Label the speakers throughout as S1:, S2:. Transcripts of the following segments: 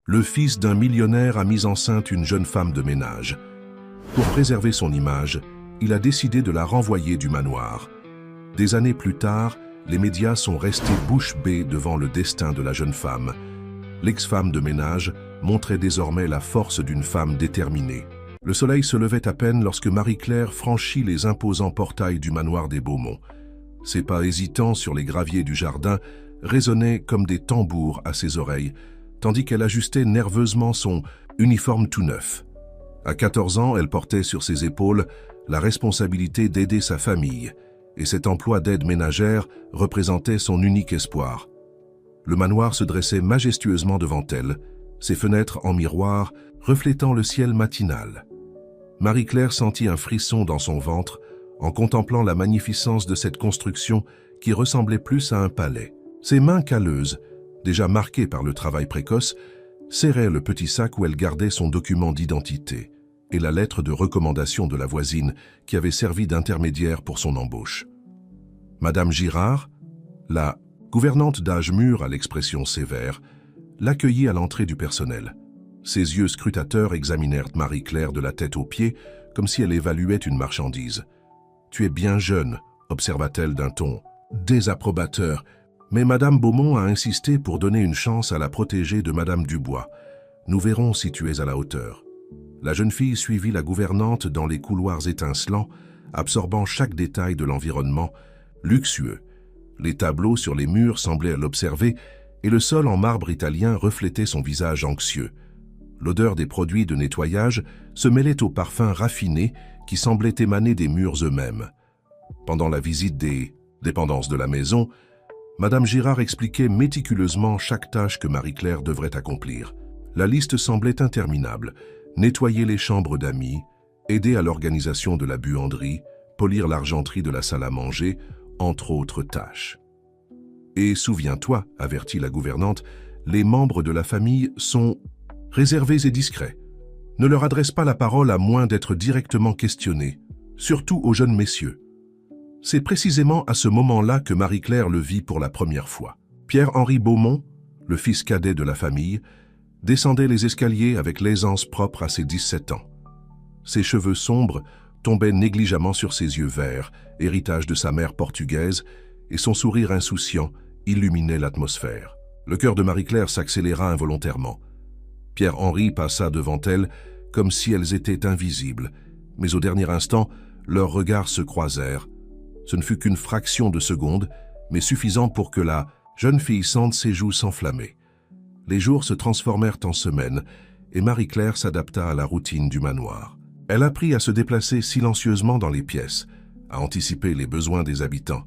S1: Le fils d'un millionnaire a mis enceinte une jeune femme de ménage. Pour préserver son image, il a décidé de la renvoyer du manoir. Des années plus tard, les médias sont restés bouche bée devant le destin de la jeune femme. L'ex-femme de ménage montrait désormais la force d'une femme déterminée. Le soleil se levait à peine lorsque Marie-Claire franchit les imposants portails du manoir des Beaumont. Ses pas hésitants sur les graviers du jardin résonnaient comme des tambours à ses oreilles, tandis qu'elle ajustait nerveusement son uniforme tout neuf. À 14 ans, elle portait sur ses épaules la responsabilité d'aider sa famille, et cet emploi d'aide ménagère représentait son unique espoir. Le manoir se dressait majestueusement devant elle, ses fenêtres en miroir reflétant le ciel matinal. Marie-Claire sentit un frisson dans son ventre en contemplant la magnificence de cette construction qui ressemblait plus à un palais. Ses mains calleuses, déjà marquées par le travail précoce, serraient le petit sac où elle gardait son document d'identité et la lettre de recommandation de la voisine qui avait servi d'intermédiaire pour son embauche. Madame Girard, la gouvernante d'âge mûr à l'expression sévère, l'accueillit à l'entrée du personnel. Ses yeux scrutateurs examinèrent Marie-Claire de la tête aux pieds comme si elle évaluait une marchandise. « Tu es bien jeune », observa-t-elle d'un ton désapprobateur, mais Madame Beaumont a insisté pour donner une chance à la protégée de Madame Dubois. Nous verrons si tu es à la hauteur. La jeune fille suivit la gouvernante dans les couloirs étincelants, absorbant chaque détail de l'environnement, luxueux. Les tableaux sur les murs semblaient l'observer et le sol en marbre italien reflétait son visage anxieux. L'odeur des produits de nettoyage se mêlait au parfum raffiné qui semblait émaner des murs eux-mêmes. Pendant la visite des dépendances de la maison, Madame Girard expliquait méticuleusement chaque tâche que Marie-Claire devrait accomplir. La liste semblait interminable. Nettoyer les chambres d'amis, aider à l'organisation de la buanderie, polir l'argenterie de la salle à manger, entre autres tâches. « Et souviens-toi, avertit la gouvernante, les membres de la famille sont réservés et discrets. Ne leur adresse pas la parole à moins d'être directement questionnés, surtout aux jeunes messieurs. » C'est précisément à ce moment-là que Marie-Claire le vit pour la première fois. Pierre-Henri Beaumont, le fils cadet de la famille, descendait les escaliers avec l'aisance propre à ses 17 ans. Ses cheveux sombres tombaient négligemment sur ses yeux verts, héritage de sa mère portugaise, et son sourire insouciant illuminait l'atmosphère. Le cœur de Marie-Claire s'accéléra involontairement. Pierre-Henri passa devant elle comme si elles étaient invisibles, mais au dernier instant, leurs regards se croisèrent. Ce ne fut qu'une fraction de seconde, mais suffisant pour que la jeune fille sente ses joues s'enflammer. Les jours se transformèrent en semaines, et Marie-Claire s'adapta à la routine du manoir. Elle apprit à se déplacer silencieusement dans les pièces, à anticiper les besoins des habitants,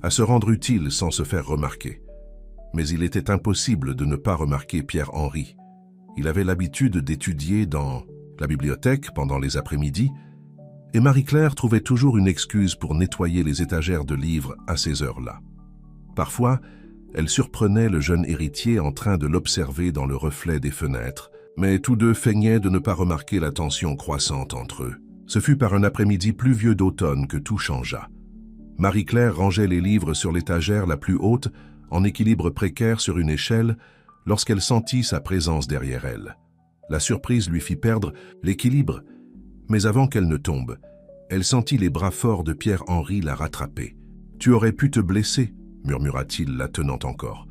S1: à se rendre utile sans se faire remarquer. Mais il était impossible de ne pas remarquer Pierre-Henri. Il avait l'habitude d'étudier dans la bibliothèque pendant les après-midi, et Marie-Claire trouvait toujours une excuse pour nettoyer les étagères de livres à ces heures-là. Parfois, elle surprenait le jeune héritier en train de l'observer dans le reflet des fenêtres, mais tous deux feignaient de ne pas remarquer la tension croissante entre eux. Ce fut par un après-midi pluvieux d'automne que tout changea. Marie-Claire rangeait les livres sur l'étagère la plus haute, en équilibre précaire sur une échelle, lorsqu'elle sentit sa présence derrière elle. La surprise lui fit perdre l'équilibre, mais avant qu'elle ne tombe, elle sentit les bras forts de Pierre-Henri la rattraper. « Tu aurais pu te blesser » murmura-t-il, la tenant encore.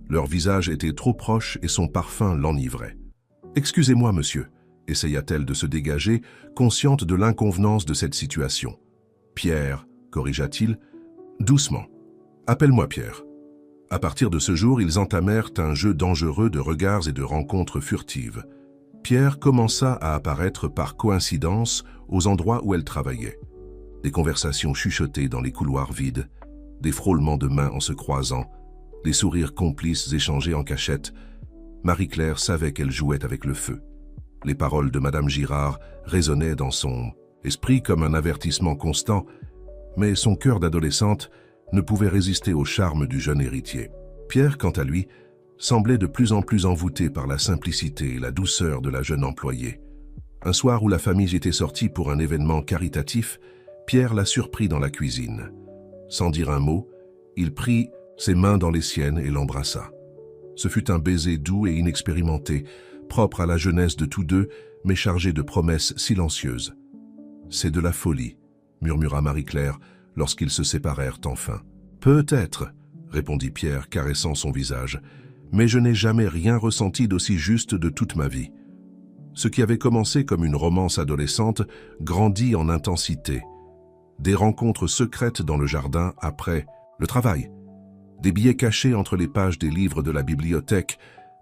S1: Leur visage était trop proche et son parfum l'enivrait. « Excusez-moi, monsieur » essaya-t-elle de se dégager, consciente de l'inconvenance de cette situation. « Pierre » corrigea-t-il, « doucement. Appelle-moi Pierre. » À partir de ce jour, ils entamèrent un jeu dangereux de regards et de rencontres furtives. Pierre commença à apparaître par coïncidence aux endroits où elle travaillait. Des conversations chuchotées dans les couloirs vides, des frôlements de mains en se croisant, des sourires complices échangés en cachette. Marie-Claire savait qu'elle jouait avec le feu. Les paroles de Madame Girard résonnaient dans son esprit comme un avertissement constant, mais son cœur d'adolescente ne pouvait résister au charme du jeune héritier. Pierre, quant à lui, semblait de plus en plus envoûté par la simplicité et la douceur de la jeune employée. Un soir où la famille était sortie pour un événement caritatif, Pierre la surprit dans la cuisine. Sans dire un mot, il prit ses mains dans les siennes et l'embrassa. Ce fut un baiser doux et inexpérimenté, propre à la jeunesse de tous deux, mais chargée de promesses silencieuses. « C'est de la folie », murmura Marie-Claire lorsqu'ils se séparèrent enfin. « Peut-être », répondit Pierre, caressant son visage, « mais je n'ai jamais rien ressenti d'aussi juste de toute ma vie. » Ce qui avait commencé comme une romance adolescente grandit en intensité. Des rencontres secrètes dans le jardin après le travail, des billets cachés entre les pages des livres de la bibliothèque,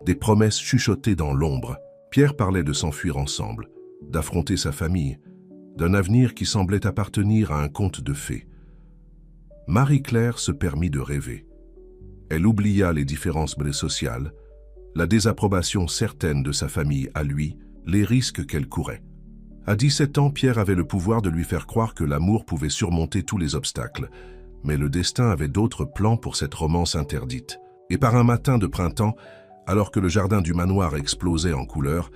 S1: des promesses chuchotées dans l'ombre. Pierre parlait de s'enfuir ensemble, d'affronter sa famille, d'un avenir qui semblait appartenir à un conte de fées. Marie-Claire se permit de rêver. Elle oublia les différences sociales, la désapprobation certaine de sa famille à lui, les risques qu'elle courait. À 17 ans, Pierre avait le pouvoir de lui faire croire que l'amour pouvait surmonter tous les obstacles, mais le destin avait d'autres plans pour cette romance interdite. Et par un matin de printemps, alors que le jardin du manoir explosait en couleurs,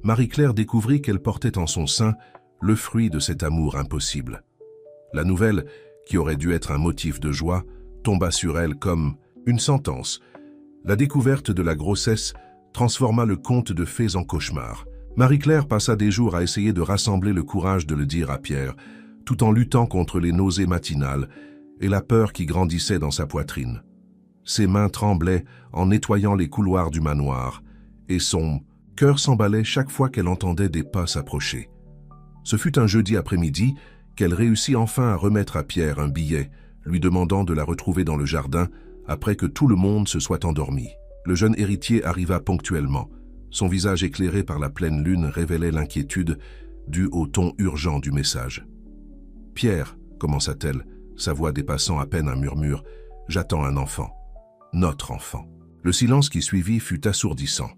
S1: Marie-Claire découvrit qu'elle portait en son sein le fruit de cet amour impossible. La nouvelle, qui aurait dû être un motif de joie, tomba sur elle comme une sentence. La découverte de la grossesse transforma le conte de fées en cauchemar. Marie-Claire passa des jours à essayer de rassembler le courage de le dire à Pierre, tout en luttant contre les nausées matinales et la peur qui grandissait dans sa poitrine. Ses mains tremblaient en nettoyant les couloirs du manoir, et son cœur s'emballait chaque fois qu'elle entendait des pas s'approcher. Ce fut un jeudi après-midi qu'elle réussit enfin à remettre à Pierre un billet, lui demandant de la retrouver dans le jardin après que tout le monde se soit endormi. Le jeune héritier arriva ponctuellement. Son visage éclairé par la pleine lune révélait l'inquiétude due au ton urgent du message. « Pierre, » commença-t-elle, sa voix dépassant à peine un murmure, « j'attends un enfant. Notre enfant. » Le silence qui suivit fut assourdissant.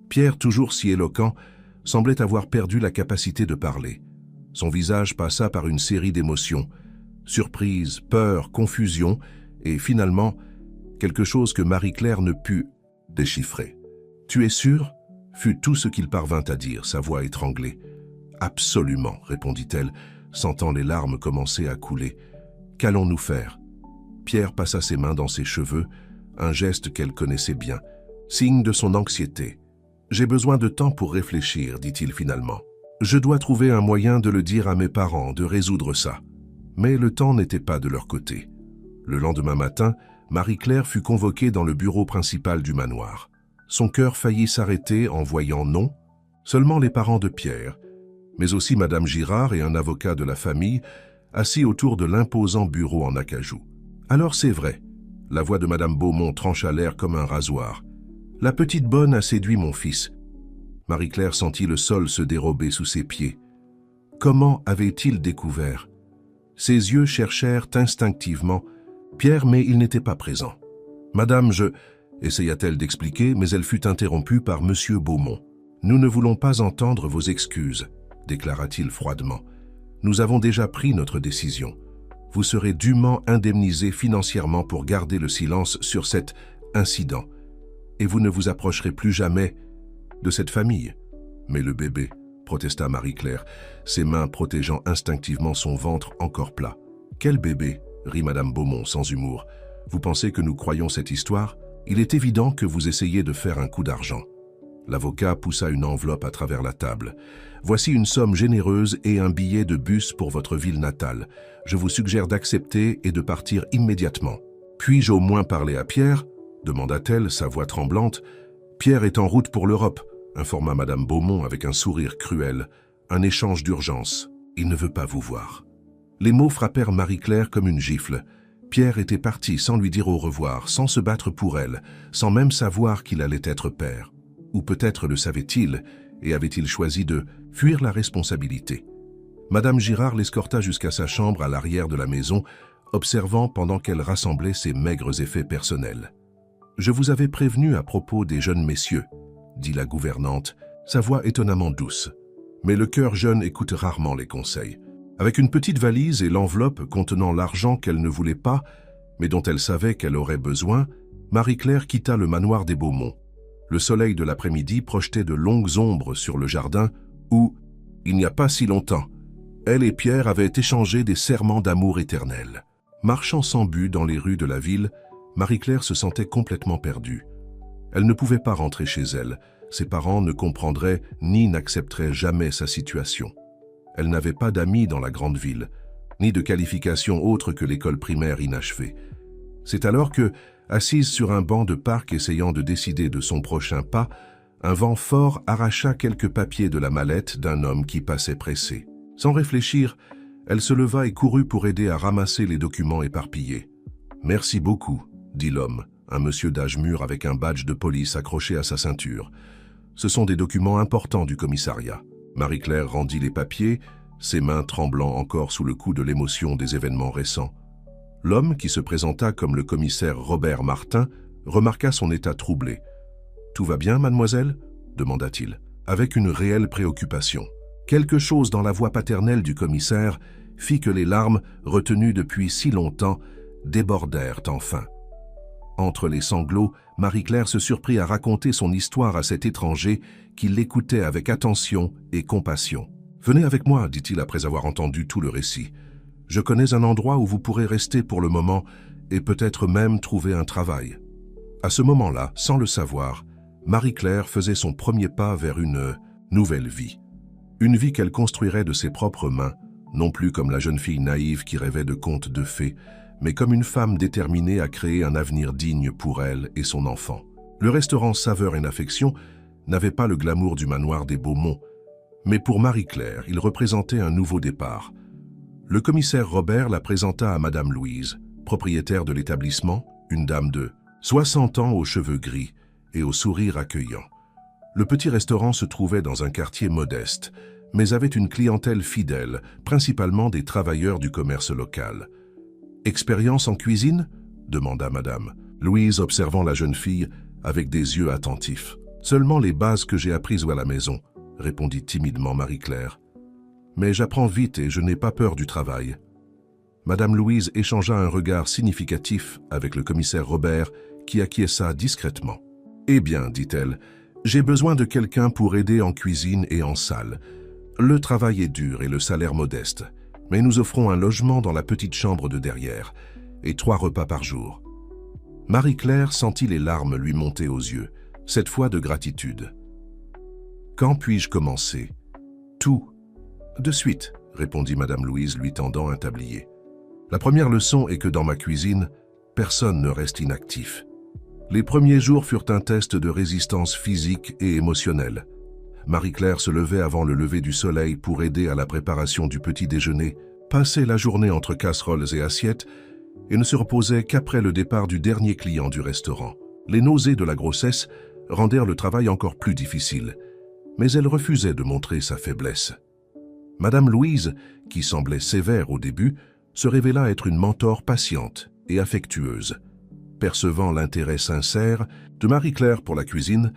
S1: Pierre, toujours si éloquent, semblait avoir perdu la capacité de parler. Son visage passa par une série d'émotions, surprise, peur, confusion, et finalement, quelque chose que Marie-Claire ne put déchiffrer. « Tu es sûr ?» fut tout ce qu'il parvint à dire, sa voix étranglée. « Absolument, » répondit-elle, sentant les larmes commencer à couler. « Qu'allons-nous faire ?» Pierre passa ses mains dans ses cheveux, un geste qu'elle connaissait bien, signe de son anxiété. « J'ai besoin de temps pour réfléchir, dit-il finalement. Je dois trouver un moyen de le dire à mes parents, de résoudre ça. » Mais le temps n'était pas de leur côté. Le lendemain matin, Marie-Claire fut convoquée dans le bureau principal du manoir. Son cœur faillit s'arrêter en voyant non seulement les parents de Pierre, mais aussi Madame Girard et un avocat de la famille, assis autour de l'imposant bureau en acajou. Alors c'est vrai, la voix de Madame Beaumont trancha l'air comme un rasoir. « La petite bonne a séduit mon fils. » Marie-Claire sentit le sol se dérober sous ses pieds. Comment avait-il découvert? Ses yeux cherchèrent instinctivement Pierre, mais il n'était pas présent. « Madame, essaya-t-elle d'expliquer, mais elle fut interrompue par Monsieur Beaumont. « Nous ne voulons pas entendre vos excuses, » déclara-t-il froidement. « Nous avons déjà pris notre décision. Vous serez dûment indemnisé financièrement pour garder le silence sur cet incident. Et vous ne vous approcherez plus jamais de cette famille. » « Mais le bébé, » protesta Marie-Claire, ses mains protégeant instinctivement son ventre encore plat. « Quel bébé ?» rit Madame Beaumont sans humour. « Vous pensez que nous croyons cette histoire ? Il est évident que vous essayez de faire un coup d'argent. » L'avocat poussa une enveloppe à travers la table. « Voici une somme généreuse et un billet de bus pour votre ville natale. Je vous suggère d'accepter et de partir immédiatement. »« Puis-je au moins parler à Pierre ?» demanda-t-elle, sa voix tremblante. « Pierre est en route pour l'Europe, » informa Madame Beaumont avec un sourire cruel. « Un échange d'urgence. Il ne veut pas vous voir. » Les mots frappèrent Marie-Claire comme une gifle. Pierre était parti sans lui dire au revoir, sans se battre pour elle, sans même savoir qu'il allait être père. Ou peut-être le savait-il, et avait-il choisi de fuir la responsabilité. Madame Girard l'escorta jusqu'à sa chambre à l'arrière de la maison, observant pendant qu'elle rassemblait ses maigres effets personnels. « Je vous avais prévenu à propos des jeunes messieurs, » dit la gouvernante, sa voix étonnamment douce. Mais le cœur jeune écoute rarement les conseils. Avec une petite valise et l'enveloppe contenant l'argent qu'elle ne voulait pas, mais dont elle savait qu'elle aurait besoin, Marie-Claire quitta le manoir des Beaumont. Le soleil de l'après-midi projetait de longues ombres sur le jardin où, il n'y a pas si longtemps, elle et Pierre avaient échangé des serments d'amour éternel. Marchant sans but dans les rues de la ville, Marie-Claire se sentait complètement perdue. Elle ne pouvait pas rentrer chez elle, ses parents ne comprendraient ni n'accepteraient jamais sa situation. Elle n'avait pas d'amis dans la grande ville, ni de qualification autre que l'école primaire inachevée. C'est alors que, assise sur un banc de parc essayant de décider de son prochain pas, un vent fort arracha quelques papiers de la mallette d'un homme qui passait pressé. Sans réfléchir, elle se leva et courut pour aider à ramasser les documents éparpillés. « Merci beaucoup », dit l'homme, un monsieur d'âge mûr avec un badge de police accroché à sa ceinture. « Ce sont des documents importants du commissariat. » Marie-Claire rendit les papiers, ses mains tremblant encore sous le coup de l'émotion des événements récents. L'homme, qui se présenta comme le commissaire Robert Martin, remarqua son état troublé. « Tout va bien, mademoiselle » demanda-t-il, avec une réelle préoccupation. Quelque chose dans la voix paternelle du commissaire fit que les larmes, retenues depuis si longtemps, débordèrent enfin. Entre les sanglots, Marie-Claire se surprit à raconter son histoire à cet étranger qui l'écoutait avec attention et compassion. « Venez avec moi, dit-il après avoir entendu tout le récit. Je connais un endroit où vous pourrez rester pour le moment et peut-être même trouver un travail. » À ce moment-là, sans le savoir, Marie-Claire faisait son premier pas vers une nouvelle vie. Une vie qu'elle construirait de ses propres mains, non plus comme la jeune fille naïve qui rêvait de contes de fées, mais comme une femme déterminée à créer un avenir digne pour elle et son enfant. Le restaurant Saveur et Affection n'avait pas le glamour du manoir des Beaumont, mais pour Marie-Claire, il représentait un nouveau départ. Le commissaire Robert la présenta à Madame Louise, propriétaire de l'établissement, une dame de 60 ans aux cheveux gris et au sourire accueillant. Le petit restaurant se trouvait dans un quartier modeste, mais avait une clientèle fidèle, principalement des travailleurs du commerce local. « Expérience en cuisine ?» demanda Madame Louise, observant la jeune fille avec des yeux attentifs. « Seulement les bases que j'ai apprises à la maison », répondit timidement Marie-Claire. « Mais j'apprends vite et je n'ai pas peur du travail. » Madame Louise échangea un regard significatif avec le commissaire Robert, qui acquiesça discrètement. « Eh bien, dit-elle, j'ai besoin de quelqu'un pour aider en cuisine et en salle. Le travail est dur et le salaire modeste, mais nous offrons un logement dans la petite chambre de derrière et 3 repas par jour. » Marie-Claire sentit les larmes lui monter aux yeux, cette fois de gratitude. « Quand puis-je commencer ?»« Tout. »« De suite, » répondit Madame Louise lui tendant un tablier. « La première leçon est que dans ma cuisine, personne ne reste inactif. » Les premiers jours furent un test de résistance physique et émotionnelle. Marie-Claire se levait avant le lever du soleil pour aider à la préparation du petit déjeuner, passait la journée entre casseroles et assiettes et ne se reposait qu'après le départ du dernier client du restaurant. Les nausées de la grossesse rendèrent le travail encore plus difficile, mais elle refusait de montrer sa faiblesse. Madame Louise, qui semblait sévère au début, se révéla être une mentor patiente et affectueuse. Percevant l'intérêt sincère de Marie-Claire pour la cuisine,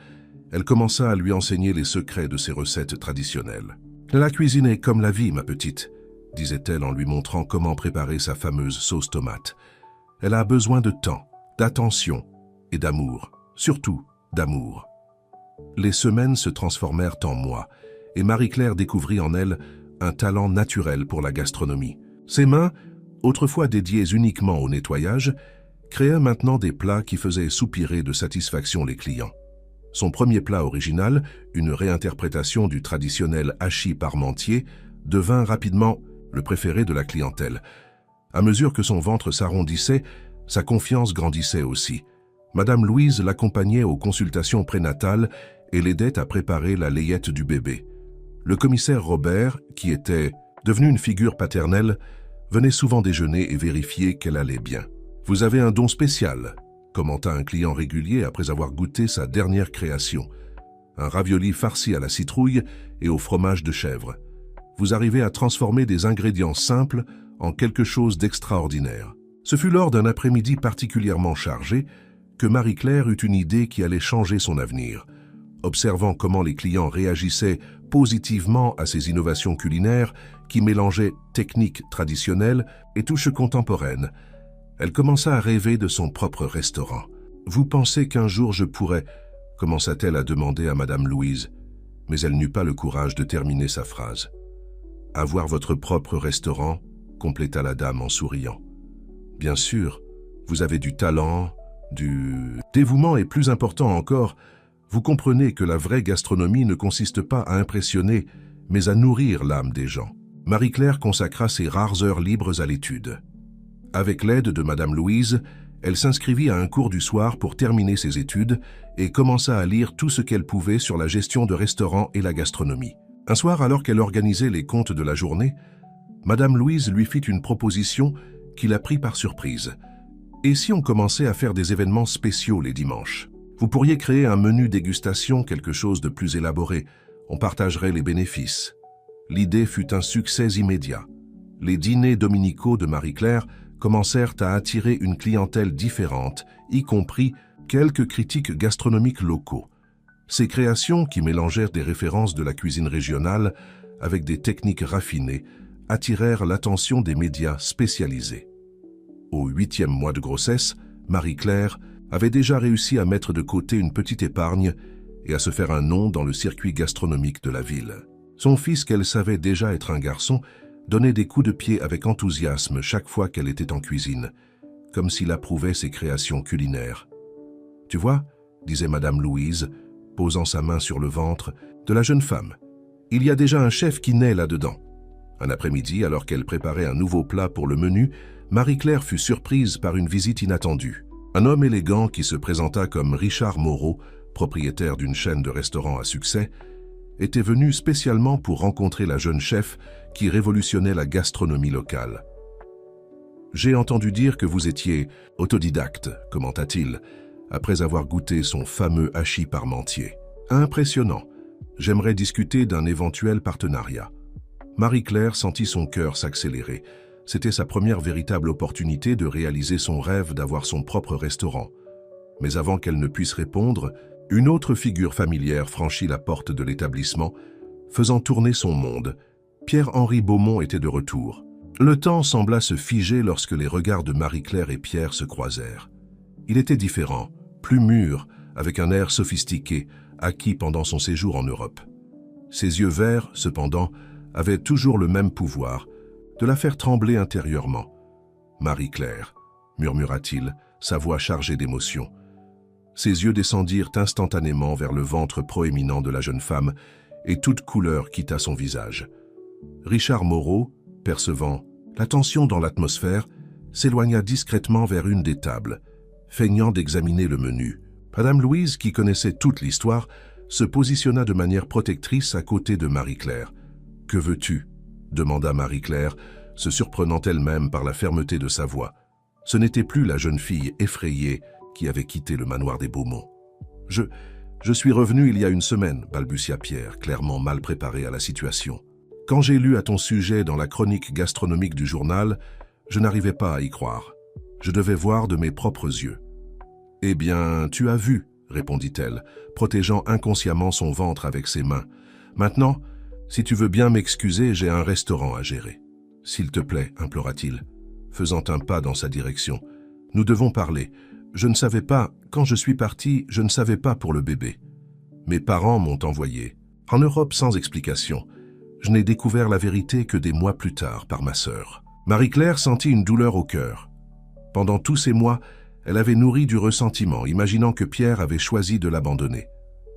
S1: elle commença à lui enseigner les secrets de ses recettes traditionnelles. « La cuisine est comme la vie, ma petite », disait-elle en lui montrant comment préparer sa fameuse sauce tomate. « Elle a besoin de temps, d'attention et d'amour, surtout d'amour. » Les semaines se transformèrent en mois, et Marie-Claire découvrit en elle un talent naturel pour la gastronomie. Ses mains, autrefois dédiées uniquement au nettoyage, créaient maintenant des plats qui faisaient soupirer de satisfaction les clients. Son premier plat original, une réinterprétation du traditionnel hachis parmentier, devint rapidement le préféré de la clientèle. À mesure que son ventre s'arrondissait, sa confiance grandissait aussi. Madame Louise l'accompagnait aux consultations prénatales et l'aidait à préparer la layette du bébé. Le commissaire Robert, qui était devenu une figure paternelle, venait souvent déjeuner et vérifier qu'elle allait bien. « Vous avez un don spécial », commenta un client régulier après avoir goûté sa dernière création. Un ravioli farci à la citrouille et au fromage de chèvre. Vous arrivez à transformer des ingrédients simples en quelque chose d'extraordinaire. Ce fut lors d'un après-midi particulièrement chargé que Marie-Claire eut une idée qui allait changer son avenir. Observant comment les clients réagissaient positivement à ces innovations culinaires qui mélangeaient techniques traditionnelles et touches contemporaines, elle commença à rêver de son propre restaurant. « Vous pensez qu'un jour je pourrais » commença-t-elle à demander à Madame Louise, mais elle n'eut pas le courage de terminer sa phrase. « Avoir votre propre restaurant » compléta la dame en souriant. « Bien sûr, vous avez du talent, du dévouement et plus important encore, Vous comprenez que la vraie gastronomie ne consiste pas à impressionner, mais à nourrir l'âme des gens. Marie-Claire consacra ses rares heures libres à l'étude. Avec l'aide de Madame Louise, elle s'inscrivit à un cours du soir pour terminer ses études et commença à lire tout ce qu'elle pouvait sur la gestion de restaurants et la gastronomie. Un soir, alors qu'elle organisait les comptes de la journée, Madame Louise lui fit une proposition qui la prit par surprise. « Et si on commençait à faire des événements spéciaux les dimanches? Vous pourriez créer un menu dégustation, quelque chose de plus élaboré. On partagerait les bénéfices. » L'idée fut un succès immédiat. Les dîners dominicaux de Marie-Claire commencèrent à attirer une clientèle différente, y compris quelques critiques gastronomiques locaux. Ces créations, qui mélangèrent des références de la cuisine régionale avec des techniques raffinées, attirèrent l'attention des médias spécialisés. Au 8e mois de grossesse, Marie-Claire avait déjà réussi à mettre de côté une petite épargne et à se faire un nom dans le circuit gastronomique de la ville. Son fils, qu'elle savait déjà être un garçon, donnait des coups de pied avec enthousiasme chaque fois qu'elle était en cuisine, comme s'il approuvait ses créations culinaires. « Tu vois, » disait Madame Louise, posant sa main sur le ventre de la jeune femme, « il y a déjà un chef qui naît là-dedans. » Un après-midi, alors qu'elle préparait un nouveau plat pour le menu, Marie-Claire fut surprise par une visite inattendue. Un homme élégant qui se présenta comme Richard Moreau, propriétaire d'une chaîne de restaurants à succès, était venu spécialement pour rencontrer la jeune chef qui révolutionnait la gastronomie locale. « J'ai entendu dire que vous étiez autodidacte », commenta-t-il, après avoir goûté son fameux hachis parmentier. « Impressionnant. J'aimerais discuter d'un éventuel partenariat. » Marie-Claire sentit son cœur s'accélérer. C'était sa première véritable opportunité de réaliser son rêve d'avoir son propre restaurant. Mais avant qu'elle ne puisse répondre, une autre figure familière franchit la porte de l'établissement, faisant tourner son monde. Pierre-Henri Beaumont était de retour. Le temps sembla se figer lorsque les regards de Marie-Claire et Pierre se croisèrent. Il était différent, plus mûr, avec un air sophistiqué, acquis pendant son séjour en Europe. Ses yeux verts, cependant, avaient toujours le même pouvoir, de la faire trembler intérieurement. « Marie-Claire », murmura-t-il, sa voix chargée d'émotion. Ses yeux descendirent instantanément vers le ventre proéminent de la jeune femme et toute couleur quitta son visage. Richard Moreau, percevant la tension dans l'atmosphère, s'éloigna discrètement vers une des tables, feignant d'examiner le menu. Madame Louise, qui connaissait toute l'histoire, se positionna de manière protectrice à côté de Marie-Claire. « Que veux-tu » demanda Marie-Claire, se surprenant elle-même par la fermeté de sa voix. Ce n'était plus la jeune fille effrayée qui avait quitté le manoir des Beaumont. « Je suis revenu il y a une semaine, » balbutia Pierre, clairement mal préparé à la situation. « Quand j'ai lu à ton sujet dans la chronique gastronomique du journal, je n'arrivais pas à y croire. Je devais voir de mes propres yeux. »« Eh bien, tu as vu, » répondit-elle, protégeant inconsciemment son ventre avec ses mains. « Maintenant, si tu veux bien m'excuser, j'ai un restaurant à gérer. »« S'il te plaît, » implora-t-il, faisant un pas dans sa direction. « Nous devons parler. Je ne savais pas, quand je suis parti, je ne savais pas pour le bébé. Mes parents m'ont envoyé. En Europe sans explication. Je n'ai découvert la vérité que des mois plus tard par ma sœur. » Marie-Claire sentit une douleur au cœur. Pendant tous ces mois, elle avait nourri du ressentiment, imaginant que Pierre avait choisi de l'abandonner.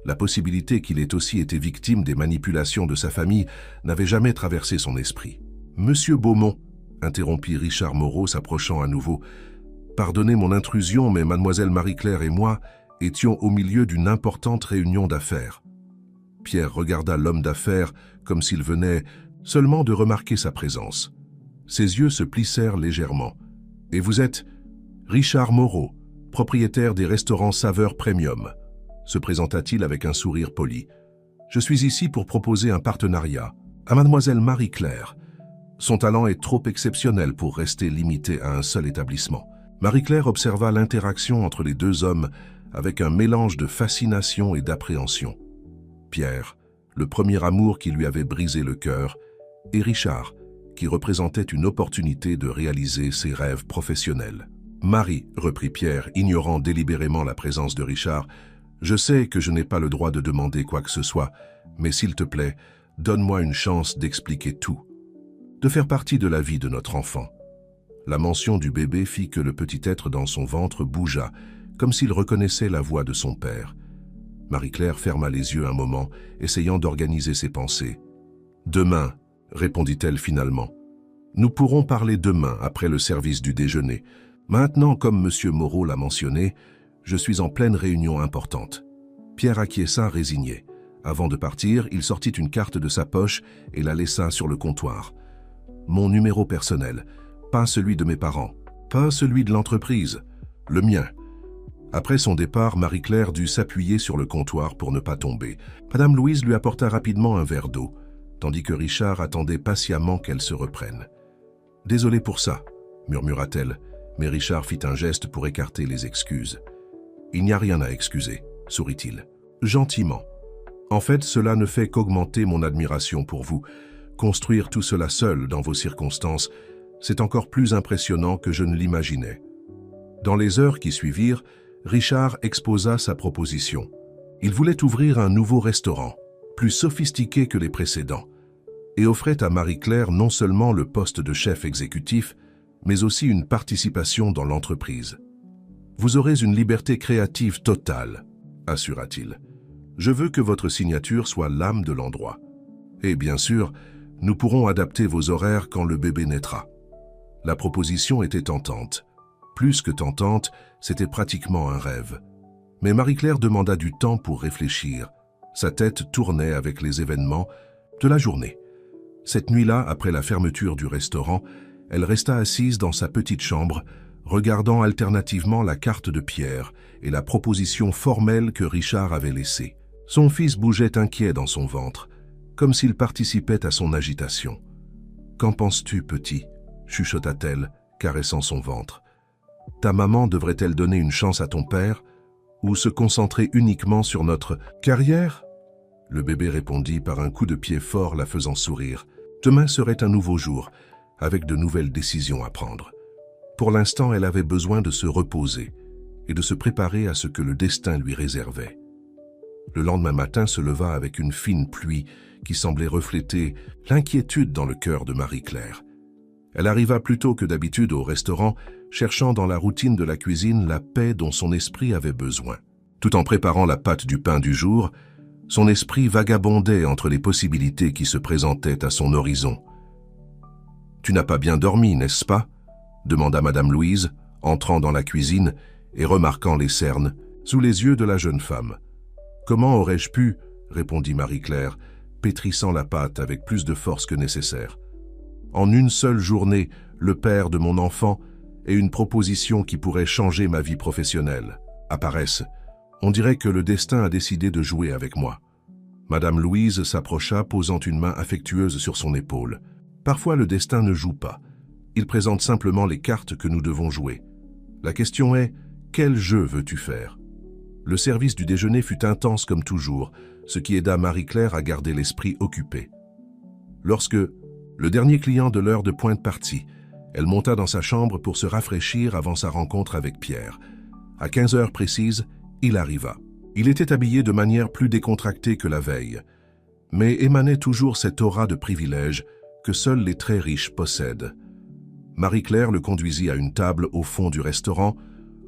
S1: La possibilité qu'il ait aussi été victime des manipulations de sa famille n'avait jamais traversé son esprit. « Monsieur Beaumont, » interrompit Richard Moreau s'approchant à nouveau, « pardonnez mon intrusion, mais mademoiselle Marie-Claire et moi étions au milieu d'une importante réunion d'affaires. » Pierre regarda l'homme d'affaires comme s'il venait seulement de remarquer sa présence. Ses yeux se plissèrent légèrement. « Et vous êtes Richard Moreau, propriétaire des restaurants Saveur Premium », se présenta-t-il avec un sourire poli. « Je suis ici pour proposer un partenariat à mademoiselle Marie-Claire. Son talent est trop exceptionnel pour rester limité à un seul établissement. » Marie-Claire observa l'interaction entre les deux hommes avec un mélange de fascination et d'appréhension. Pierre, le premier amour qui lui avait brisé le cœur, et Richard, qui représentait une opportunité de réaliser ses rêves professionnels. « Marie, » reprit Pierre, ignorant délibérément la présence de Richard, « je sais que je n'ai pas le droit de demander quoi que ce soit, mais s'il te plaît, donne-moi une chance d'expliquer tout, de faire partie de la vie de notre enfant. » La mention du bébé fit que le petit être dans son ventre bougea, comme s'il reconnaissait la voix de son père. Marie-Claire ferma les yeux un moment, essayant d'organiser ses pensées. « Demain, répondit-elle finalement. Nous pourrons parler demain après le service du déjeuner. Maintenant, comme M. Moreau l'a mentionné, je suis en pleine réunion importante. » Pierre acquiesça résigné. Avant de partir, il sortit une carte de sa poche et la laissa sur le comptoir. « Mon numéro personnel, pas celui de mes parents, pas celui de l'entreprise, le mien. » Après son départ, Marie-Claire dut s'appuyer sur le comptoir pour ne pas tomber. Madame Louise lui apporta rapidement un verre d'eau, tandis que Richard attendait patiemment qu'elle se reprenne. « Désolé pour ça, » murmura-t-elle, mais Richard fit un geste pour écarter les excuses. « Il n'y a rien à excuser, » sourit-il. « Gentiment. En fait, cela ne fait qu'augmenter mon admiration pour vous. Construire tout cela seul dans vos circonstances, c'est encore plus impressionnant que je ne l'imaginais. » Dans les heures qui suivirent, Richard exposa sa proposition. Il voulait ouvrir un nouveau restaurant, plus sophistiqué que les précédents, et offrait à Marie-Claire non seulement le poste de chef exécutif, mais aussi une participation dans l'entreprise. « Vous aurez une liberté créative totale, » assura-t-il. « Je veux que votre signature soit l'âme de l'endroit. Et bien sûr, nous pourrons adapter vos horaires quand le bébé naîtra. » La proposition était tentante. Plus que tentante, c'était pratiquement un rêve. Mais Marie-Claire demanda du temps pour réfléchir. Sa tête tournait avec les événements de la journée. Cette nuit-là, après la fermeture du restaurant, elle resta assise dans sa petite chambre, regardant alternativement la carte de Pierre et la proposition formelle que Richard avait laissée. Son fils bougeait inquiet dans son ventre, comme s'il participait à son agitation. « Qu'en penses-tu, petit ?» chuchota-t-elle, caressant son ventre. « Ta maman devrait-elle donner une chance à ton père ou se concentrer uniquement sur notre carrière ?» Le bébé répondit par un coup de pied fort, la faisant sourire. Demain serait un nouveau jour, avec de nouvelles décisions à prendre. Pour l'instant, elle avait besoin de se reposer et de se préparer à ce que le destin lui réservait. Le lendemain matin se leva avec une fine pluie qui semblait refléter l'inquiétude dans le cœur de Marie-Claire. Elle arriva plus tôt que d'habitude au restaurant, cherchant dans la routine de la cuisine la paix dont son esprit avait besoin. Tout en préparant la pâte du pain du jour, son esprit vagabondait entre les possibilités qui se présentaient à son horizon. « Tu n'as pas bien dormi, n'est-ce pas ?» demanda Madame Louise, entrant dans la cuisine et remarquant les cernes sous les yeux de la jeune femme. « Comment aurais-je pu ?» répondit Marie-Claire, pétrissant la pâte avec plus de force que nécessaire. « En une seule journée, le père de mon enfant et une proposition qui pourrait changer ma vie professionnelle apparaissent. On dirait que le destin a décidé de jouer avec moi. » Madame Louise s'approcha, posant une main affectueuse sur son épaule. « Parfois, le destin ne joue pas. Il présente simplement les cartes que nous devons jouer. La question est, quel jeu veux-tu faire ?» Le service du déjeuner fut intense comme toujours, ce qui aida Marie-Claire à garder l'esprit occupé. Lorsque le dernier client de l'heure de pointe partit, elle monta dans sa chambre pour se rafraîchir avant sa rencontre avec Pierre. À 15 heures précises, il arriva. Il était habillé de manière plus décontractée que la veille, mais émanait toujours cette aura de privilège que seuls les très riches possèdent. Marie-Claire le conduisit à une table au fond du restaurant,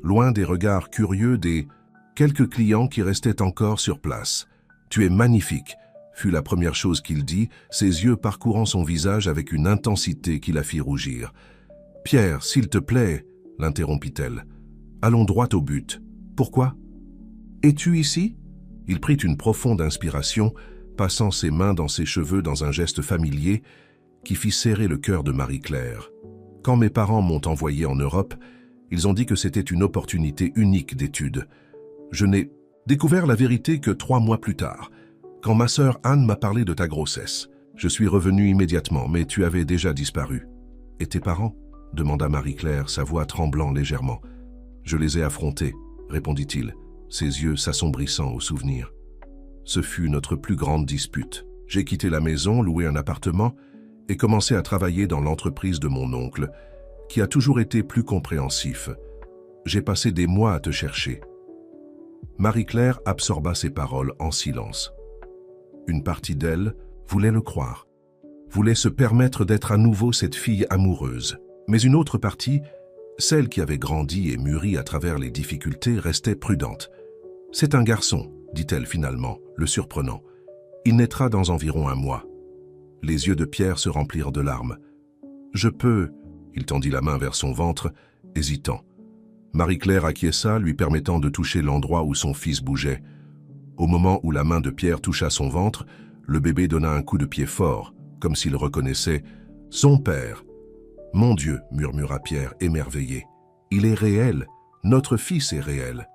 S1: loin des regards curieux des quelques clients qui restaient encore sur place. « Tu es magnifique », fut la première chose qu'il dit, ses yeux parcourant son visage avec une intensité qui la fit rougir. « Pierre, s'il te plaît, » l'interrompit-elle. « Allons droit au but. Pourquoi ? Es-tu ici ?» Il prit une profonde inspiration, passant ses mains dans ses cheveux dans un geste familier qui fit serrer le cœur de Marie-Claire. « Quand mes parents m'ont envoyé en Europe, ils ont dit que c'était une opportunité unique d'études. Je n'ai découvert la vérité que 3 mois plus tard, quand ma sœur Anne m'a parlé de ta grossesse. Je suis revenu immédiatement, mais tu avais déjà disparu. »« Et tes parents ?» demanda Marie-Claire, sa voix tremblant légèrement. « Je les ai affrontés, » répondit-il, ses yeux s'assombrissant au souvenir. « Ce fut notre plus grande dispute. J'ai quitté la maison, loué un appartement et commencé à travailler dans l'entreprise de mon oncle, qui a toujours été plus compréhensif. J'ai passé des mois à te chercher. » Marie-Claire absorba ces paroles en silence. Une partie d'elle voulait le croire, voulait se permettre d'être à nouveau cette fille amoureuse. Mais une autre partie, celle qui avait grandi et mûri à travers les difficultés, restait prudente. « C'est un garçon, » dit-elle finalement, le surprenant. Il naîtra dans environ 1 mois. Les yeux de Pierre se remplirent de larmes. Je peux... Il tendit la main vers son ventre, hésitant. Marie-Claire acquiesça, lui permettant de toucher l'endroit où son fils bougeait. Au moment où la main de Pierre toucha son ventre, le bébé donna un coup de pied fort, comme s'il reconnaissait « son père ». « Mon Dieu » murmura Pierre, émerveillé. « Il est réel, notre fils est réel. »«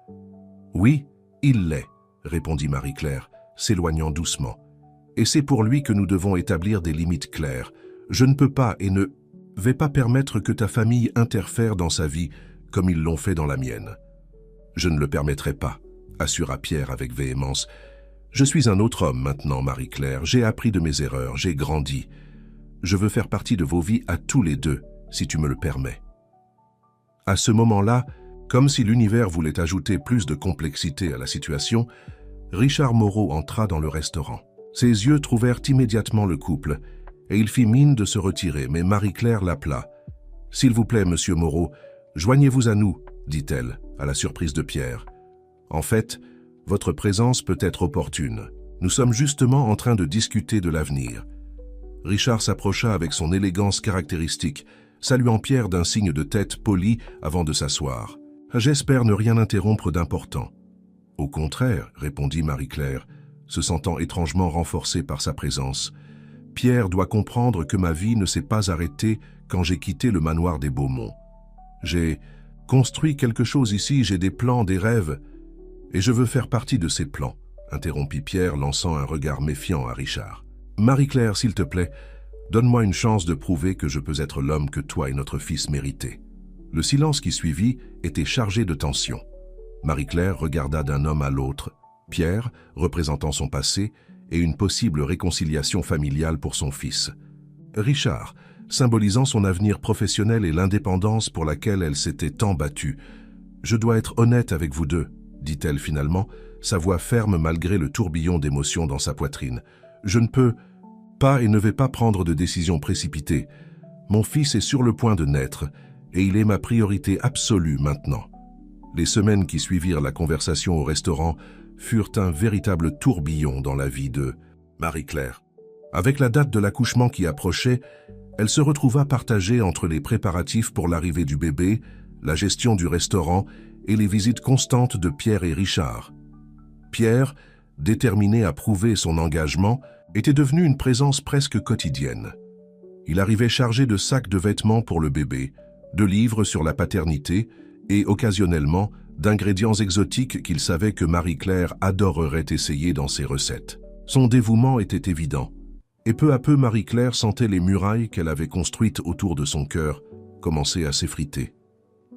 S1: Oui, il l'est » répondit Marie-Claire, s'éloignant doucement. « Et c'est pour lui que nous devons établir des limites claires. Je ne peux pas et ne vais pas permettre que ta famille interfère dans sa vie comme ils l'ont fait dans la mienne. »« Je ne le permettrai pas » assura Pierre avec véhémence. « Je suis un autre homme maintenant, Marie-Claire. J'ai appris de mes erreurs, j'ai grandi. Je veux faire partie de vos vies à tous les deux, si tu me le permets. » À ce moment-là, comme si l'univers voulait ajouter plus de complexité à la situation, Richard Moreau entra dans le restaurant. Ses yeux trouvèrent immédiatement le couple, et il fit mine de se retirer, mais Marie-Claire l'appela. « S'il vous plaît, monsieur Moreau, joignez-vous à nous, » dit-elle, à la surprise de Pierre. « En fait, votre présence peut être opportune. Nous sommes justement en train de discuter de l'avenir. » Richard s'approcha avec son élégance caractéristique, saluant Pierre d'un signe de tête poli avant de s'asseoir. « J'espère ne rien interrompre d'important. »« Au contraire, » répondit Marie-Claire, se sentant étrangement renforcée par sa présence. « Pierre doit comprendre que ma vie ne s'est pas arrêtée quand j'ai quitté le manoir des Beaumont. J'ai construit quelque chose ici, j'ai des plans, des rêves, et je veux faire partie de ces plans, » interrompit Pierre, lançant un regard méfiant à Richard. « Marie-Claire, s'il te plaît, donne-moi une chance de prouver que je peux être l'homme que toi et notre fils méritaient. » Le silence qui suivit était chargé de tension. Marie-Claire regarda d'un homme à l'autre, Pierre, représentant son passé, et une possible réconciliation familiale pour son fils. Richard, symbolisant son avenir professionnel et l'indépendance pour laquelle elle s'était tant battue. « Je dois être honnête avec vous deux, » dit-elle finalement, sa voix ferme malgré le tourbillon d'émotions dans sa poitrine. « Je ne peux pas et ne vais pas prendre de décision précipitée. Mon fils est sur le point de naître, et il est ma priorité absolue maintenant. » Les semaines qui suivirent la conversation au restaurant furent un véritable tourbillon dans la vie de Marie-Claire. Avec la date de l'accouchement qui approchait, elle se retrouva partagée entre les préparatifs pour l'arrivée du bébé, la gestion du restaurant et les visites constantes de Pierre et Richard. Pierre, déterminé à prouver son engagement, était devenu une présence presque quotidienne. Il arrivait chargé de sacs de vêtements pour le bébé, de livres sur la paternité et, occasionnellement, d'ingrédients exotiques qu'il savait que Marie-Claire adorerait essayer dans ses recettes. Son dévouement était évident, et peu à peu Marie-Claire sentait les murailles qu'elle avait construites autour de son cœur commencer à s'effriter.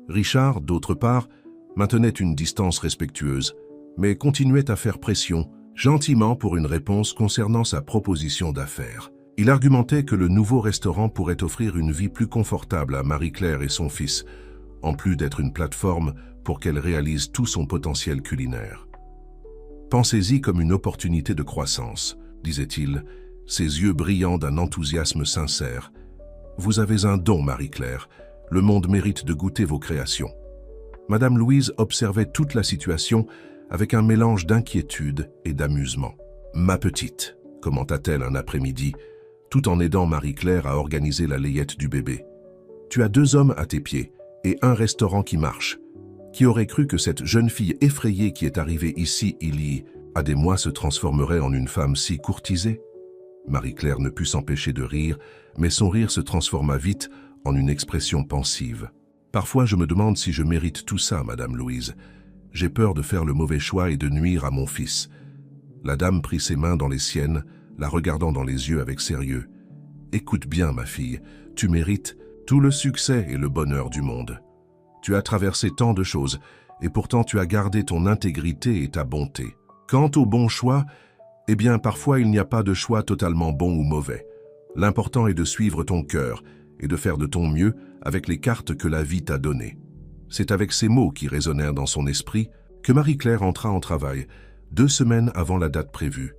S1: Richard, d'autre part, maintenait une distance respectueuse, mais continuait à faire pression, gentiment pour une réponse concernant sa proposition d'affaires. Il argumentait que le nouveau restaurant pourrait offrir une vie plus confortable à Marie-Claire et son fils, en plus d'être une plateforme pour qu'elle réalise tout son potentiel culinaire. « Pensez-y comme une opportunité de croissance, » disait-il, ses yeux brillants d'un enthousiasme sincère. « Vous avez un don, Marie-Claire. Le monde mérite de goûter vos créations. » Madame Louise observait toute la situation avec un mélange d'inquiétude et d'amusement. « Ma petite », commenta-t-elle un après-midi, tout en aidant Marie-Claire à organiser la layette du bébé. « Tu as 2 hommes à tes pieds et un restaurant qui marche. Qui aurait cru que cette jeune fille effrayée qui est arrivée ici il y a des mois se transformerait en une femme si courtisée ?» Marie-Claire ne put s'empêcher de rire, mais son rire se transforma vite en une expression pensive. « Parfois je me demande si je mérite tout ça, Madame Louise. J'ai peur de faire le mauvais choix et de nuire à mon fils. » La dame prit ses mains dans les siennes, la regardant dans les yeux avec sérieux. « Écoute bien, ma fille, tu mérites tout le succès et le bonheur du monde. Tu as traversé tant de choses, et pourtant tu as gardé ton intégrité et ta bonté. Quant au bon choix, eh bien parfois il n'y a pas de choix totalement bon ou mauvais. L'important est de suivre ton cœur et de faire de ton mieux avec les cartes que la vie t'a données. » C'est avec ces mots qui résonnèrent dans son esprit que Marie-Claire entra en travail, 2 semaines avant la date prévue.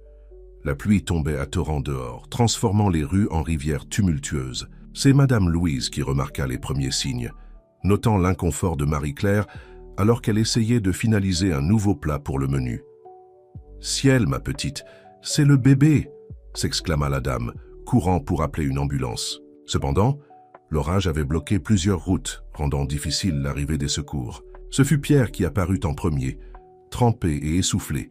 S1: La pluie tombait à torrents dehors, transformant les rues en rivières tumultueuses. C'est Madame Louise qui remarqua les premiers signes, notant l'inconfort de Marie-Claire alors qu'elle essayait de finaliser un nouveau plat pour le menu. « Ciel, ma petite, c'est le bébé !» s'exclama la dame, courant pour appeler une ambulance. Cependant, l'orage avait bloqué plusieurs routes, rendant difficile l'arrivée des secours. Ce fut Pierre qui apparut en premier, trempé et essoufflé,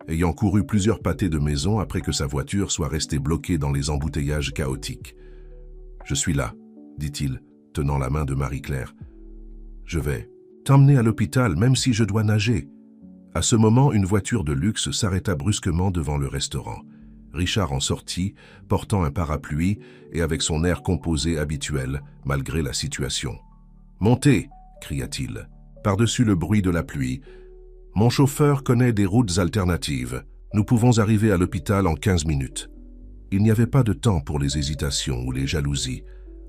S1: ayant couru plusieurs pâtés de maison après que sa voiture soit restée bloquée dans les embouteillages chaotiques. « Je suis là », dit-il, tenant la main de Marie-Claire. « Je vais t'emmener à l'hôpital, même si je dois nager. » À ce moment, une voiture de luxe s'arrêta brusquement devant le restaurant. Richard en sortit, portant un parapluie et avec son air composé habituel, malgré la situation. « Montez !» cria-t-il, par-dessus le bruit de la pluie. « Mon chauffeur connaît des routes alternatives. Nous pouvons arriver à l'hôpital en 15 minutes. » Il n'y avait pas de temps pour les hésitations ou les jalousies.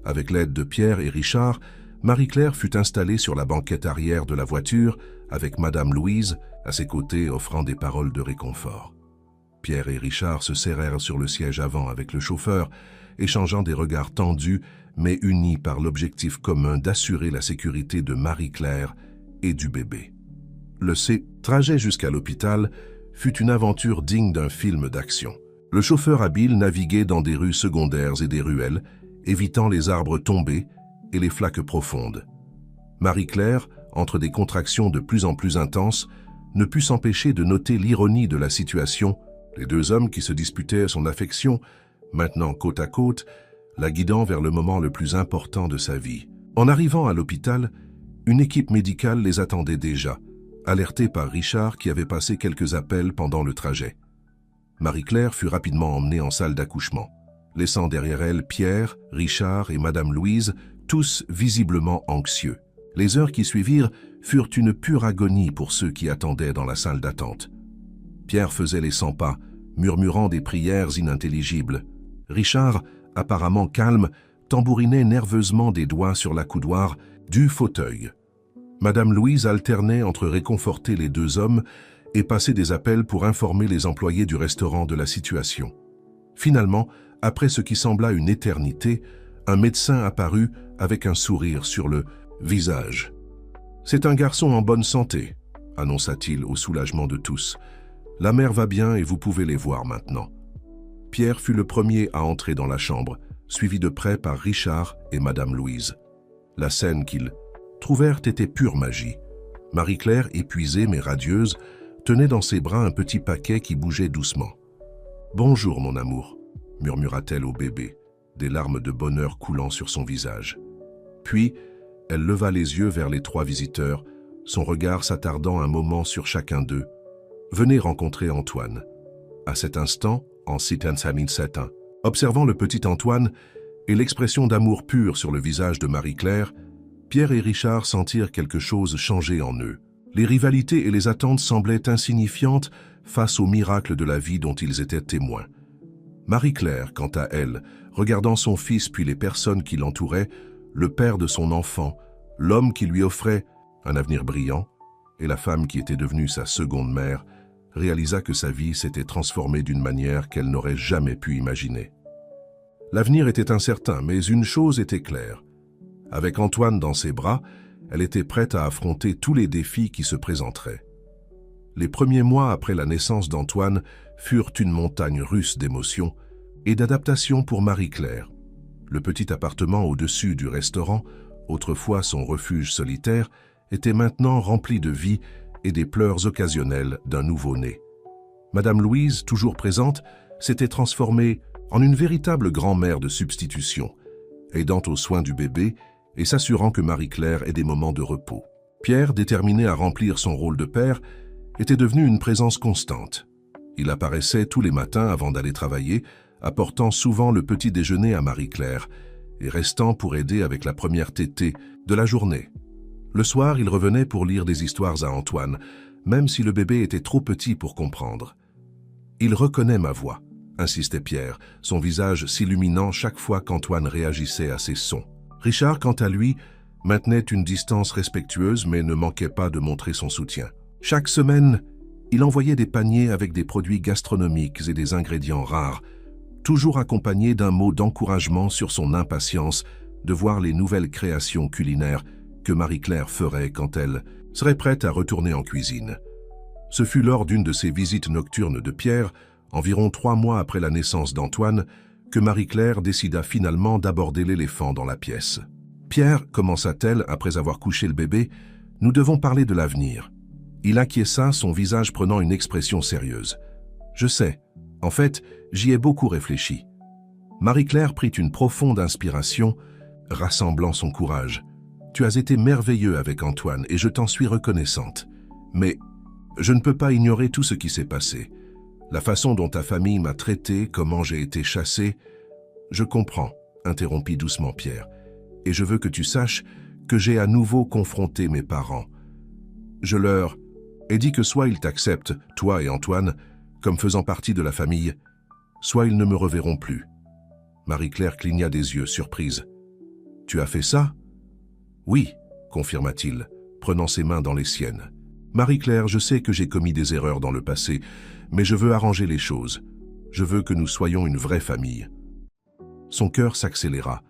S1: Avec l'aide de Pierre et Richard, Marie-Claire fut installée sur la banquette arrière de la voiture, avec Madame Louise à ses côtés offrant des paroles de réconfort. Pierre et Richard se serrèrent sur le siège avant avec le chauffeur, échangeant des regards tendus, mais unis par l'objectif commun d'assurer la sécurité de Marie-Claire et du bébé. Le trajet jusqu'à l'hôpital fut une aventure digne d'un film d'action. Le chauffeur habile naviguait dans des rues secondaires et des ruelles, évitant les arbres tombés et les flaques profondes. Marie-Claire, entre des contractions de plus en plus intenses, ne put s'empêcher de noter l'ironie de la situation, les deux hommes qui se disputaient son affection, maintenant côte à côte, la guidant vers le moment le plus important de sa vie. En arrivant à l'hôpital, une équipe médicale les attendait déjà, alertée par Richard qui avait passé quelques appels pendant le trajet. Marie-Claire fut rapidement emmenée en salle d'accouchement, laissant derrière elle Pierre, Richard et Madame Louise, tous visiblement anxieux. Les heures qui suivirent furent une pure agonie pour ceux qui attendaient dans la salle d'attente. Pierre faisait les 100 pas, murmurant des prières inintelligibles. Richard, apparemment calme, tambourinait nerveusement des doigts sur l'accoudoir du fauteuil. Madame Louise alternait entre réconforter les deux hommes et passer des appels pour informer les employés du restaurant de la situation. Finalement, après ce qui sembla une éternité, un médecin apparut avec un sourire sur le visage. « C'est un garçon en bonne santé », annonça-t-il au soulagement de tous. « La mère va bien et vous pouvez les voir maintenant. » Pierre fut le premier à entrer dans la chambre, suivi de près par Richard et Madame Louise. La scène qu'ils trouvèrent était pure magie. Marie-Claire, épuisée mais radieuse, tenait dans ses bras un petit paquet qui bougeait doucement. « Bonjour, mon amour », murmura-t-elle au bébé, des larmes de bonheur coulant sur son visage. Puis, elle leva les yeux vers les trois visiteurs, son regard s'attardant un moment sur chacun d'eux. « Venez rencontrer Antoine. » À cet instant, en Samin-Setin, observant le petit Antoine et l'expression d'amour pur sur le visage de Marie-Claire, Pierre et Richard sentirent quelque chose changer en eux. Les rivalités et les attentes semblaient insignifiantes face au miracle de la vie dont ils étaient témoins. Marie-Claire, quant à elle, regardant son fils puis les personnes qui l'entouraient, le père de son enfant, l'homme qui lui offrait un avenir brillant, et la femme qui était devenue sa seconde mère, réalisa que sa vie s'était transformée d'une manière qu'elle n'aurait jamais pu imaginer. L'avenir était incertain, mais une chose était claire. Avec Antoine dans ses bras, elle était prête à affronter tous les défis qui se présenteraient. Les premiers mois après la naissance d'Antoine furent une montagne russe d'émotions et d'adaptation pour Marie-Claire. Le petit appartement au-dessus du restaurant, autrefois son refuge solitaire, était maintenant rempli de vie et des pleurs occasionnels d'un nouveau-né. Madame Louise, toujours présente, s'était transformée en une véritable grand-mère de substitution, aidant aux soins du bébé et s'assurant que Marie-Claire ait des moments de repos. Pierre, déterminé à remplir son rôle de père, était devenu une présence constante. Il apparaissait tous les matins avant d'aller travailler, apportant souvent le petit déjeuner à Marie-Claire et restant pour aider avec la première tétée de la journée. Le soir, il revenait pour lire des histoires à Antoine, même si le bébé était trop petit pour comprendre. « Il reconnaît ma voix », insistait Pierre, son visage s'illuminant chaque fois qu'Antoine réagissait à ses sons. Richard, quant à lui, maintenait une distance respectueuse mais ne manquait pas de montrer son soutien. Chaque semaine, il envoyait des paniers avec des produits gastronomiques et des ingrédients rares, toujours accompagnés d'un mot d'encouragement sur son impatience de voir les nouvelles créations culinaires que Marie-Claire ferait quand elle serait prête à retourner en cuisine. Ce fut lors d'une de ces visites nocturnes de Pierre, environ 3 mois après la naissance d'Antoine, que Marie-Claire décida finalement d'aborder l'éléphant dans la pièce. « Pierre, commença-t-elle après avoir couché le bébé, nous devons parler de l'avenir. » Il acquiesça, son visage prenant une expression sérieuse. « Je sais. En fait, j'y ai beaucoup réfléchi. » Marie-Claire prit une profonde inspiration, rassemblant son courage. « Tu as été merveilleux avec Antoine et je t'en suis reconnaissante. Mais je ne peux pas ignorer tout ce qui s'est passé. La façon dont ta famille m'a traité, comment j'ai été chassé. »« Je comprends, » interrompit doucement Pierre. « Et je veux que tu saches que j'ai à nouveau confronté mes parents. Je leur ai dit que soit ils t'acceptent, toi et Antoine, comme faisant partie de la famille, soit ils ne me reverront plus. » Marie-Claire cligna des yeux, surprise. « Tu as fait ça ?»« Oui, » confirma-t-il, prenant ses mains dans les siennes. « Marie-Claire, je sais que j'ai commis des erreurs dans le passé, mais je veux arranger les choses. Je veux que nous soyons une vraie famille. » Son cœur s'accéléra.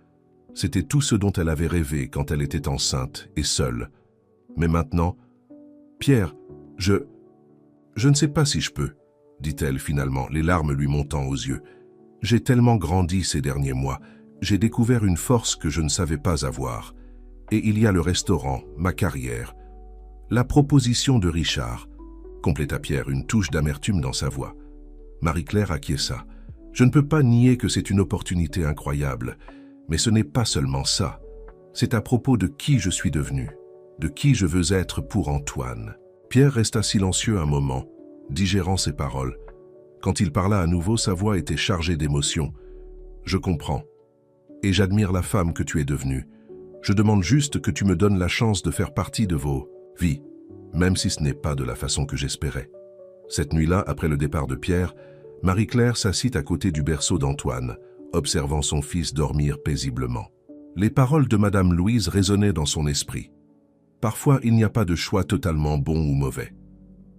S1: C'était tout ce dont elle avait rêvé quand elle était enceinte et seule. Mais maintenant, « Pierre, je ne sais pas si je peux, » dit-elle finalement, les larmes lui montant aux yeux. « J'ai tellement grandi ces derniers mois, j'ai découvert une force que je ne savais pas avoir. Et il y a le restaurant, ma carrière. La proposition de Richard, » compléta Pierre, une touche d'amertume dans sa voix. Marie-Claire acquiesça. « Je ne peux pas nier que c'est une opportunité incroyable, mais ce n'est pas seulement ça. C'est à propos de qui je suis devenu, de qui je veux être pour Antoine. » Pierre resta silencieux un moment, digérant ses paroles. Quand il parla à nouveau, sa voix était chargée d'émotion. « Je comprends. Et j'admire la femme que tu es devenue. Je demande juste que tu me donnes la chance de faire partie de vos vies, même si ce n'est pas de la façon que j'espérais. » Cette nuit-là, après le départ de Pierre, Marie-Claire s'assit à côté du berceau d'Antoine, observant son fils dormir paisiblement. Les paroles de Madame Louise résonnaient dans son esprit. Parfois, il n'y a pas de choix totalement bon ou mauvais.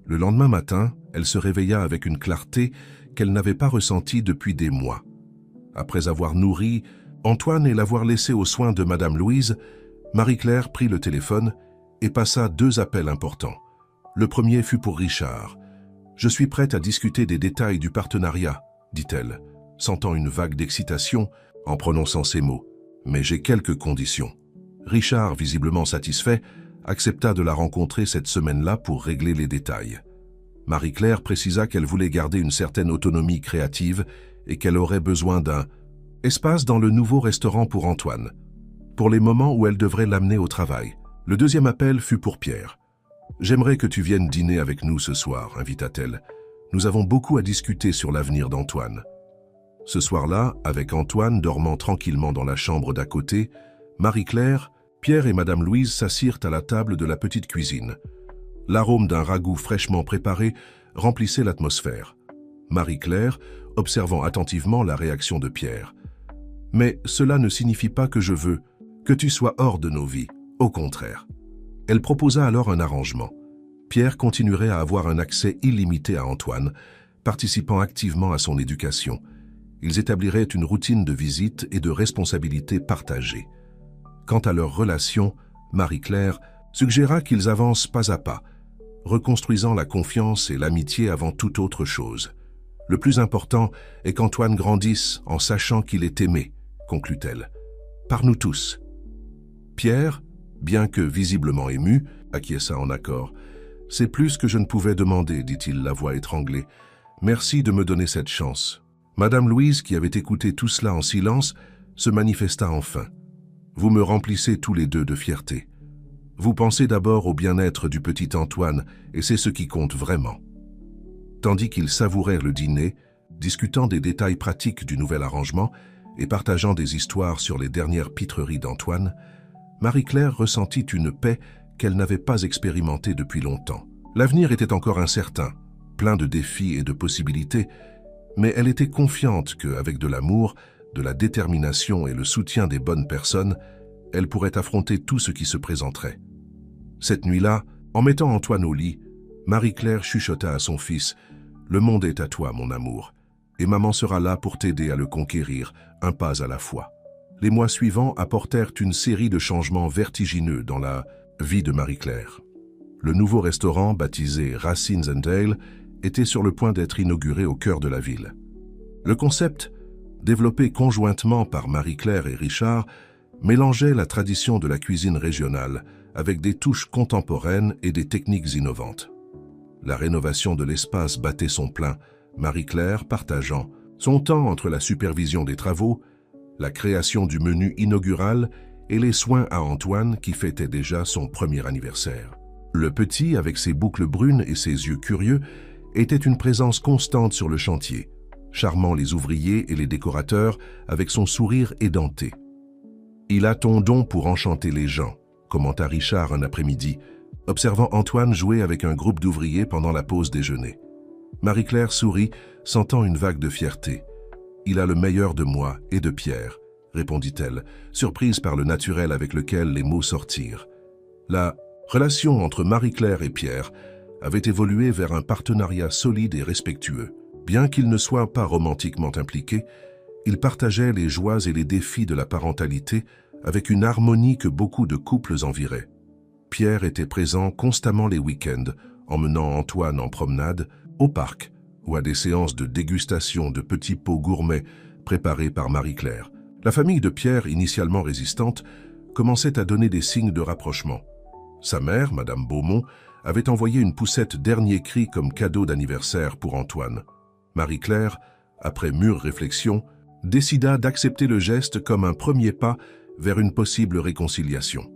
S1: Le lendemain matin, elle se réveilla avec une clarté qu'elle n'avait pas ressentie depuis des mois. Après avoir nourri Antoine et l'avoir laissé aux soins de Madame Louise, Marie-Claire prit le téléphone et passa 2 appels importants. Le premier fut pour Richard. « Je suis prête à discuter des détails du partenariat, » dit-elle, sentant une vague d'excitation en prononçant ces mots. « Mais j'ai quelques conditions. » Richard, visiblement satisfait, accepta de la rencontrer cette semaine-là pour régler les détails. Marie-Claire précisa qu'elle voulait garder une certaine autonomie créative et qu'elle aurait besoin d'un espace dans le nouveau restaurant pour Antoine, pour les moments où elle devrait l'amener au travail. Le deuxième appel fut pour Pierre. « J'aimerais que tu viennes dîner avec nous ce soir, » invita-t-elle. « Nous avons beaucoup à discuter sur l'avenir d'Antoine. » Ce soir-là, avec Antoine dormant tranquillement dans la chambre d'à côté, Marie-Claire, Pierre et Madame Louise s'assirent à la table de la petite cuisine. L'arôme d'un ragoût fraîchement préparé remplissait l'atmosphère. Marie-Claire, observant attentivement la réaction de Pierre. « Mais cela ne signifie pas que je veux que tu sois hors de nos vies, au contraire. » Elle proposa alors un arrangement. Pierre continuerait à avoir un accès illimité à Antoine, participant activement à son éducation. Ils établiraient une routine de visite et de responsabilités partagées. Quant à leur relation, Marie-Claire suggéra qu'ils avancent pas à pas, reconstruisant la confiance et l'amitié avant toute autre chose. Le plus important est qu'Antoine grandisse en sachant qu'il est aimé, conclut-elle, par nous tous. Pierre, bien que visiblement ému, acquiesça en accord. « C'est plus que je ne pouvais demander, » dit-il, la voix étranglée. « Merci de me donner cette chance. » Madame Louise, qui avait écouté tout cela en silence, se manifesta enfin. « Vous me remplissez tous les deux de fierté. Vous pensez d'abord au bien-être du petit Antoine, et c'est ce qui compte vraiment. » Tandis qu'ils savourèrent le dîner, discutant des détails pratiques du nouvel arrangement et partageant des histoires sur les dernières pitreries d'Antoine, Marie-Claire ressentit une paix qu'elle n'avait pas expérimentée depuis longtemps. L'avenir était encore incertain, plein de défis et de possibilités, mais elle était confiante qu'avec de l'amour, de la détermination et le soutien des bonnes personnes, elle pourrait affronter tout ce qui se présenterait. Cette nuit-là, en mettant Antoine au lit, Marie-Claire chuchota à son fils « Le monde est à toi, mon amour, et maman sera là pour t'aider à le conquérir, un pas à la fois. » Les mois suivants apportèrent une série de changements vertigineux dans la vie de Marie-Claire. Le nouveau restaurant, baptisé Racines and Ale, était sur le point d'être inauguré au cœur de la ville. Le concept, développé conjointement par Marie-Claire et Richard, mélangeait la tradition de la cuisine régionale avec des touches contemporaines et des techniques innovantes. La rénovation de l'espace battait son plein, Marie-Claire partageant son temps entre la supervision des travaux, la création du menu inaugural et les soins à Antoine qui fêtait déjà son premier anniversaire. Le petit, avec ses boucles brunes et ses yeux curieux, était une présence constante sur le chantier, charmant les ouvriers et les décorateurs avec son sourire édenté. « Il a ton don pour enchanter les gens », commenta Richard un après-midi, observant Antoine jouer avec un groupe d'ouvriers pendant la pause déjeuner. Marie-Claire sourit, sentant une vague de fierté. « Il a le meilleur de moi et de Pierre », répondit-elle, surprise par le naturel avec lequel les mots sortirent. La relation entre Marie-Claire et Pierre avait évolué vers un partenariat solide et respectueux. Bien qu'ils ne soient pas romantiquement impliqués, ils partageaient les joies et les défis de la parentalité avec une harmonie que beaucoup de couples envieraient. Pierre était présent constamment les week-ends, emmenant Antoine en promenade, au parc ou à des séances de dégustation de petits pots gourmets préparés par Marie-Claire. La famille de Pierre, initialement résistante, commençait à donner des signes de rapprochement. Sa mère, Madame Beaumont, avait envoyé une poussette dernier cri comme cadeau d'anniversaire pour Antoine. Marie-Claire, après mûre réflexion, décida d'accepter le geste comme un premier pas vers une possible réconciliation.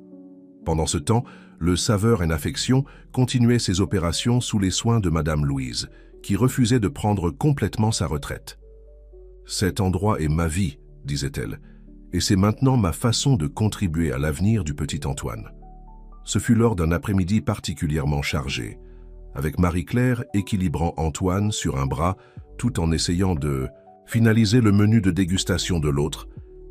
S1: Pendant ce temps, le Saveur and Affection continuait ses opérations sous les soins de Madame Louise, qui refusait de prendre complètement sa retraite. « Cet endroit est ma vie », disait-elle, « et c'est maintenant ma façon de contribuer à l'avenir du petit Antoine. » Ce fut lors d'un après-midi particulièrement chargé, avec Marie-Claire équilibrant Antoine sur un bras tout en essayant de finaliser le menu de dégustation de l'autre,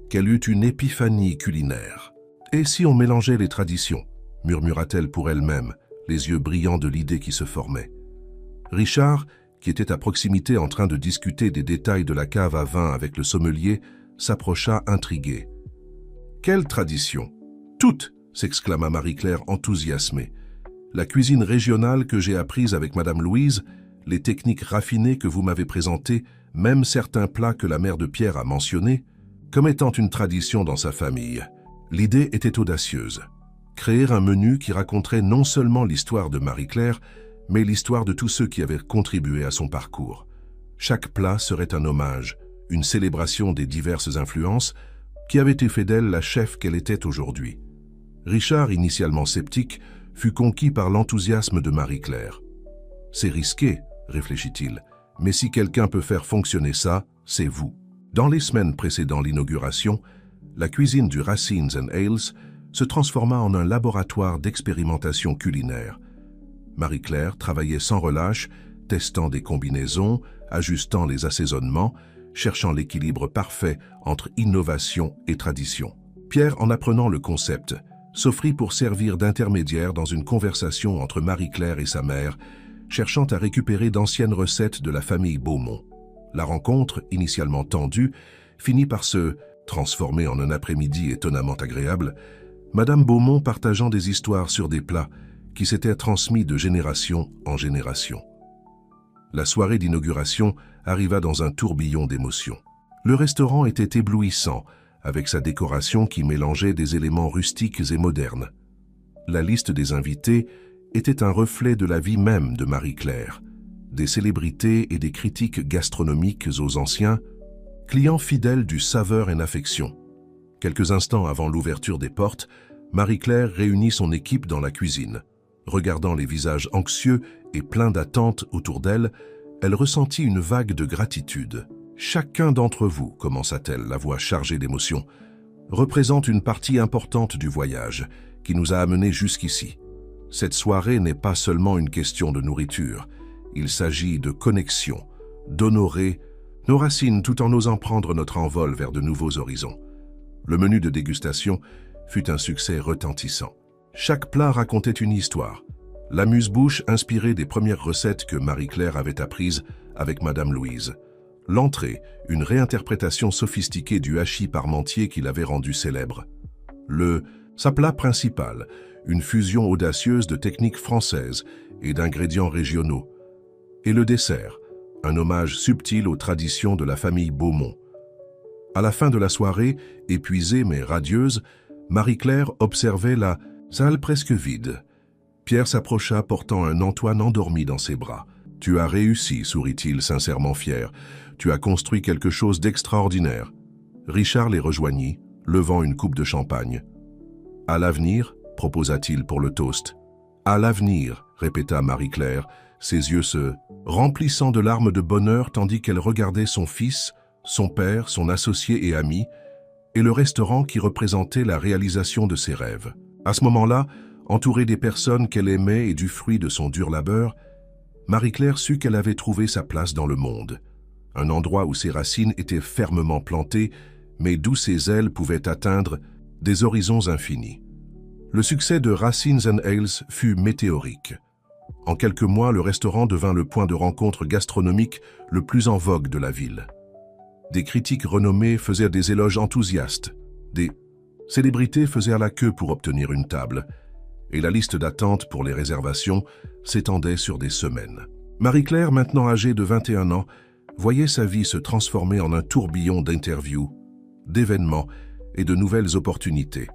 S1: qu'elle eut une épiphanie culinaire. « Et si on mélangeait les traditions ?» murmura-t-elle pour elle-même, les yeux brillants de l'idée qui se formait. Richard, qui était à proximité en train de discuter des détails de la cave à vin avec le sommelier, s'approcha intrigué. « Quelle tradition ?»« Toutes !» s'exclama Marie-Claire enthousiasmée. « La cuisine régionale que j'ai apprise avec Madame Louise, les techniques raffinées que vous m'avez présentées, même certains plats que la mère de Pierre a mentionnés, comme étant une tradition dans sa famille. » L'idée était audacieuse. Créer un menu qui raconterait non seulement l'histoire de Marie-Claire, mais l'histoire de tous ceux qui avaient contribué à son parcours. Chaque plat serait un hommage, une célébration des diverses influences qui avaient fait d'elle la chef qu'elle était aujourd'hui. Richard, initialement sceptique, fut conquis par l'enthousiasme de Marie-Claire. « C'est risqué, réfléchit-il, mais si quelqu'un peut faire fonctionner ça, c'est vous. » Dans les semaines précédant l'inauguration, la cuisine du Racines and Ales se transforma en un laboratoire d'expérimentation culinaire. Marie-Claire travaillait sans relâche, testant des combinaisons, ajustant les assaisonnements, cherchant l'équilibre parfait entre innovation et tradition. Pierre, en apprenant le concept, s'offrit pour servir d'intermédiaire dans une conversation entre Marie-Claire et sa mère, cherchant à récupérer d'anciennes recettes de la famille Beaumont. La rencontre, initialement tendue, finit par se transformer en un après-midi étonnamment agréable, Madame Beaumont partageant des histoires sur des plats qui s'étaient transmis de génération en génération. La soirée d'inauguration arriva dans un tourbillon d'émotions. Le restaurant était éblouissant, avec sa décoration qui mélangeait des éléments rustiques et modernes. La liste des invités était un reflet de la vie même de Marie-Claire, des célébrités et des critiques gastronomiques aux anciens, clients fidèles du Saveur and Affection. Quelques instants avant l'ouverture des portes, Marie-Claire réunit son équipe dans la cuisine. Regardant les visages anxieux et pleins d'attentes autour d'elle, elle ressentit une vague de gratitude. « Chacun d'entre vous, commença-t-elle, la voix chargée d'émotion, représente une partie importante du voyage qui nous a amenés jusqu'ici. Cette soirée n'est pas seulement une question de nourriture, il s'agit de connexion, d'honorer nos racines tout en osant prendre notre envol vers de nouveaux horizons. » Le menu de dégustation fut un succès retentissant. Chaque plat racontait une histoire. L'amuse-bouche inspirée des premières recettes que Marie-Claire avait apprises avec Madame Louise. L'entrée, une réinterprétation sophistiquée du hachis parmentier qui l'avait rendu célèbre. Sa plat principal, une fusion audacieuse de techniques françaises et d'ingrédients régionaux. Et le dessert, un hommage subtil aux traditions de la famille Beaumont. À la fin de la soirée, épuisée mais radieuse, Marie-Claire observait la salle presque vide. Pierre s'approcha portant un Antoine endormi dans ses bras. « Tu as réussi, sourit-il sincèrement fier. Tu as construit quelque chose d'extraordinaire. » Richard les rejoignit, levant une coupe de champagne. « À l'avenir » proposa-t-il pour le toast. « À l'avenir » répéta Marie-Claire, ses yeux se remplissant de larmes de bonheur tandis qu'elle regardait son fils, son père, son associé et ami, et le restaurant qui représentait la réalisation de ses rêves. À ce moment-là, entourée des personnes qu'elle aimait et du fruit de son dur labeur, Marie-Claire sut qu'elle avait trouvé sa place dans le monde. Un endroit où ses racines étaient fermement plantées, mais d'où ses ailes pouvaient atteindre des horizons infinis. Le succès de Racines & Ales fut météorique. En quelques mois, le restaurant devint le point de rencontre gastronomique le plus en vogue de la ville. Des critiques renommés faisaient des éloges enthousiastes. Des célébrités faisaient la queue pour obtenir une table. Et la liste d'attente pour les réservations s'étendait sur des semaines. Marie-Claire, maintenant âgée de 21 ans, voyait sa vie se transformer en un tourbillon d'interviews, d'événements et de nouvelles opportunités.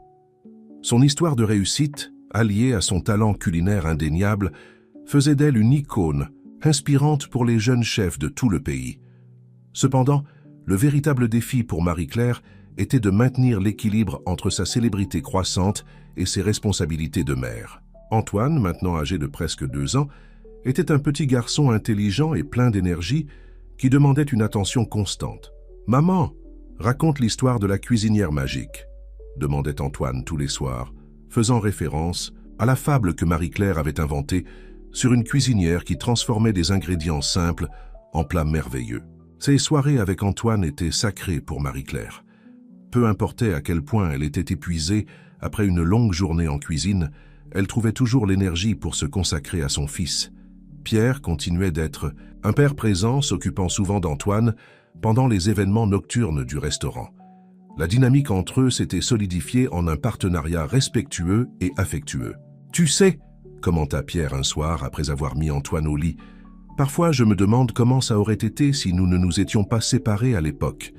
S1: Son histoire de réussite, alliée à son talent culinaire indéniable, faisait d'elle une icône inspirante pour les jeunes chefs de tout le pays. Cependant, le véritable défi pour Marie-Claire était de maintenir l'équilibre entre sa célébrité croissante et ses responsabilités de mère. Antoine, maintenant âgé de presque 2 ans, était un petit garçon intelligent et plein d'énergie qui demandait une attention constante. « Maman, raconte l'histoire de la cuisinière magique », demandait Antoine tous les soirs, faisant référence à la fable que Marie-Claire avait inventée sur une cuisinière qui transformait des ingrédients simples en plats merveilleux. Ces soirées avec Antoine étaient sacrées pour Marie-Claire. Peu importait à quel point elle était épuisée après une longue journée en cuisine, elle trouvait toujours l'énergie pour se consacrer à son fils. Pierre continuait d'être un père présent, s'occupant souvent d'Antoine pendant les événements nocturnes du restaurant. La dynamique entre eux s'était solidifiée en un partenariat respectueux et affectueux. « Tu sais » commenta Pierre un soir après avoir mis Antoine au lit. « Parfois, je me demande comment ça aurait été si nous ne nous étions pas séparés à l'époque. »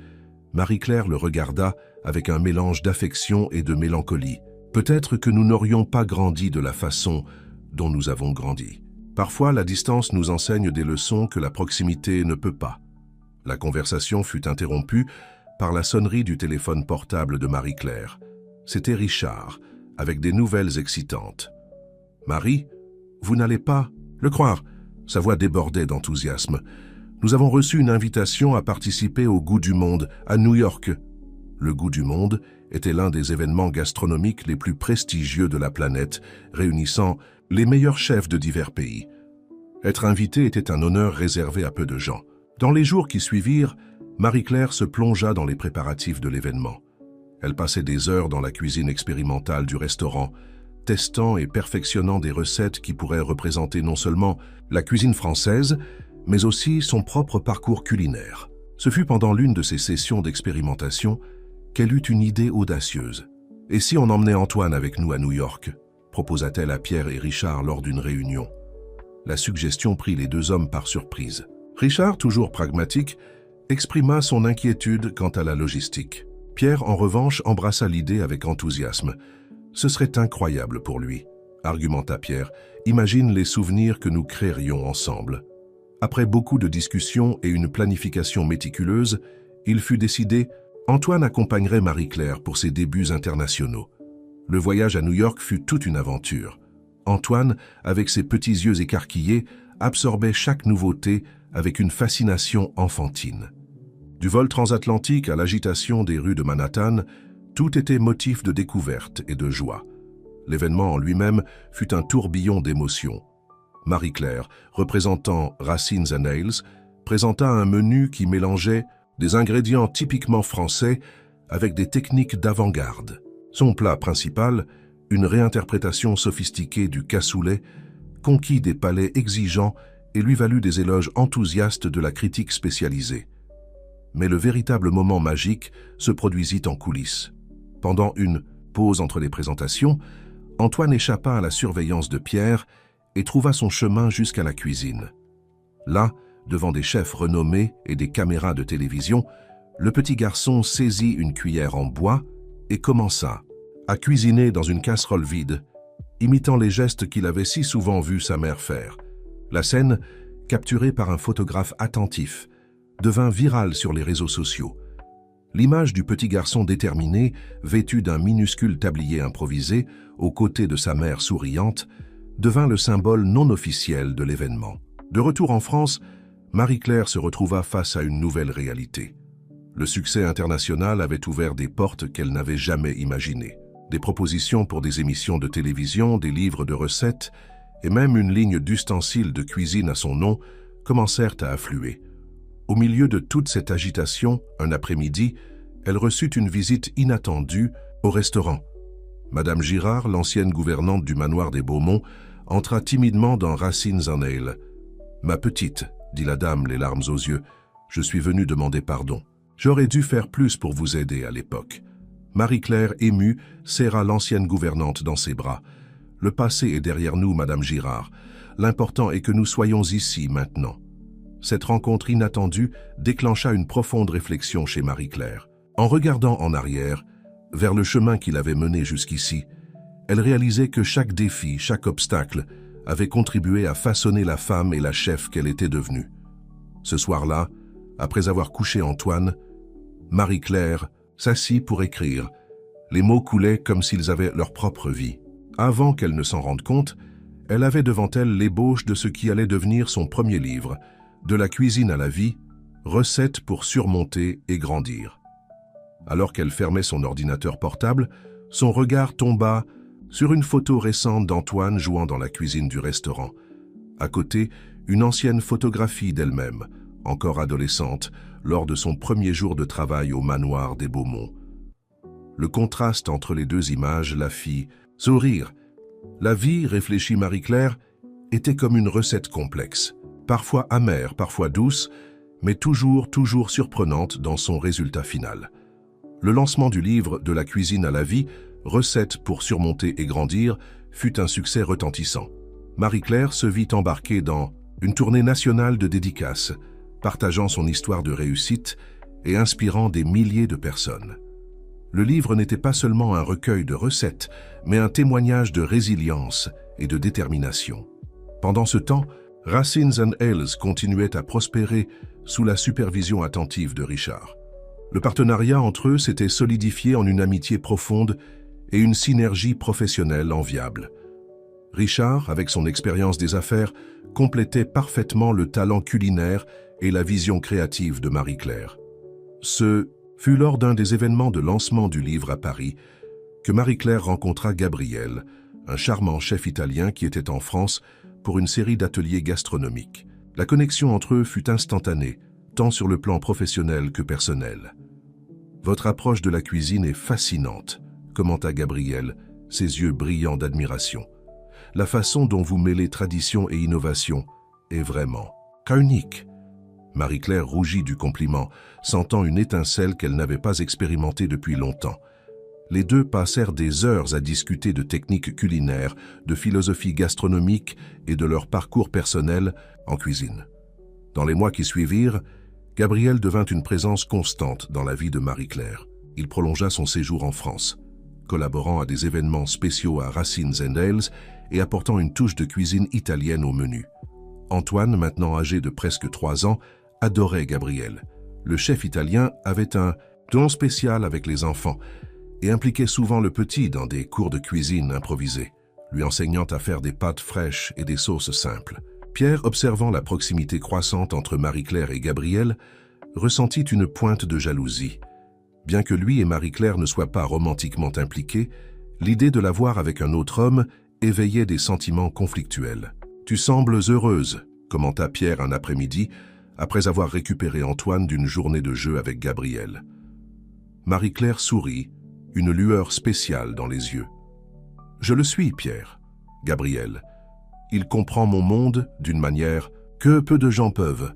S1: Marie-Claire le regarda avec un mélange d'affection et de mélancolie. « Peut-être que nous n'aurions pas grandi de la façon dont nous avons grandi. Parfois, la distance nous enseigne des leçons que la proximité ne peut pas. » La conversation fut interrompue par la sonnerie du téléphone portable de Marie-Claire. C'était Richard, avec des nouvelles excitantes. « Marie, vous n'allez pas le croire ?» Sa voix débordait d'enthousiasme. « Nous avons reçu une invitation à participer au Goût du Monde à New York. » Le Goût du Monde était l'un des événements gastronomiques les plus prestigieux de la planète, réunissant les meilleurs chefs de divers pays. Être invité était un honneur réservé à peu de gens. Dans les jours qui suivirent, Marie-Claire se plongea dans les préparatifs de l'événement. Elle passait des heures dans la cuisine expérimentale du restaurant, testant et perfectionnant des recettes qui pourraient représenter non seulement la cuisine française, mais aussi son propre parcours culinaire. Ce fut pendant l'une de ces sessions d'expérimentation qu'elle eut une idée audacieuse. « Et si on emmenait Antoine avec nous à New York ?» proposa-t-elle à Pierre et Richard lors d'une réunion. La suggestion prit les 2 hommes par surprise. Richard, toujours pragmatique, exprima son inquiétude quant à la logistique. Pierre, en revanche, embrassa l'idée avec enthousiasme. « Ce serait incroyable pour lui, » argumenta Pierre. « Imagine les souvenirs que nous créerions ensemble. » Après beaucoup de discussions et une planification méticuleuse, il fut décidé Antoine accompagnerait Marie-Claire pour ses débuts internationaux. Le voyage à New York fut toute une aventure. Antoine, avec ses petits yeux écarquillés, absorbait chaque nouveauté avec une fascination enfantine. Du vol transatlantique à l'agitation des rues de Manhattan, tout était motif de découverte et de joie. L'événement en lui-même fut un tourbillon d'émotions. Marie-Claire, représentant Racines & Ales, présenta un menu qui mélangeait des ingrédients typiquement français avec des techniques d'avant-garde. Son plat principal, une réinterprétation sophistiquée du cassoulet, conquit des palais exigeants et lui valut des éloges enthousiastes de la critique spécialisée. Mais le véritable moment magique se produisit en coulisses. Pendant une pause entre les présentations, Antoine échappa à la surveillance de Pierre et trouva son chemin jusqu'à la cuisine. Là, devant des chefs renommés et des caméras de télévision, le petit garçon saisit une cuillère en bois et commença à cuisiner dans une casserole vide, imitant les gestes qu'il avait si souvent vu sa mère faire. La scène, capturée par un photographe attentif, devint virale sur les réseaux sociaux. L'image du petit garçon déterminé, vêtu d'un minuscule tablier improvisé, aux côtés de sa mère souriante, devint le symbole non officiel de l'événement. De retour en France, Marie-Claire se retrouva face à une nouvelle réalité. Le succès international avait ouvert des portes qu'elle n'avait jamais imaginées. Des propositions pour des émissions de télévision, des livres de recettes et même une ligne d'ustensiles de cuisine à son nom commencèrent à affluer. Au milieu de toute cette agitation, un après-midi, elle reçut une visite inattendue au restaurant. Madame Girard, l'ancienne gouvernante du manoir des Beaumont, entra timidement dans Racines and Ale. « Ma petite, » dit la dame, les larmes aux yeux, « je suis venue demander pardon. J'aurais dû faire plus pour vous aider à l'époque. » Marie-Claire, émue, serra l'ancienne gouvernante dans ses bras. « Le passé est derrière nous, Madame Girard. L'important est que nous soyons ici maintenant. » Cette rencontre inattendue déclencha une profonde réflexion chez Marie-Claire. En regardant en arrière, vers le chemin qui l'avait menée jusqu'ici, elle réalisait que chaque défi, chaque obstacle, avait contribué à façonner la femme et la chef qu'elle était devenue. Ce soir-là, après avoir couché Antoine, Marie-Claire s'assit pour écrire. Les mots coulaient comme s'ils avaient leur propre vie. Avant qu'elle ne s'en rende compte, elle avait devant elle l'ébauche de ce qui allait devenir son premier livre, De la cuisine à la vie, recettes pour surmonter et grandir. Alors qu'elle fermait son ordinateur portable, son regard tomba sur une photo récente d'Antoine jouant dans la cuisine du restaurant. À côté, une ancienne photographie d'elle-même, encore adolescente, lors de son premier jour de travail au manoir des Beaumont. Le contraste entre les deux images la fit sourire. La vie, réfléchit Marie-Claire, était comme une recette complexe, parfois amère, parfois douce, mais toujours surprenante dans son résultat final. Le lancement du livre De la cuisine à la vie, recettes pour surmonter et grandir, fut un succès retentissant. Marie-Claire se vit embarquée dans une tournée nationale de dédicaces, partageant son histoire de réussite et inspirant des milliers de personnes. Le livre n'était pas seulement un recueil de recettes, mais un témoignage de résilience et de détermination. Pendant ce temps, Racines and Ales continuait à prospérer sous la supervision attentive de Richard. Le partenariat entre eux s'était solidifié en une amitié profonde et une synergie professionnelle enviable. Richard, avec son expérience des affaires, complétait parfaitement le talent culinaire et la vision créative de Marie-Claire. Ce fut lors d'un des événements de lancement du livre à Paris que Marie-Claire rencontra Gabriel, un charmant chef italien qui était en France pour une série d'ateliers gastronomiques. La connexion entre eux fut instantanée, tant sur le plan professionnel que personnel. « Votre approche de la cuisine est fascinante », commenta Gabriel, ses yeux brillants d'admiration. « La façon dont vous mêlez tradition et innovation est vraiment unique. » Marie-Claire rougit du compliment, sentant une étincelle qu'elle n'avait pas expérimentée depuis longtemps. Les deux passèrent des heures à discuter de techniques culinaires, de philosophie gastronomique et de leur parcours personnel en cuisine. Dans les mois qui suivirent, Gabriel devint une présence constante dans la vie de Marie-Claire. Il prolongea son séjour en France, collaborant à des événements spéciaux à Racines and Ales et apportant une touche de cuisine italienne au menu. Antoine, maintenant âgé de presque 3 ans, adorait Gabriel. Le chef italien avait un don spécial avec les enfants et impliquait souvent le petit dans des cours de cuisine improvisés, lui enseignant à faire des pâtes fraîches et des sauces simples. Pierre, observant la proximité croissante entre Marie-Claire et Gabriel, ressentit une pointe de jalousie. Bien que lui et Marie-Claire ne soient pas romantiquement impliqués, l'idée de la voir avec un autre homme éveillait des sentiments conflictuels. « Tu sembles heureuse », commenta Pierre un après-midi, après avoir récupéré Antoine d'une journée de jeu avec Gabriel. Marie-Claire sourit, une lueur spéciale dans les yeux. « Je le suis, Pierre. » Gabriel. « Il comprend mon monde d'une manière que peu de gens peuvent. »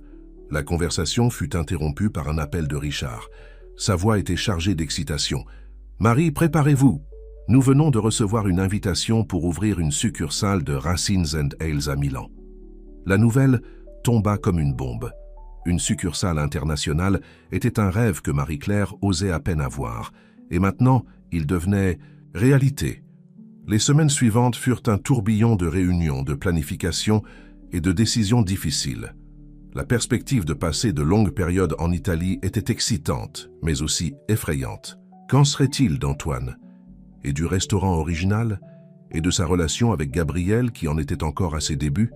S1: La conversation fut interrompue par un appel de Richard. Sa voix était chargée d'excitation. « Marie, préparez-vous !» Nous venons de recevoir une invitation pour ouvrir une succursale de Racines & Ales à Milan. » La nouvelle tomba comme une bombe. Une succursale internationale était un rêve que Marie-Claire osait à peine avoir, et maintenant, il devenait réalité. Les semaines suivantes furent un tourbillon de réunions, de planifications et de décisions difficiles. La perspective de passer de longues périodes en Italie était excitante, mais aussi effrayante. Qu'en serait-il d'Antoine? Et du restaurant original? Et de sa relation avec Gabriel, qui en était encore à ses débuts?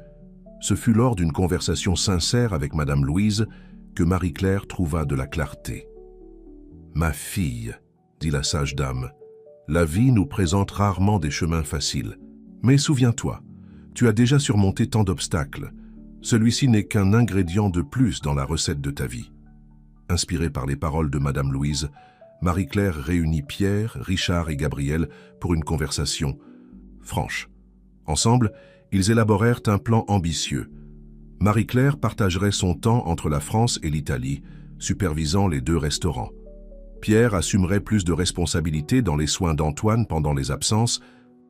S1: Ce fut lors d'une conversation sincère avec Madame Louise que Marie-Claire trouva de la clarté. « Ma fille, » dit la sage dame, « la vie nous présente rarement des chemins faciles. Mais souviens-toi, tu as déjà surmonté tant d'obstacles. Celui-ci n'est qu'un ingrédient de plus dans la recette de ta vie. » Inspirée par les paroles de Madame Louise, Marie-Claire réunit Pierre, Richard et Gabriel pour une conversation franche. Ensemble, ils élaborèrent un plan ambitieux. Marie-Claire partagerait son temps entre la France et l'Italie, supervisant les 2 restaurants. Pierre assumerait plus de responsabilités dans les soins d'Antoine pendant les absences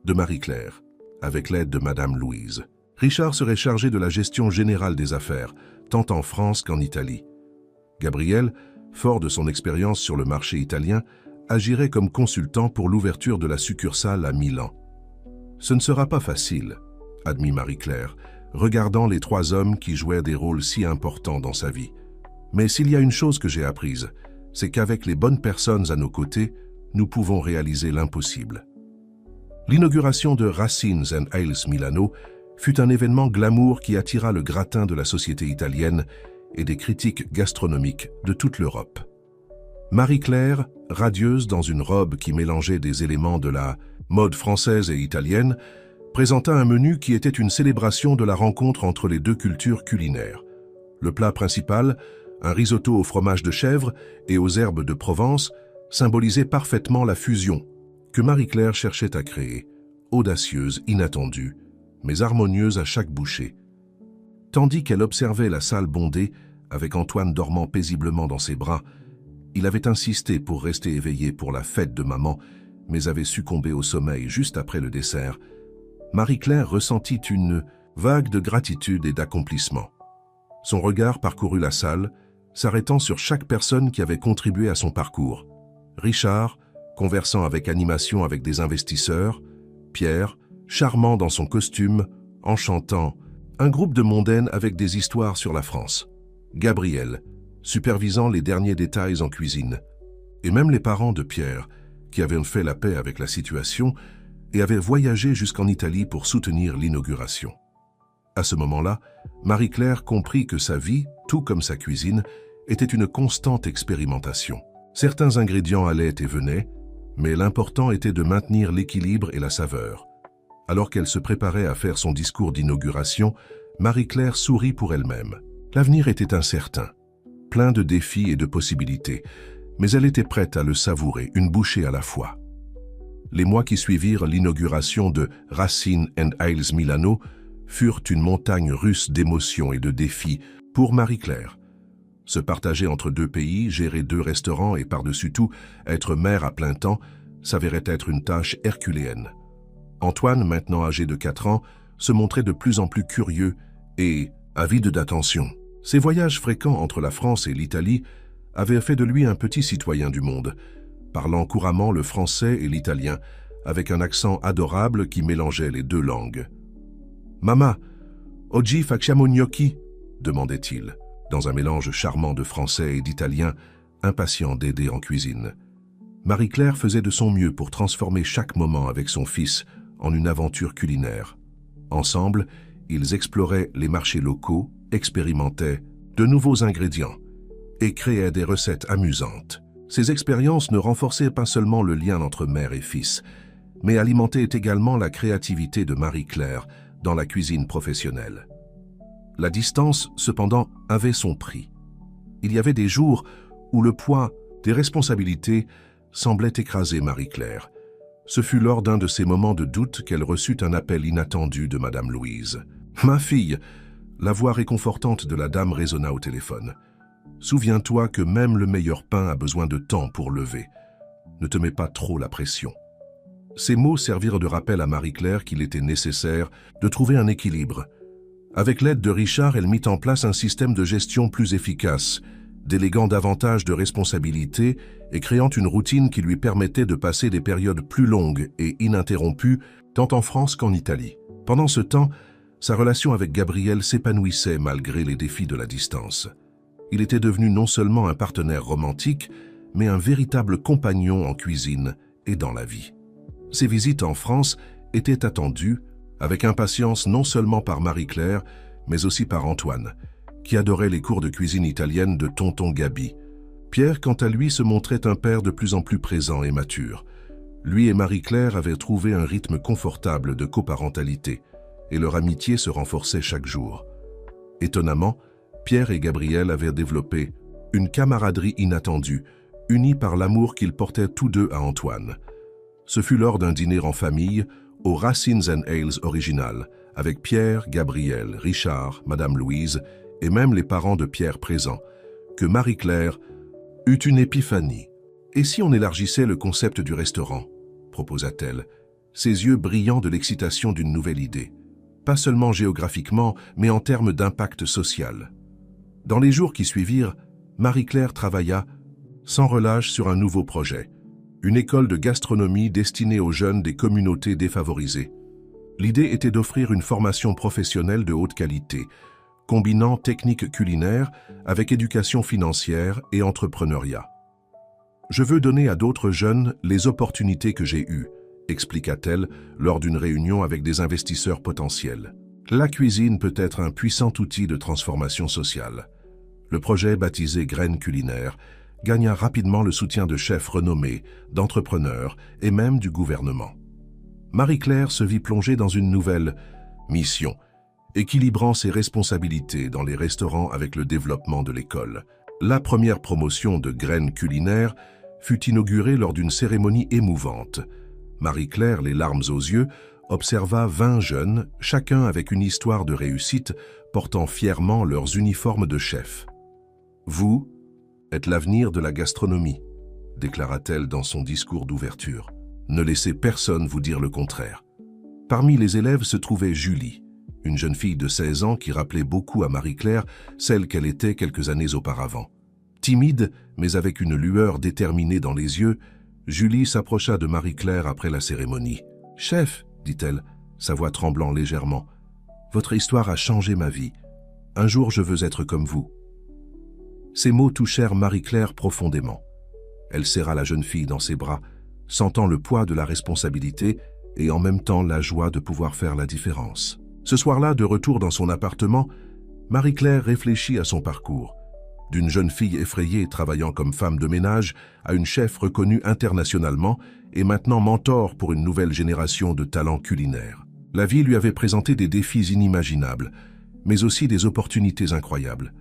S1: de Marie-Claire, avec l'aide de Madame Louise. Richard serait chargé de la gestion générale des affaires, tant en France qu'en Italie. Gabriel, fort de son expérience sur le marché italien, agirait comme consultant pour l'ouverture de la succursale à Milan. « Ce ne sera pas facile, » admit Marie-Claire, regardant les 3 hommes qui jouaient des rôles si importants dans sa vie. « Mais s'il y a une chose que j'ai apprise, c'est qu'avec les bonnes personnes à nos côtés, nous pouvons réaliser l'impossible. » L'inauguration de Racines & Ales Milano fut un événement glamour qui attira le gratin de la société italienne et des critiques gastronomiques de toute l'Europe. Marie-Claire, radieuse dans une robe qui mélangeait des éléments de la mode française et italienne, présenta un menu qui était une célébration de la rencontre entre les 2 cultures culinaires. Le plat principal, un risotto au fromage de chèvre et aux herbes de Provence, symbolisait parfaitement la fusion que Marie-Claire cherchait à créer, audacieuse, inattendue, mais harmonieuse à chaque bouchée. Tandis qu'elle observait la salle bondée, avec Antoine dormant paisiblement dans ses bras, il avait insisté pour rester éveillé pour la fête de maman, mais avait succombé au sommeil juste après le dessert. Marie-Claire ressentit une vague de gratitude et d'accomplissement. Son regard parcourut la salle, s'arrêtant sur chaque personne qui avait contribué à son parcours. Richard, conversant avec animation avec des investisseurs, Pierre, charmant dans son costume, enchantant, un groupe de mondaines avec des histoires sur la France, Gabriel, supervisant les derniers détails en cuisine, et même les parents de Pierre, qui avaient fait la paix avec la situation et avaient voyagé jusqu'en Italie pour soutenir l'inauguration. À ce moment-là, Marie-Claire comprit que sa vie, tout comme sa cuisine, était une constante expérimentation. Certains ingrédients allaient et venaient, mais l'important était de maintenir l'équilibre et la saveur. Alors qu'elle se préparait à faire son discours d'inauguration, Marie-Claire sourit pour elle-même. L'avenir était incertain, plein de défis et de possibilités, mais elle était prête à le savourer, une bouchée à la fois. Les mois qui suivirent l'inauguration de Racines & Ales Milano furent une montagne russe d'émotions et de défis pour Marie-Claire. Se partager entre 2 pays, gérer 2 restaurants et par-dessus tout, être mère à plein temps, s'avérait être une tâche herculéenne. Antoine, maintenant âgé de 4 ans, se montrait de plus en plus curieux et avide d'attention. Ses voyages fréquents entre la France et l'Italie avaient fait de lui un petit citoyen du monde, parlant couramment le français et l'italien, avec un accent adorable qui mélangeait les 2 langues. « Mama, oggi facciamo gnocchi ?» demandait-il, dans un mélange charmant de français et d'italien, impatient d'aider en cuisine. Marie-Claire faisait de son mieux pour transformer chaque moment avec son fils en une aventure culinaire. Ensemble, ils exploraient les marchés locaux, expérimentaient de nouveaux ingrédients et créaient des recettes amusantes. Ces expériences ne renforçaient pas seulement le lien entre mère et fils, mais alimentaient également la créativité de Marie-Claire dans la cuisine professionnelle. La distance, cependant, avait son prix. Il y avait des jours où le poids des responsabilités semblait écraser Marie-Claire. Ce fut lors d'un de ces moments de doute qu'elle reçut un appel inattendu de Madame Louise. « Ma fille !» La voix réconfortante de la dame résonna au téléphone. « Souviens-toi que même le meilleur pain a besoin de temps pour lever. Ne te mets pas trop la pression. » Ces mots servirent de rappel à Marie-Claire qu'il était nécessaire de trouver un équilibre. Avec l'aide de Richard, elle mit en place un système de gestion plus efficace, déléguant davantage de responsabilités et créant une routine qui lui permettait de passer des périodes plus longues et ininterrompues, tant en France qu'en Italie. Pendant ce temps, sa relation avec Gabriel s'épanouissait malgré les défis de la distance. Il était devenu non seulement un partenaire romantique, mais un véritable compagnon en cuisine et dans la vie. Ses visites en France étaient attendues avec impatience non seulement par Marie-Claire, mais aussi par Antoine, qui adorait les cours de cuisine italienne de tonton Gabi. Pierre, quant à lui, se montrait un père de plus en plus présent et mature. Lui et Marie-Claire avaient trouvé un rythme confortable de coparentalité, et leur amitié se renforçait chaque jour. Étonnamment, Pierre et Gabriel avaient développé une camaraderie inattendue, unie par l'amour qu'ils portaient tous deux à Antoine. Ce fut lors d'un dîner en famille, au Racines and Ales original, avec Pierre, Gabriel, Richard, Madame Louise et même les parents de Pierre présents, que Marie-Claire eut une épiphanie. « Et si on élargissait le concept du restaurant ?» proposa-t-elle, ses yeux brillant de l'excitation d'une nouvelle idée. Pas seulement géographiquement, mais en termes d'impact social. Dans les jours qui suivirent, Marie-Claire travailla sans relâche sur un nouveau projet, une école de gastronomie destinée aux jeunes des communautés défavorisées. L'idée était d'offrir une formation professionnelle de haute qualité, combinant techniques culinaires avec éducation financière et entrepreneuriat. « Je veux donner à d'autres jeunes les opportunités que j'ai eues », expliqua-t-elle lors d'une réunion avec des investisseurs potentiels. La cuisine peut être un puissant outil de transformation sociale. Le projet baptisé Graines culinaires gagna rapidement le soutien de chefs renommés, d'entrepreneurs et même du gouvernement. Marie-Claire se vit plongée dans une nouvelle mission, équilibrant ses responsabilités dans les restaurants avec le développement de l'école. La première promotion de Graines culinaires fut inaugurée lors d'une cérémonie émouvante. Marie-Claire, les larmes aux yeux, observa 20 jeunes, chacun avec une histoire de réussite, portant fièrement leurs uniformes de chef. « Vous êtes l'avenir de la gastronomie », déclara-t-elle dans son discours d'ouverture. « Ne laissez personne vous dire le contraire. » Parmi les élèves se trouvait Julie, une jeune fille de 16 ans qui rappelait beaucoup à Marie-Claire celle qu'elle était quelques années auparavant. Timide, mais avec une lueur déterminée dans les yeux, Julie s'approcha de Marie-Claire après la cérémonie. « Chef, dit-elle, sa voix tremblant légèrement, votre histoire a changé ma vie. Un jour, je veux être comme vous. » Ces mots touchèrent Marie-Claire profondément. Elle serra la jeune fille dans ses bras, sentant le poids de la responsabilité et en même temps la joie de pouvoir faire la différence. Ce soir-là, de retour dans son appartement, Marie-Claire réfléchit à son parcours. D'une jeune fille effrayée travaillant comme femme de ménage à une chef reconnue internationalement et maintenant mentor pour une nouvelle génération de talents culinaires. La vie lui avait présenté des défis inimaginables, mais aussi des opportunités incroyables.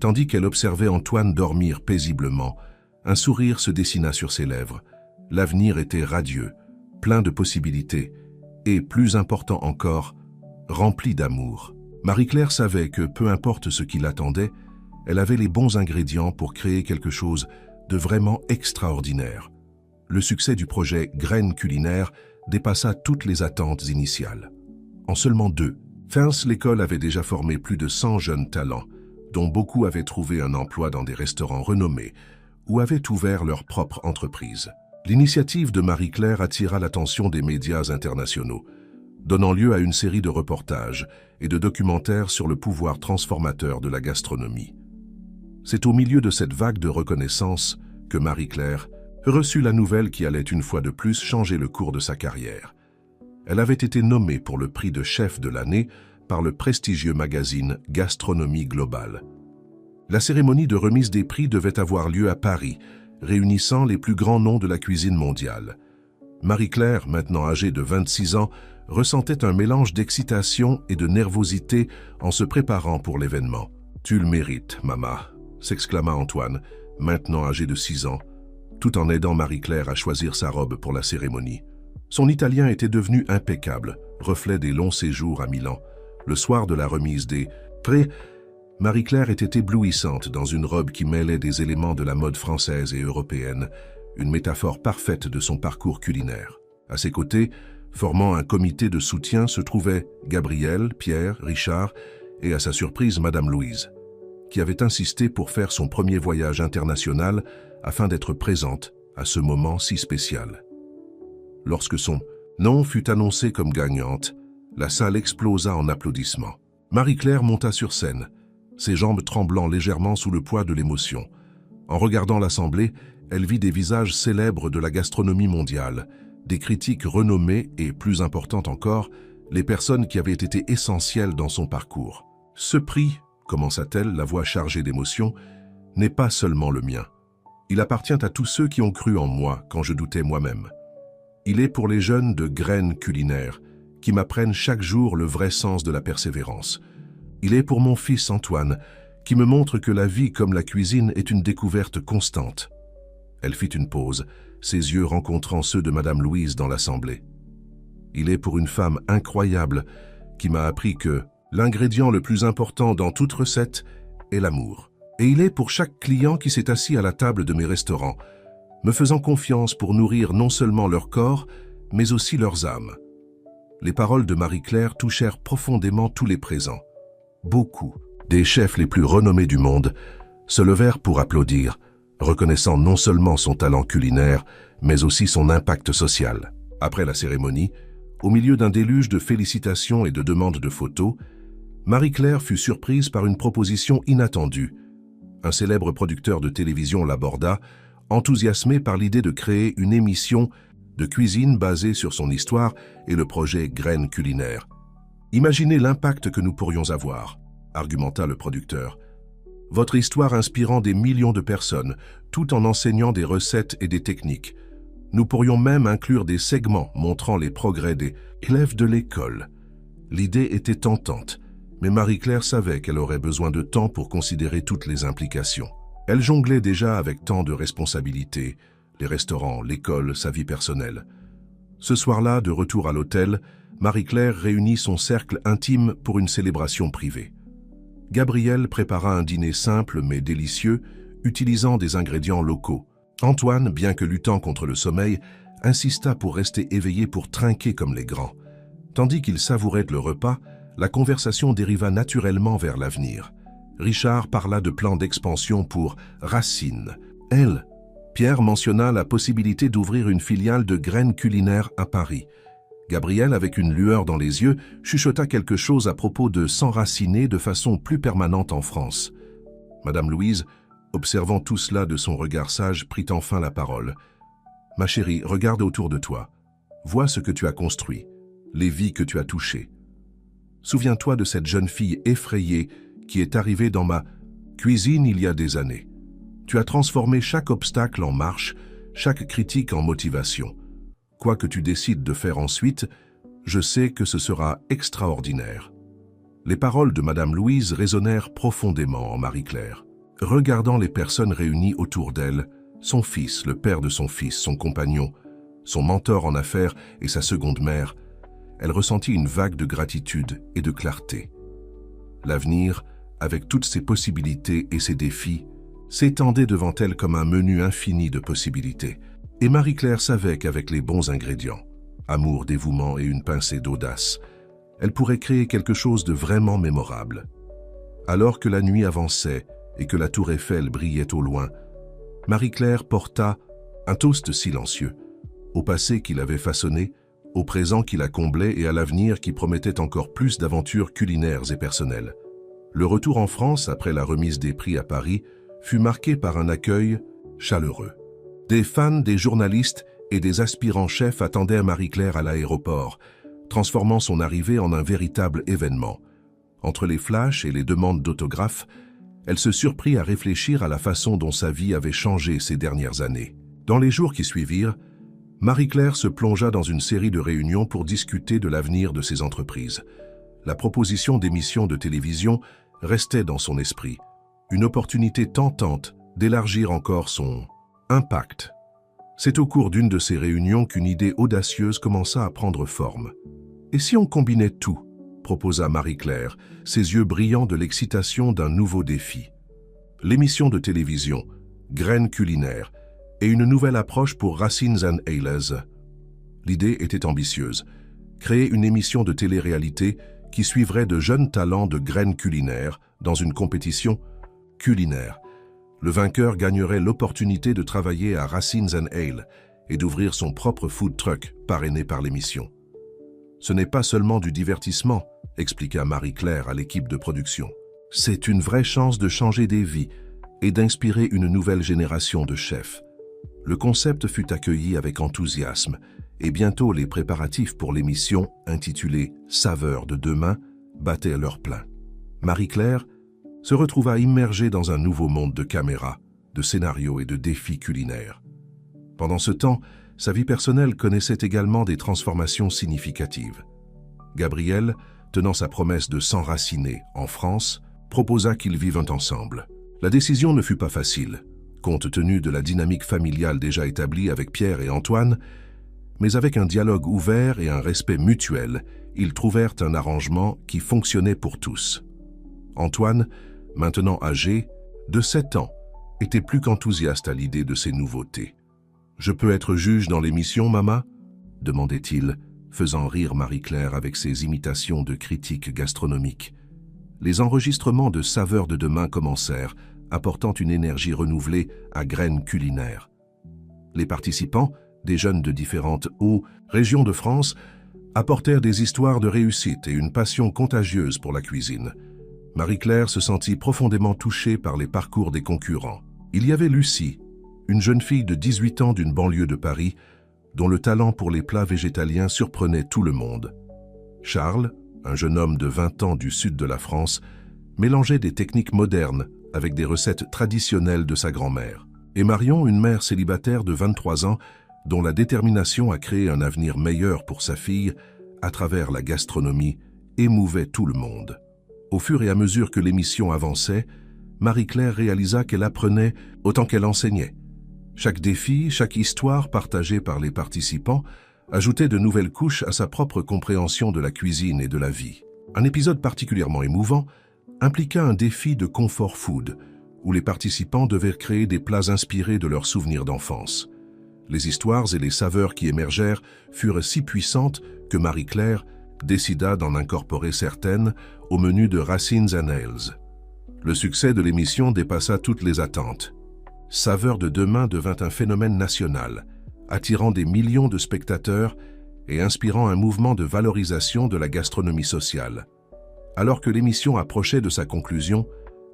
S1: Tandis qu'elle observait Antoine dormir paisiblement, un sourire se dessina sur ses lèvres. L'avenir était radieux, plein de possibilités et, plus important encore, rempli d'amour. Marie-Claire savait que, peu importe ce qui l'attendait, elle avait les bons ingrédients pour créer quelque chose de vraiment extraordinaire. Le succès du projet Graines culinaires dépassa toutes les attentes initiales. En seulement 2, l'école avait déjà formé plus de 100 jeunes talents, dont beaucoup avaient trouvé un emploi dans des restaurants renommés ou avaient ouvert leur propre entreprise. L'initiative de Marie-Claire attira l'attention des médias internationaux, donnant lieu à une série de reportages et de documentaires sur le pouvoir transformateur de la gastronomie. C'est au milieu de cette vague de reconnaissance que Marie-Claire reçut la nouvelle qui allait une fois de plus changer le cours de sa carrière. Elle avait été nommée pour le prix de chef de l'année par le prestigieux magazine Gastronomie Globale. La cérémonie de remise des prix devait avoir lieu à Paris, réunissant les plus grands noms de la cuisine mondiale. Marie-Claire, maintenant âgée de 26 ans, ressentait un mélange d'excitation et de nervosité en se préparant pour l'événement. « Tu le mérites, maman », s'exclama Antoine, maintenant âgé de 6 ans, tout en aidant Marie-Claire à choisir sa robe pour la cérémonie. Son italien était devenu impeccable, reflet des longs séjours à Milan. Le soir de la remise des prix, Marie-Claire était éblouissante dans une robe qui mêlait des éléments de la mode française et européenne, une métaphore parfaite de son parcours culinaire. À ses côtés, formant un comité de soutien, se trouvaient Gabriel, Pierre, Richard et, à sa surprise, Madame Louise, qui avait insisté pour faire son premier voyage international afin d'être présente à ce moment si spécial. Lorsque son nom fut annoncé comme gagnante, la salle explosa en applaudissements. Marie-Claire monta sur scène, ses jambes tremblant légèrement sous le poids de l'émotion. En regardant l'assemblée, elle vit des visages célèbres de la gastronomie mondiale, des critiques renommées et, plus importante encore, les personnes qui avaient été essentielles dans son parcours. « Ce prix, commença-t-elle, la voix chargée d'émotion, n'est pas seulement le mien. Il appartient à tous ceux qui ont cru en moi quand je doutais moi-même. Il est pour les jeunes de Graines Culinaires, qui m'apprennent chaque jour le vrai sens de la persévérance. Il est pour mon fils Antoine, qui me montre que la vie comme la cuisine est une découverte constante. » Elle fit une pause, ses yeux rencontrant ceux de Madame Louise dans l'assemblée. « Il est pour une femme incroyable qui m'a appris que l'ingrédient le plus important dans toute recette est l'amour. Et il est pour chaque client qui s'est assis à la table de mes restaurants, me faisant confiance pour nourrir non seulement leur corps, mais aussi leurs âmes. » Les paroles de Marie-Claire touchèrent profondément tous les présents. Beaucoup des chefs les plus renommés du monde se levèrent pour applaudir, reconnaissant non seulement son talent culinaire, mais aussi son impact social. Après la cérémonie, au milieu d'un déluge de félicitations et de demandes de photos, Marie-Claire fut surprise par une proposition inattendue. Un célèbre producteur de télévision l'aborda, enthousiasmé par l'idée de créer une émission de cuisine basée sur son histoire et le projet Graines Culinaires. « Imaginez l'impact que nous pourrions avoir », argumenta le producteur. « Votre histoire inspirant des millions de personnes, tout en enseignant des recettes et des techniques. Nous pourrions même inclure des segments montrant les progrès des élèves de l'école. » L'idée était tentante, mais Marie-Claire savait qu'elle aurait besoin de temps pour considérer toutes les implications. Elle jonglait déjà avec tant de responsabilités, les restaurants, l'école, sa vie personnelle. Ce soir-là, de retour à l'hôtel, Marie-Claire réunit son cercle intime pour une célébration privée. Gabriel prépara un dîner simple mais délicieux, utilisant des ingrédients locaux. Antoine, bien que luttant contre le sommeil, insista pour rester éveillé pour trinquer comme les grands. Tandis qu'il savourait le repas, la conversation dériva naturellement vers l'avenir. Richard parla de plans d'expansion pour Racines. Pierre mentionna la possibilité d'ouvrir une filiale de Graines Culinaires à Paris. Gabriel, avec une lueur dans les yeux, chuchota quelque chose à propos de s'enraciner de façon plus permanente en France. Madame Louise, observant tout cela de son regard sage, prit enfin la parole. « Ma chérie, regarde autour de toi. Vois ce que tu as construit, les vies que tu as touchées. Souviens-toi de cette jeune fille effrayée qui est arrivée dans ma cuisine il y a des années. Tu as transformé chaque obstacle en marche, chaque critique en motivation. Quoi que tu décides de faire ensuite, je sais que ce sera extraordinaire. » Les paroles de Madame Louise résonnèrent profondément en Marie-Claire. Regardant les personnes réunies autour d'elle, son fils, le père de son fils, son compagnon, son mentor en affaires et sa seconde mère, elle ressentit une vague de gratitude et de clarté. L'avenir, avec toutes ses possibilités et ses défis, s'étendait devant elle comme un menu infini de possibilités. Et Marie-Claire savait qu'avec les bons ingrédients, amour, dévouement et une pincée d'audace, elle pourrait créer quelque chose de vraiment mémorable. Alors que la nuit avançait et que la tour Eiffel brillait au loin, Marie-Claire porta un toast silencieux, au passé qui l'avait façonné, au présent qui la comblait et à l'avenir qui promettait encore plus d'aventures culinaires et personnelles. Le retour en France, après la remise des prix à Paris, fut marqué par un accueil chaleureux. Des fans, des journalistes et des aspirants chefs attendaient Marie-Claire à l'aéroport, transformant son arrivée en un véritable événement. Entre les flashs et les demandes d'autographes, elle se surprit à réfléchir à la façon dont sa vie avait changé ces dernières années. Dans les jours qui suivirent, Marie-Claire se plongea dans une série de réunions pour discuter de l'avenir de ses entreprises. La proposition d'émission de télévision restait dans son esprit, une opportunité tentante d'élargir encore son impact. C'est au cours d'une de ces réunions qu'une idée audacieuse commença à prendre forme. « Et si on combinait tout ?» proposa Marie-Claire, ses yeux brillants de l'excitation d'un nouveau défi. L'émission de télévision, Graines Culinaires, et une nouvelle approche pour Racines and Ales. L'idée était ambitieuse. Créer une émission de télé-réalité qui suivrait de jeunes talents de graines culinaires dans une compétition culinaire. Le vainqueur gagnerait l'opportunité de travailler à Racines & Ale et d'ouvrir son propre food truck parrainé par l'émission. Ce n'est pas seulement du divertissement, expliqua Marie-Claire à l'équipe de production. C'est une vraie chance de changer des vies et d'inspirer une nouvelle génération de chefs. Le concept fut accueilli avec enthousiasme et bientôt les préparatifs pour l'émission intitulée « Saveurs de demain » battaient leur plein. Marie-Claire se retrouva immergée dans un nouveau monde de caméras, de scénarios et de défis culinaires. Pendant ce temps, sa vie personnelle connaissait également des transformations significatives. Gabriel, tenant sa promesse de s'enraciner en France, proposa qu'ils vivent ensemble. La décision ne fut pas facile, compte tenu de la dynamique familiale déjà établie avec Pierre et Antoine, mais avec un dialogue ouvert et un respect mutuel, ils trouvèrent un arrangement qui fonctionnait pour tous. Antoine, maintenant âgé, de 7 ans, était plus qu'enthousiaste à l'idée de ces nouveautés. « Je peux être juge dans l'émission, maman ?» demandait-il, faisant rire Marie-Claire avec ses imitations de critiques gastronomiques. Les enregistrements de Saveurs de demain commencèrent, apportant une énergie renouvelée à Graines culinaires. Les participants, des jeunes de différentes régions de France, apportèrent des histoires de réussite et une passion contagieuse pour la cuisine. Marie-Claire se sentit profondément touchée par les parcours des concurrents. Il y avait Lucie, une jeune fille de 18 ans d'une banlieue de Paris, dont le talent pour les plats végétaliens surprenait tout le monde. Charles, un jeune homme de 20 ans du sud de la France, mélangeait des techniques modernes avec des recettes traditionnelles de sa grand-mère. Et Marion, une mère célibataire de 23 ans, dont la détermination à créer un avenir meilleur pour sa fille, à travers la gastronomie, émouvait tout le monde. Au fur et à mesure que l'émission avançait, Marie-Claire réalisa qu'elle apprenait autant qu'elle enseignait. Chaque défi, chaque histoire partagée par les participants ajoutait de nouvelles couches à sa propre compréhension de la cuisine et de la vie. Un épisode particulièrement émouvant impliqua un défi de comfort food, où les participants devaient créer des plats inspirés de leurs souvenirs d'enfance. Les histoires et les saveurs qui émergèrent furent si puissantes que Marie-Claire décida d'en incorporer certaines au menu de Racines & Ales. Le succès de l'émission dépassa toutes les attentes. Saveurs de demain devint un phénomène national, attirant des millions de spectateurs et inspirant un mouvement de valorisation de la gastronomie sociale. Alors que l'émission approchait de sa conclusion,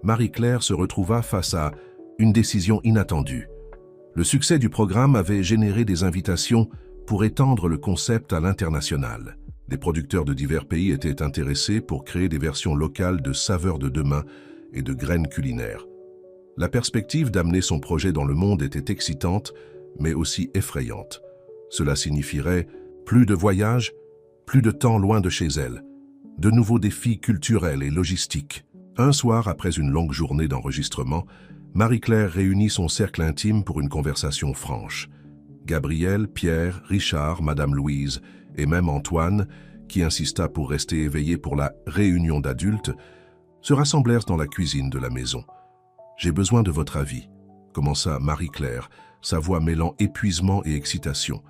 S1: Marie-Claire se retrouva face à une décision inattendue. Le succès du programme avait généré des invitations pour étendre le concept à l'international. Des producteurs de divers pays étaient intéressés pour créer des versions locales de Saveurs de demain et de Graines culinaires. La perspective d'amener son projet dans le monde était excitante, mais aussi effrayante. Cela signifierait plus de voyages, plus de temps loin de chez elle, de nouveaux défis culturels et logistiques. Un soir, après une longue journée d'enregistrement, Marie-Claire réunit son cercle intime pour une conversation franche. Gabriel, Pierre, Richard, Madame Louise et même Antoine, qui insista pour rester éveillé pour la réunion d'adultes, se rassemblèrent dans la cuisine de la maison. « J'ai besoin de votre avis », commença Marie-Claire, sa voix mêlant épuisement et excitation.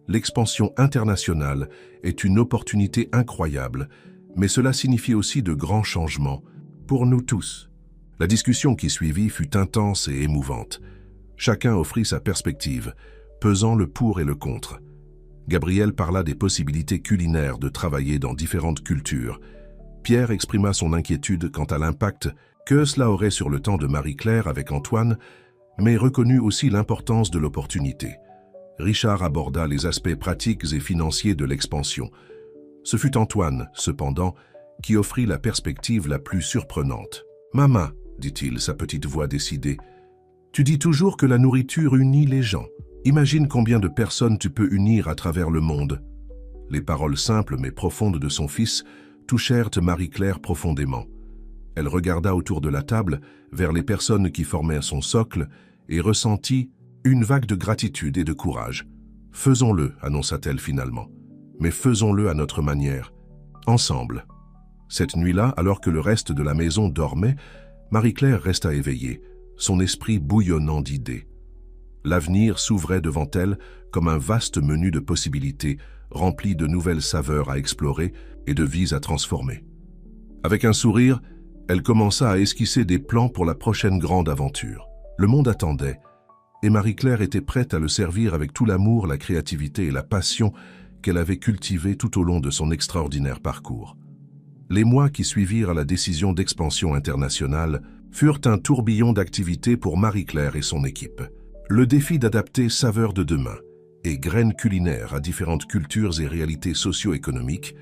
S1: L'expansion internationale est une opportunité incroyable, mais cela signifie aussi de grands changements pour nous tous. La discussion qui suivit fut intense et émouvante. Chacun offrit sa perspective, pesant le pour et le contre. Gabriel parla des possibilités culinaires de travailler dans différentes cultures. Pierre exprima son inquiétude quant à l'impact que cela aurait sur le temps de Marie-Claire avec Antoine, mais reconnut aussi l'importance de l'opportunité. Richard aborda les aspects pratiques et financiers de l'expansion. Ce fut Antoine, cependant, qui offrit la perspective la plus surprenante. « Maman, dit-il, sa petite voix décidée, tu dis toujours que la nourriture unit les gens. Imagine combien de personnes tu peux unir à travers le monde. » Les paroles simples mais profondes de son fils touchèrent Marie-Claire profondément. Elle regarda autour de la table, vers les personnes qui formaient son socle, et ressentit une vague de gratitude et de courage. « Faisons-le, annonça-t-elle finalement. Mais faisons-le à notre manière, ensemble. » Cette nuit-là, alors que le reste de la maison dormait, Marie-Claire resta éveillée, son esprit bouillonnant d'idées. L'avenir s'ouvrait devant elle comme un vaste menu de possibilités, rempli de nouvelles saveurs à explorer et de vies à transformer. Avec un sourire, elle commença à esquisser des plans pour la prochaine grande aventure. Le monde attendait, et Marie-Claire était prête à le servir avec tout l'amour, la créativité et la passion qu'elle avait cultivées tout au long de son extraordinaire parcours. Les mois qui suivirent la décision d'expansion internationale furent un tourbillon d'activités pour Marie-Claire et son équipe. Le défi d'adapter Saveurs de demain et graines culinaires à différentes cultures et réalités socio-économiques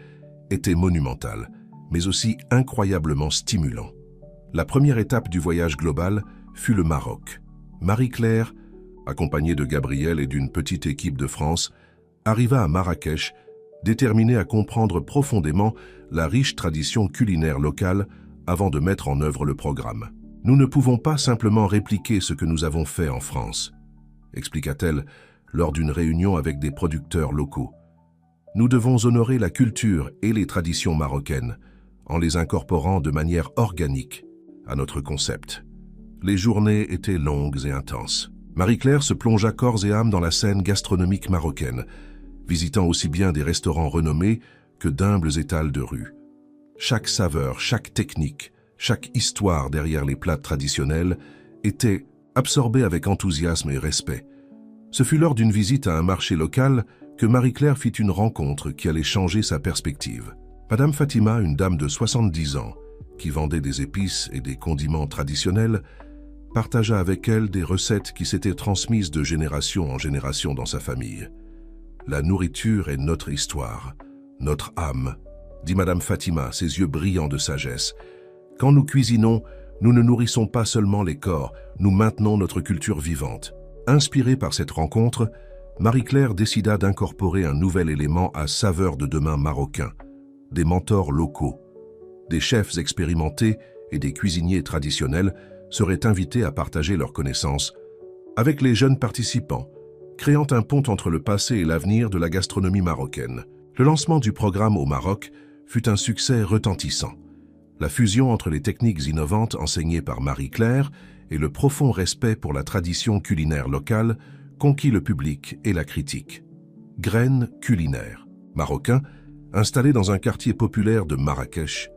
S1: était monumental, mais aussi incroyablement stimulant. La première étape du voyage global fut le Maroc. Marie-Claire, accompagnée de Gabriel et d'une petite équipe de France, arriva à Marrakech, déterminée à comprendre profondément la riche tradition culinaire locale avant de mettre en œuvre le programme. « Nous ne pouvons pas simplement répliquer ce que nous avons fait en France », expliqua-t-elle lors d'une réunion avec des producteurs locaux. « Nous devons honorer la culture et les traditions marocaines en les incorporant de manière organique à notre concept. » Les journées étaient longues et intenses. Marie-Claire se plongea corps et âme dans la scène gastronomique marocaine, visitant aussi bien des restaurants renommés que d'humbles étals de rue. Chaque saveur, chaque technique, chaque histoire derrière les plats traditionnels était absorbée avec enthousiasme et respect. Ce fut lors d'une visite à un marché local que Marie-Claire fit une rencontre qui allait changer sa perspective. Madame Fatima, une dame de 70 ans, qui vendait des épices et des condiments traditionnels, partagea avec elle des recettes qui s'étaient transmises de génération en génération dans sa famille. « La nourriture est notre histoire, notre âme », dit Madame Fatima, ses yeux brillants de sagesse. « Quand nous cuisinons, nous ne nourrissons pas seulement les corps, nous maintenons notre culture vivante. » Inspirée par cette rencontre, Marie-Claire décida d'incorporer un nouvel élément à Saveurs de demain marocain, des mentors locaux. Des chefs expérimentés et des cuisiniers traditionnels seraient invités à partager leurs connaissances avec les jeunes participants, créant un pont entre le passé et l'avenir de la gastronomie marocaine. Le lancement du programme au Maroc fut un succès retentissant. La fusion entre les techniques innovantes enseignées par Marie-Claire et le profond respect pour la tradition culinaire locale conquit le public et la critique. Graines culinaires. Marocain, installé dans un quartier populaire de Marrakech,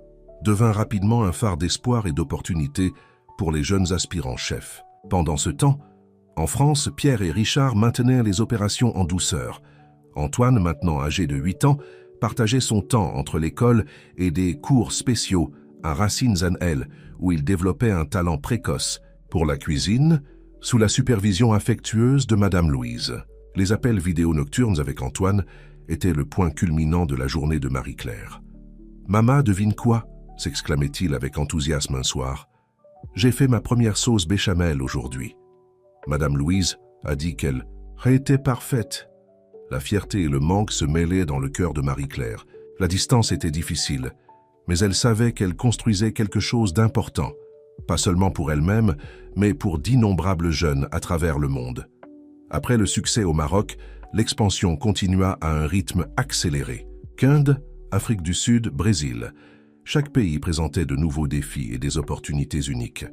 S1: devint rapidement un phare d'espoir et d'opportunités pour les jeunes aspirants chefs. Pendant ce temps, en France, Pierre et Richard maintenaient les opérations en douceur. Antoine, maintenant âgé de 8 ans, partageait son temps entre l'école et des cours spéciaux à Racine-Zanel, où il développait un talent précoce pour la cuisine, sous la supervision affectueuse de Madame Louise. Les appels vidéo nocturnes avec Antoine étaient le point culminant de la journée de Marie-Claire. « Maman, devine quoi ?» s'exclamait-il avec enthousiasme un soir. « J'ai fait ma première sauce béchamel aujourd'hui. » Madame Louise a dit qu'elle était parfaite. La fierté et le manque se mêlaient dans le cœur de Marie-Claire. La distance était difficile, mais elle savait qu'elle construisait quelque chose d'important, pas seulement pour elle-même, mais pour d'innombrables jeunes à travers le monde. Après le succès au Maroc, l'expansion continua à un rythme accéléré. Inde, Afrique du Sud, Brésil. Chaque pays présentait de nouveaux défis et des opportunités uniques.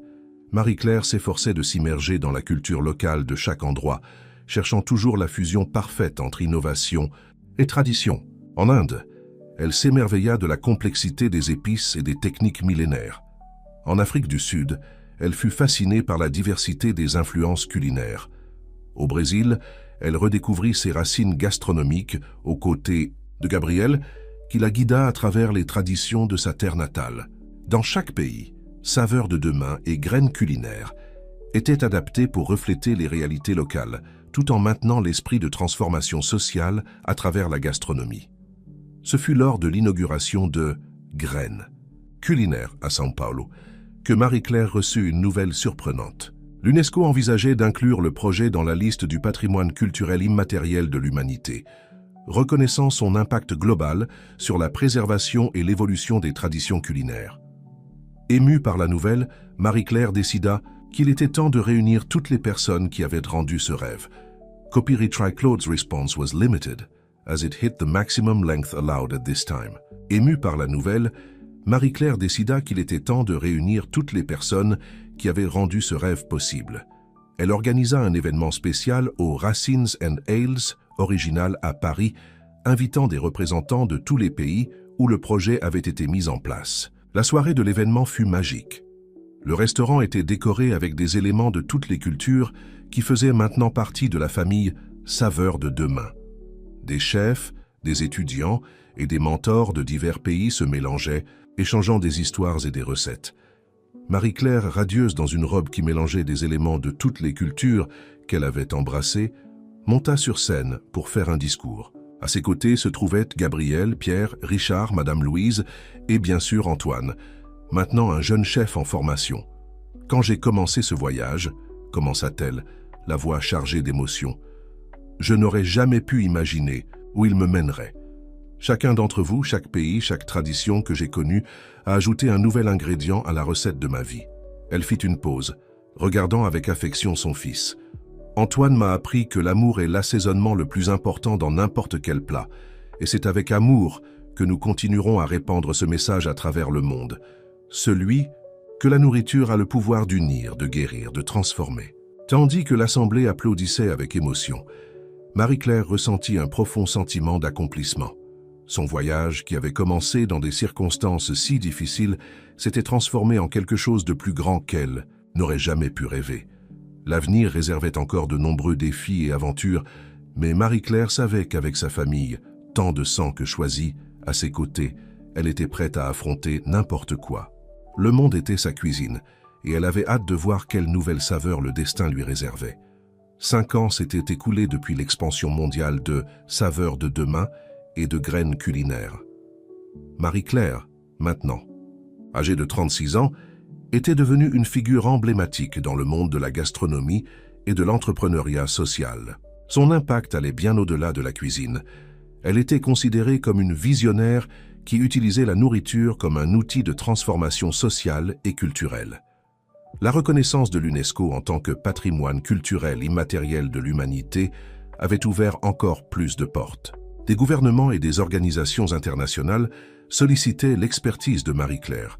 S1: Marie-Claire s'efforçait de s'immerger dans la culture locale de chaque endroit, cherchant toujours la fusion parfaite entre innovation et tradition. En Inde, elle s'émerveilla de la complexité des épices et des techniques millénaires. En Afrique du Sud, elle fut fascinée par la diversité des influences culinaires. Au Brésil, elle redécouvrit ses racines gastronomiques aux côtés de Gabriel, qui la guida à travers les traditions de sa terre natale. Dans chaque pays, Saveurs de demain et graines culinaires étaient adaptées pour refléter les réalités locales, tout en maintenant l'esprit de transformation sociale à travers la gastronomie. Ce fut lors de l'inauguration de Graines culinaires à São Paulo que Marie-Claire reçut une nouvelle surprenante. L'UNESCO envisageait d'inclure le projet dans la liste du patrimoine culturel immatériel de l'humanité, reconnaissant son impact global sur la préservation et l'évolution des traditions culinaires. Émue par la nouvelle, Marie-Claire décida qu'il était temps de réunir toutes les personnes qui avaient rendu ce rêve. Copyright Claude's response was limited, as it hit the maximum length allowed at this time. Émue par la nouvelle, Marie-Claire décida qu'il était temps de réunir toutes les personnes qui avaient rendu ce rêve possible. Elle organisa un événement spécial au Racines and Ales, original à Paris, invitant des représentants de tous les pays où le projet avait été mis en place. La soirée de l'événement fut magique. Le restaurant était décoré avec des éléments de toutes les cultures qui faisaient maintenant partie de la famille Saveurs de Demain. Des chefs, des étudiants et des mentors de divers pays se mélangeaient, échangeant des histoires et des recettes. Marie-Claire, radieuse dans une robe qui mélangeait des éléments de toutes les cultures qu'elle avait embrassées, monta sur scène pour faire un discours. À ses côtés se trouvaient Gabriel, Pierre, Richard, Madame Louise et bien sûr Antoine, maintenant un jeune chef en formation. « Quand j'ai commencé ce voyage, commença-t-elle, la voix chargée d'émotion, je n'aurais jamais pu imaginer où il me mènerait. Chacun d'entre vous, chaque pays, chaque tradition que j'ai connue a ajouté un nouvel ingrédient à la recette de ma vie. » Elle fit une pause, regardant avec affection son fils. « Antoine m'a appris que l'amour est l'assaisonnement le plus important dans n'importe quel plat, et c'est avec amour que nous continuerons à répandre ce message à travers le monde. Celui que la nourriture a le pouvoir d'unir, de guérir, de transformer. » Tandis que l'assemblée applaudissait avec émotion, Marie-Claire ressentit un profond sentiment d'accomplissement. Son voyage, qui avait commencé dans des circonstances si difficiles, s'était transformé en quelque chose de plus grand qu'elle n'aurait jamais pu rêver. L'avenir réservait encore de nombreux défis et aventures, mais Marie-Claire savait qu'avec sa famille, tant de sang que choisi, à ses côtés, elle était prête à affronter n'importe quoi. Le monde était sa cuisine, et elle avait hâte de voir quelle nouvelle saveur le destin lui réservait. 5 ans s'étaient écoulés depuis l'expansion mondiale de Saveurs de Demain et de Graines culinaires. Marie-Claire, maintenant, âgée de 36 ans, était devenue une figure emblématique dans le monde de la gastronomie et de l'entrepreneuriat social. Son impact allait bien au-delà de la cuisine. Elle était considérée comme une visionnaire qui utilisait la nourriture comme un outil de transformation sociale et culturelle. La reconnaissance de l'UNESCO en tant que patrimoine culturel immatériel de l'humanité avait ouvert encore plus de portes. Des gouvernements et des organisations internationales sollicitaient l'expertise de Marie-Claire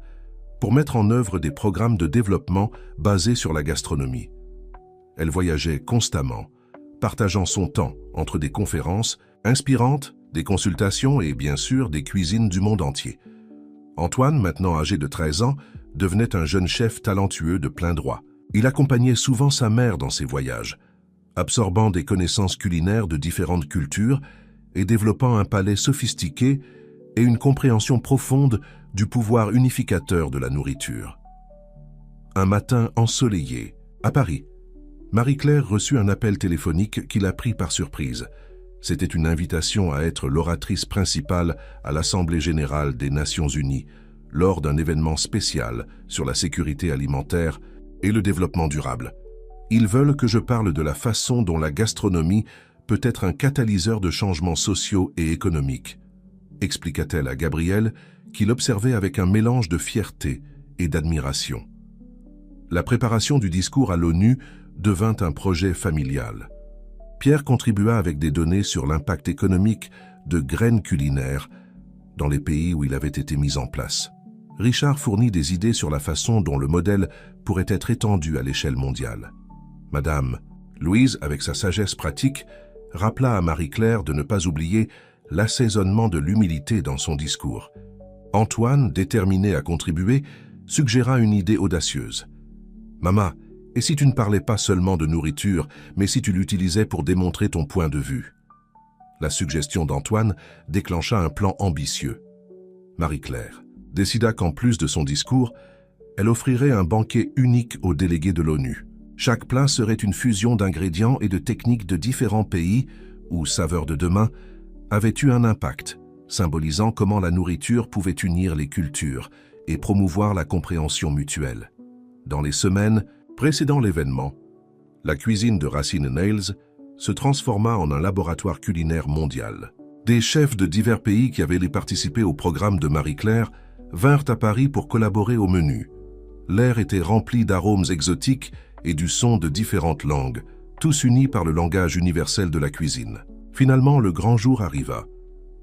S1: pour mettre en œuvre des programmes de développement basés sur la gastronomie. Elle voyageait constamment, partageant son temps entre des conférences inspirantes, des consultations et bien sûr des cuisines du monde entier. Antoine, maintenant âgé de 13 ans, devenait un jeune chef talentueux de plein droit. Il accompagnait souvent sa mère dans ses voyages, absorbant des connaissances culinaires de différentes cultures et développant un palais sophistiqué et une compréhension profonde du pouvoir unificateur de la nourriture. Un matin ensoleillé, à Paris, Marie-Claire reçut un appel téléphonique qui la prit par surprise. C'était une invitation à être l'oratrice principale à l'Assemblée générale des Nations unies, lors d'un événement spécial sur la sécurité alimentaire et le développement durable. Ils veulent que je parle de la façon dont la gastronomie peut être un catalyseur de changements sociaux et économiques, expliqua-t-elle à Gabriel, qui l'observait avec un mélange de fierté et d'admiration. La préparation du discours à l'ONU devint un projet familial. Pierre contribua avec des données sur l'impact économique de graines culinaires dans les pays où il avait été mis en place. Richard fournit des idées sur la façon dont le modèle pourrait être étendu à l'échelle mondiale. Madame Louise, avec sa sagesse pratique, rappela à Marie-Claire de ne pas oublier l'assaisonnement de l'humilité dans son discours. Antoine, déterminé à contribuer, suggéra une idée audacieuse. « Maman, et si tu ne parlais pas seulement de nourriture, mais si tu l'utilisais pour démontrer ton point de vue ?» La suggestion d'Antoine déclencha un plan ambitieux. Marie-Claire décida qu'en plus de son discours, elle offrirait un banquet unique aux délégués de l'ONU. Chaque plat serait une fusion d'ingrédients et de techniques de différents pays où Saveurs de Demain avait eu un impact, symbolisant comment la nourriture pouvait unir les cultures et promouvoir la compréhension mutuelle. Dans les semaines précédant l'événement, la cuisine de Racines and Ales se transforma en un laboratoire culinaire mondial. Des chefs de divers pays qui avaient participé au programme de Marie-Claire vinrent à Paris pour collaborer au menu. L'air était rempli d'arômes exotiques et du son de différentes langues, tous unis par le langage universel de la cuisine. Finalement, le grand jour arriva.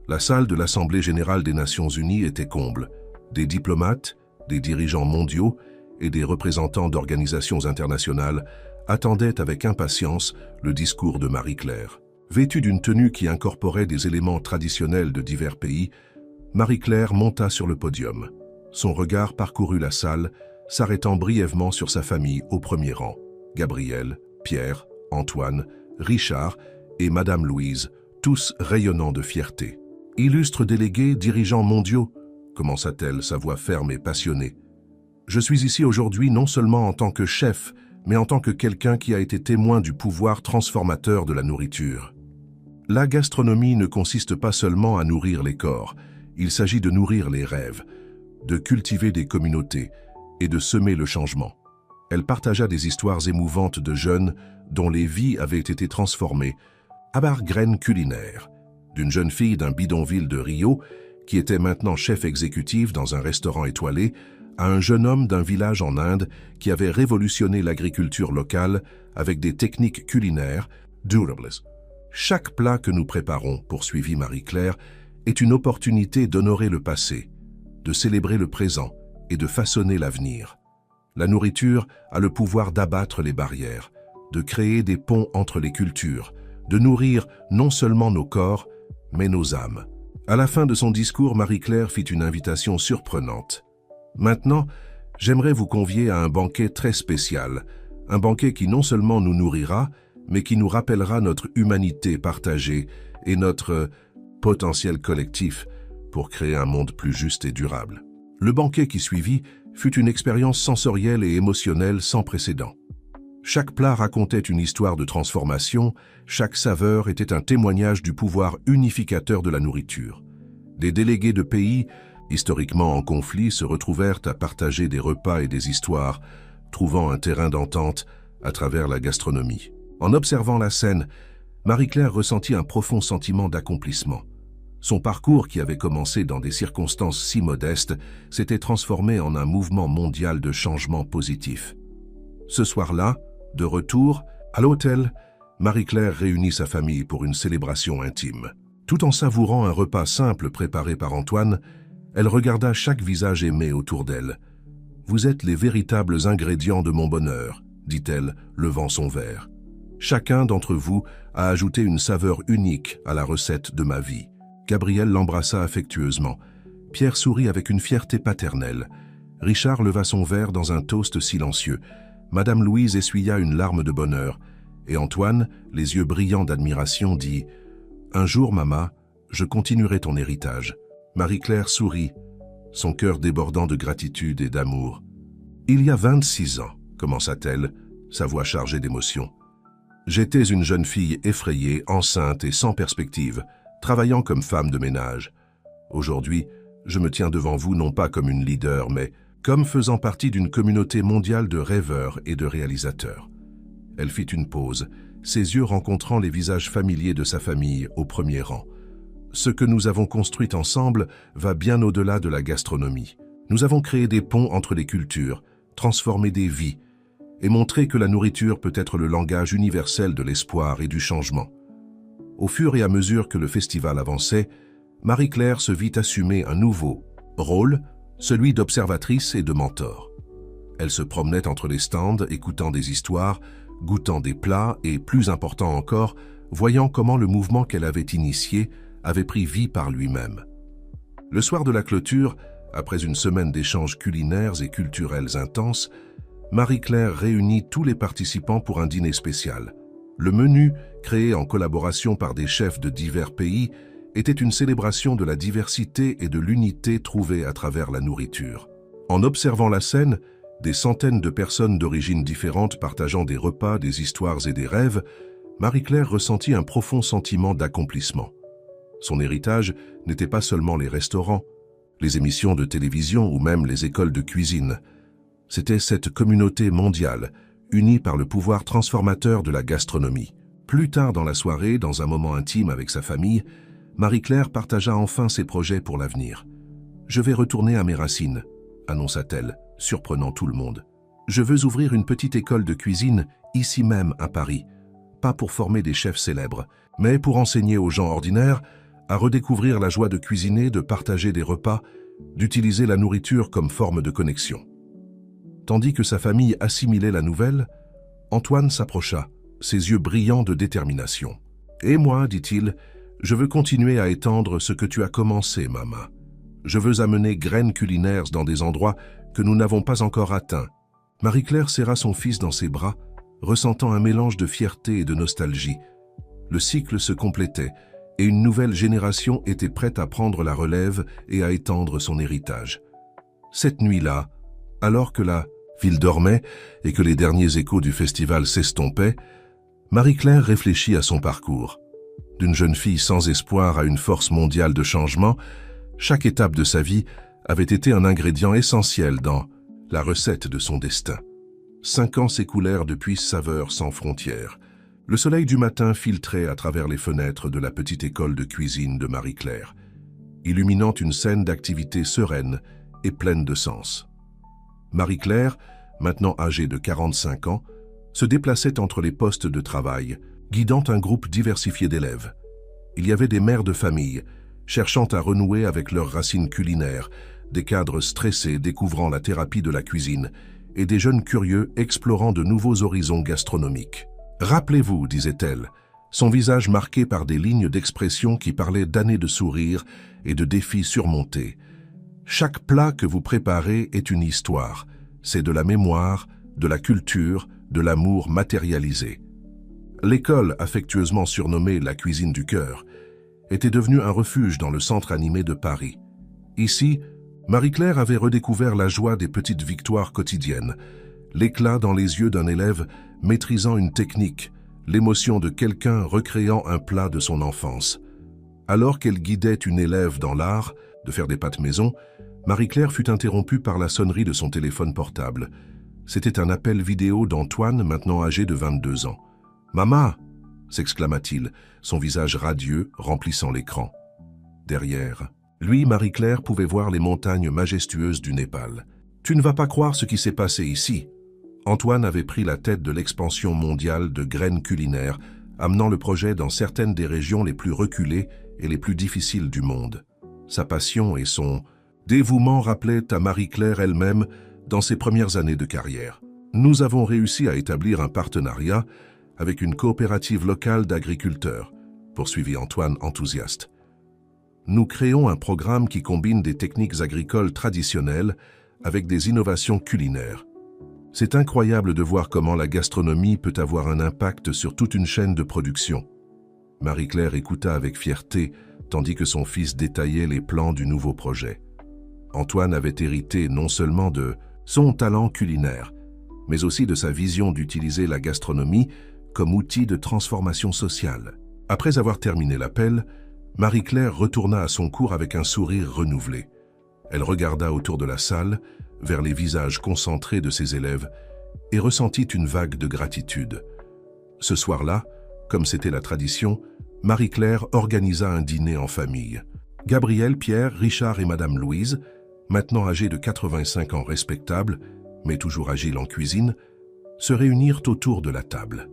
S1: La salle de l'Assemblée générale des Nations unies était comble. Des diplomates, des dirigeants mondiaux et des représentants d'organisations internationales attendait avec impatience le discours de Marie-Claire. Vêtue d'une tenue qui incorporait des éléments traditionnels de divers pays, Marie-Claire monta sur le podium. Son regard parcourut la salle, s'arrêtant brièvement sur sa famille au premier rang. Gabriel, Pierre, Antoine, Richard et Madame Louise, tous rayonnant de fierté. « Illustres délégués, dirigeants mondiaux », commença-t-elle, sa voix ferme et passionnée. « Je suis ici aujourd'hui non seulement en tant que chef, mais en tant que quelqu'un qui a été témoin du pouvoir transformateur de la nourriture. La gastronomie ne consiste pas seulement à nourrir les corps, il s'agit de nourrir les rêves, de cultiver des communautés et de semer le changement. » Elle partagea des histoires émouvantes de jeunes dont les vies avaient été transformées à bas graines culinaires, d'une jeune fille d'un bidonville de Rio qui était maintenant chef exécutif dans un restaurant étoilé, à un jeune homme d'un village en Inde qui avait révolutionné l'agriculture locale avec des techniques culinaires durables. Chaque plat que nous préparons, poursuivit Marie-Claire, est une opportunité d'honorer le passé, de célébrer le présent et de façonner l'avenir. La nourriture a le pouvoir d'abattre les barrières, de créer des ponts entre les cultures, de nourrir non seulement nos corps, mais nos âmes. À la fin de son discours, Marie-Claire fit une invitation surprenante. Maintenant, j'aimerais vous convier à un banquet très spécial, un banquet qui non seulement nous nourrira, mais qui nous rappellera notre humanité partagée et notre potentiel collectif pour créer un monde plus juste et durable. Le banquet qui suivit fut une expérience sensorielle et émotionnelle sans précédent. Chaque plat racontait une histoire de transformation, chaque saveur était un témoignage du pouvoir unificateur de la nourriture. Des délégués de pays, historiquement en conflit, se retrouvèrent à partager des repas et des histoires, trouvant un terrain d'entente à travers la gastronomie. En observant la scène, Marie-Claire ressentit un profond sentiment d'accomplissement. Son parcours, qui avait commencé dans des circonstances si modestes, s'était transformé en un mouvement mondial de changement positif. Ce soir-là, de retour, à l'hôtel, Marie-Claire réunit sa famille pour une célébration intime. Tout en savourant un repas simple préparé par Antoine, elle regarda chaque visage aimé autour d'elle. « Vous êtes les véritables ingrédients de mon bonheur », dit-elle, levant son verre. « Chacun d'entre vous a ajouté une saveur unique à la recette de ma vie. » Gabriel l'embrassa affectueusement. Pierre sourit avec une fierté paternelle. Richard leva son verre dans un toast silencieux. Madame Louise essuya une larme de bonheur. Et Antoine, les yeux brillants d'admiration, dit « Un jour, maman, je continuerai ton héritage. » Marie-Claire sourit, son cœur débordant de gratitude et d'amour. « Il y a 26 ans, commença-t-elle, sa voix chargée d'émotion. J'étais une jeune fille effrayée, enceinte et sans perspective, travaillant comme femme de ménage. Aujourd'hui, je me tiens devant vous non pas comme une leader, mais comme faisant partie d'une communauté mondiale de rêveurs et de réalisateurs. » Elle fit une pause, ses yeux rencontrant les visages familiers de sa famille au premier rang. « Ce que nous avons construit ensemble va bien au-delà de la gastronomie. Nous avons créé des ponts entre les cultures, transformé des vies, et montré que la nourriture peut être le langage universel de l'espoir et du changement. » Au fur et à mesure que le festival avançait, Marie-Claire se vit assumer un nouveau rôle, celui d'observatrice et de mentor. Elle se promenait entre les stands, écoutant des histoires, goûtant des plats et, plus important encore, voyant comment le mouvement qu'elle avait initié avait pris vie par lui-même. Le soir de la clôture, après une semaine d'échanges culinaires et culturels intenses, Marie-Claire réunit tous les participants pour un dîner spécial. Le menu, créé en collaboration par des chefs de divers pays, était une célébration de la diversité et de l'unité trouvée à travers la nourriture. En observant la scène, des centaines de personnes d'origines différentes partageant des repas, des histoires et des rêves, Marie-Claire ressentit un profond sentiment d'accomplissement. Son héritage n'était pas seulement les restaurants, les émissions de télévision ou même les écoles de cuisine. C'était cette communauté mondiale, unie par le pouvoir transformateur de la gastronomie. Plus tard dans la soirée, dans un moment intime avec sa famille, Marie-Claire partagea enfin ses projets pour l'avenir. « Je vais retourner à mes racines », annonça-t-elle, surprenant tout le monde. « Je veux ouvrir une petite école de cuisine ici même à Paris, pas pour former des chefs célèbres, mais pour enseigner aux gens ordinaires à redécouvrir la joie de cuisiner, de partager des repas, d'utiliser la nourriture comme forme de connexion. » Tandis que sa famille assimilait la nouvelle, Antoine s'approcha, ses yeux brillants de détermination. « Et moi, dit-il, je veux continuer à étendre ce que tu as commencé, maman. Je veux amener Graines Culinaires dans des endroits que nous n'avons pas encore atteints. » Marie-Claire serra son fils dans ses bras, ressentant un mélange de fierté et de nostalgie. Le cycle se complétait, et une nouvelle génération était prête à prendre la relève et à étendre son héritage. Cette nuit-là, alors que la ville dormait et que les derniers échos du festival s'estompaient, Marie-Claire réfléchit à son parcours. D'une jeune fille sans espoir à une force mondiale de changement, chaque étape de sa vie avait été un ingrédient essentiel dans la recette de son destin. 5 ans s'écoulèrent depuis Saveurs sans frontières. Le soleil du matin filtrait à travers les fenêtres de la petite école de cuisine de Marie-Claire, illuminant une scène d'activité sereine et pleine de sens. Marie-Claire, maintenant âgée de 45 ans, se déplaçait entre les postes de travail, guidant un groupe diversifié d'élèves. Il y avait des mères de famille, cherchant à renouer avec leurs racines culinaires, des cadres stressés découvrant la thérapie de la cuisine, et des jeunes curieux explorant de nouveaux horizons gastronomiques. « Rappelez-vous, disait-elle, son visage marqué par des lignes d'expression qui parlaient d'années de sourires et de défis surmontés. Chaque plat que vous préparez est une histoire. C'est de la mémoire, de la culture, de l'amour matérialisé. » L'école, affectueusement surnommée la cuisine du cœur, était devenue un refuge dans le centre animé de Paris. Ici, Marie-Claire avait redécouvert la joie des petites victoires quotidiennes, l'éclat dans les yeux d'un élève maîtrisant une technique, l'émotion de quelqu'un recréant un plat de son enfance. Alors qu'elle guidait une élève dans l'art de faire des pâtes maison, Marie-Claire fut interrompue par la sonnerie de son téléphone portable. C'était un appel vidéo d'Antoine, maintenant âgé de 22 ans. « Maman !» s'exclama-t-il, son visage radieux remplissant l'écran. Derrière, lui, Marie-Claire pouvait voir les montagnes majestueuses du Népal. « Tu ne vas pas croire ce qui s'est passé ici. » Antoine avait pris la tête de l'expansion mondiale de Graines Culinaires, amenant le projet dans certaines des régions les plus reculées et les plus difficiles du monde. Sa passion et son dévouement rappelaient à Marie-Claire elle-même dans ses premières années de carrière. « Nous avons réussi à établir un partenariat avec une coopérative locale d'agriculteurs, » poursuivit Antoine enthousiaste. « Nous créons un programme qui combine des techniques agricoles traditionnelles avec des innovations culinaires. C'est incroyable de voir comment la gastronomie peut avoir un impact sur toute une chaîne de production. » Marie-Claire écouta avec fierté, tandis que son fils détaillait les plans du nouveau projet. Antoine avait hérité non seulement de son talent culinaire, mais aussi de sa vision d'utiliser la gastronomie comme outil de transformation sociale. Après avoir terminé l'appel, Marie-Claire retourna à son cours avec un sourire renouvelé. Elle regarda autour de la salle, vers les visages concentrés de ses élèves, et ressentit une vague de gratitude. Ce soir-là, comme c'était la tradition, Marie-Claire organisa un dîner en famille. Gabriel, Pierre, Richard et Madame Louise, maintenant âgés de 85 ans respectables, mais toujours agiles en cuisine, se réunirent autour de la table.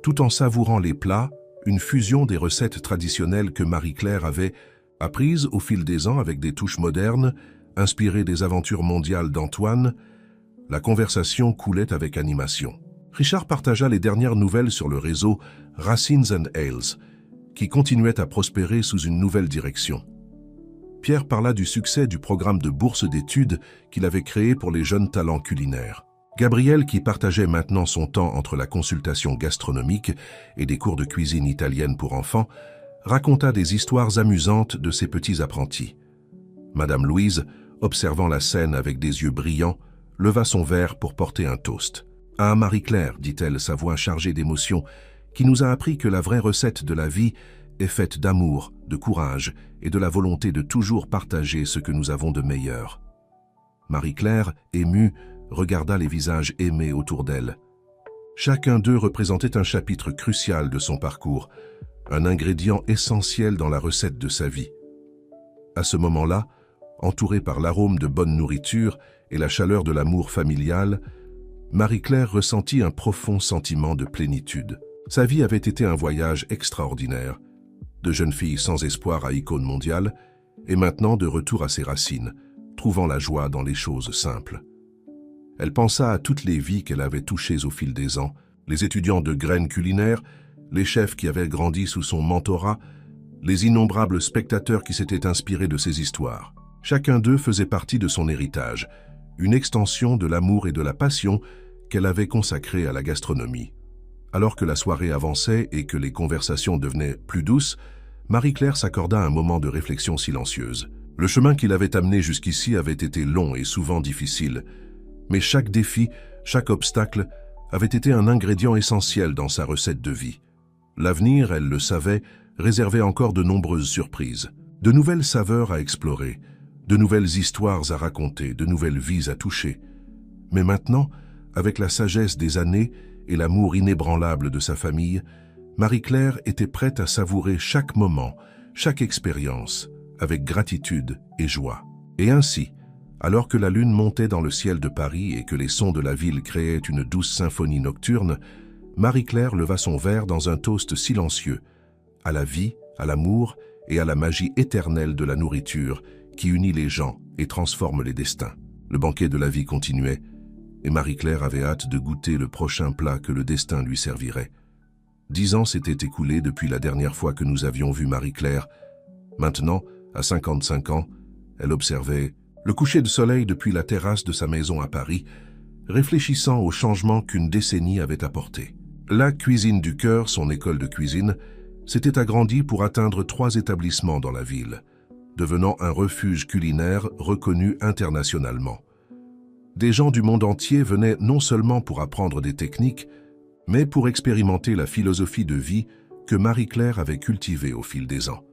S1: Tout en savourant les plats, une fusion des recettes traditionnelles que Marie-Claire avait apprises au fil des ans avec des touches modernes, inspirées des aventures mondiales d'Antoine, la conversation coulait avec animation. Richard partagea les dernières nouvelles sur le réseau Racines and Ales, qui continuait à prospérer sous une nouvelle direction. Pierre parla du succès du programme de bourse d'études qu'il avait créé pour les jeunes talents culinaires. Gabriel, qui partageait maintenant son temps entre la consultation gastronomique et des cours de cuisine italienne pour enfants, raconta des histoires amusantes de ses petits apprentis. Madame Louise, observant la scène avec des yeux brillants, leva son verre pour porter un toast. « À Marie-Claire, dit-elle, sa voix chargée d'émotion, qui nous a appris que la vraie recette de la vie est faite d'amour, de courage et de la volonté de toujours partager ce que nous avons de meilleur. » Marie-Claire, émue, regarda les visages aimés autour d'elle. Chacun d'eux représentait un chapitre crucial de son parcours, un ingrédient essentiel dans la recette de sa vie. À ce moment-là, entourée par l'arôme de bonne nourriture et la chaleur de l'amour familial, Marie-Claire ressentit un profond sentiment de plénitude. Sa vie avait été un voyage extraordinaire, de jeune fille sans espoir à icône mondiale, et maintenant de retour à ses racines, trouvant la joie dans les choses simples. Elle pensa à toutes les vies qu'elle avait touchées au fil des ans, Les étudiants de graines culinaires, les chefs qui avaient grandi sous son mentorat, les innombrables spectateurs qui s'étaient inspirés de ses histoires. Chacun d'eux faisait partie de son héritage, une extension de l'amour et de la passion qu'elle avait consacrée à la gastronomie. Alors que la soirée avançait et que les conversations devenaient plus douces, Marie-Claire s'accorda un moment de réflexion silencieuse. Le chemin qui l'avait amenée jusqu'ici avait été long et souvent difficile, mais chaque défi, chaque obstacle avait été un ingrédient essentiel dans sa recette de vie. L'avenir, elle le savait, réservait encore de nombreuses surprises, de nouvelles saveurs à explorer, de nouvelles histoires à raconter, de nouvelles vies à toucher. Mais maintenant, avec la sagesse des années et l'amour inébranlable de sa famille, Marie-Claire était prête à savourer chaque moment, chaque expérience, avec gratitude et joie. Et ainsi, alors que la lune montait dans le ciel de Paris et que les sons de la ville créaient une douce symphonie nocturne, Marie-Claire leva son verre dans un toast silencieux, à la vie, à l'amour et à la magie éternelle de la nourriture qui unit les gens et transforme les destins. Le banquet de la vie continuait, et Marie-Claire avait hâte de goûter le prochain plat que le destin lui servirait. 10 ans s'étaient écoulés depuis la dernière fois que nous avions vu Marie-Claire. Maintenant, à 55 ans, elle observait le coucher de soleil depuis la terrasse de sa maison à Paris, réfléchissant aux changements qu'une décennie avait apportés. La Cuisine du Cœur, son école de cuisine, s'était agrandie pour atteindre 3 établissements dans la ville, devenant un refuge culinaire reconnu internationalement. Des gens du monde entier venaient non seulement pour apprendre des techniques, mais pour expérimenter la philosophie de vie que Marie-Claire avait cultivée au fil des ans.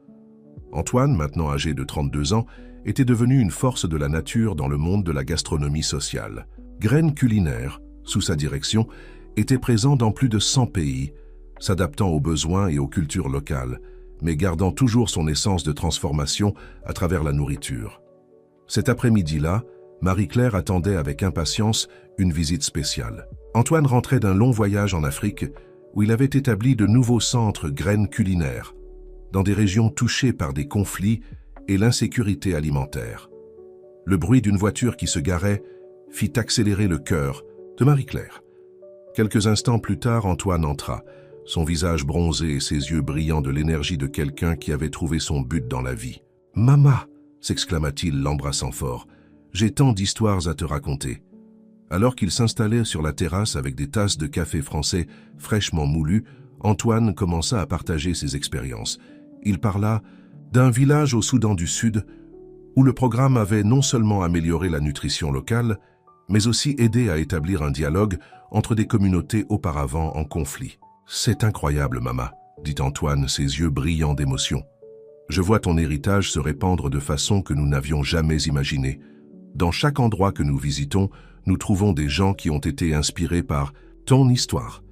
S1: Antoine, maintenant âgé de 32 ans, était devenu une force de la nature dans le monde de la gastronomie sociale. Graines culinaires, sous sa direction, était présent dans plus de 100 pays, s'adaptant aux besoins et aux cultures locales, mais gardant toujours son essence de transformation à travers la nourriture. Cet après-midi-là, Marie-Claire attendait avec impatience une visite spéciale. Antoine rentrait d'un long voyage en Afrique où il avait établi de nouveaux centres graines culinaires, dans des régions touchées par des conflits et l'insécurité alimentaire. Le bruit d'une voiture qui se garait fit accélérer le cœur de Marie-Claire. Quelques instants plus tard, Antoine entra, son visage bronzé et ses yeux brillants de l'énergie de quelqu'un qui avait trouvé son but dans la vie. « Mama !» s'exclama-t-il, l'embrassant fort. « J'ai tant d'histoires à te raconter. » Alors qu'il s'installait sur la terrasse avec des tasses de café français fraîchement moulues, Antoine commença à partager ses expériences. Il parla d'un village au Soudan du Sud où le programme avait non seulement amélioré la nutrition locale, mais aussi aidé à établir un dialogue entre des communautés auparavant en conflit. « C'est incroyable, Mama », dit Antoine, ses yeux brillants d'émotion. « Je vois ton héritage se répandre de façon que nous n'avions jamais imaginée. Dans chaque endroit que nous visitons, nous trouvons des gens qui ont été inspirés par ton histoire. »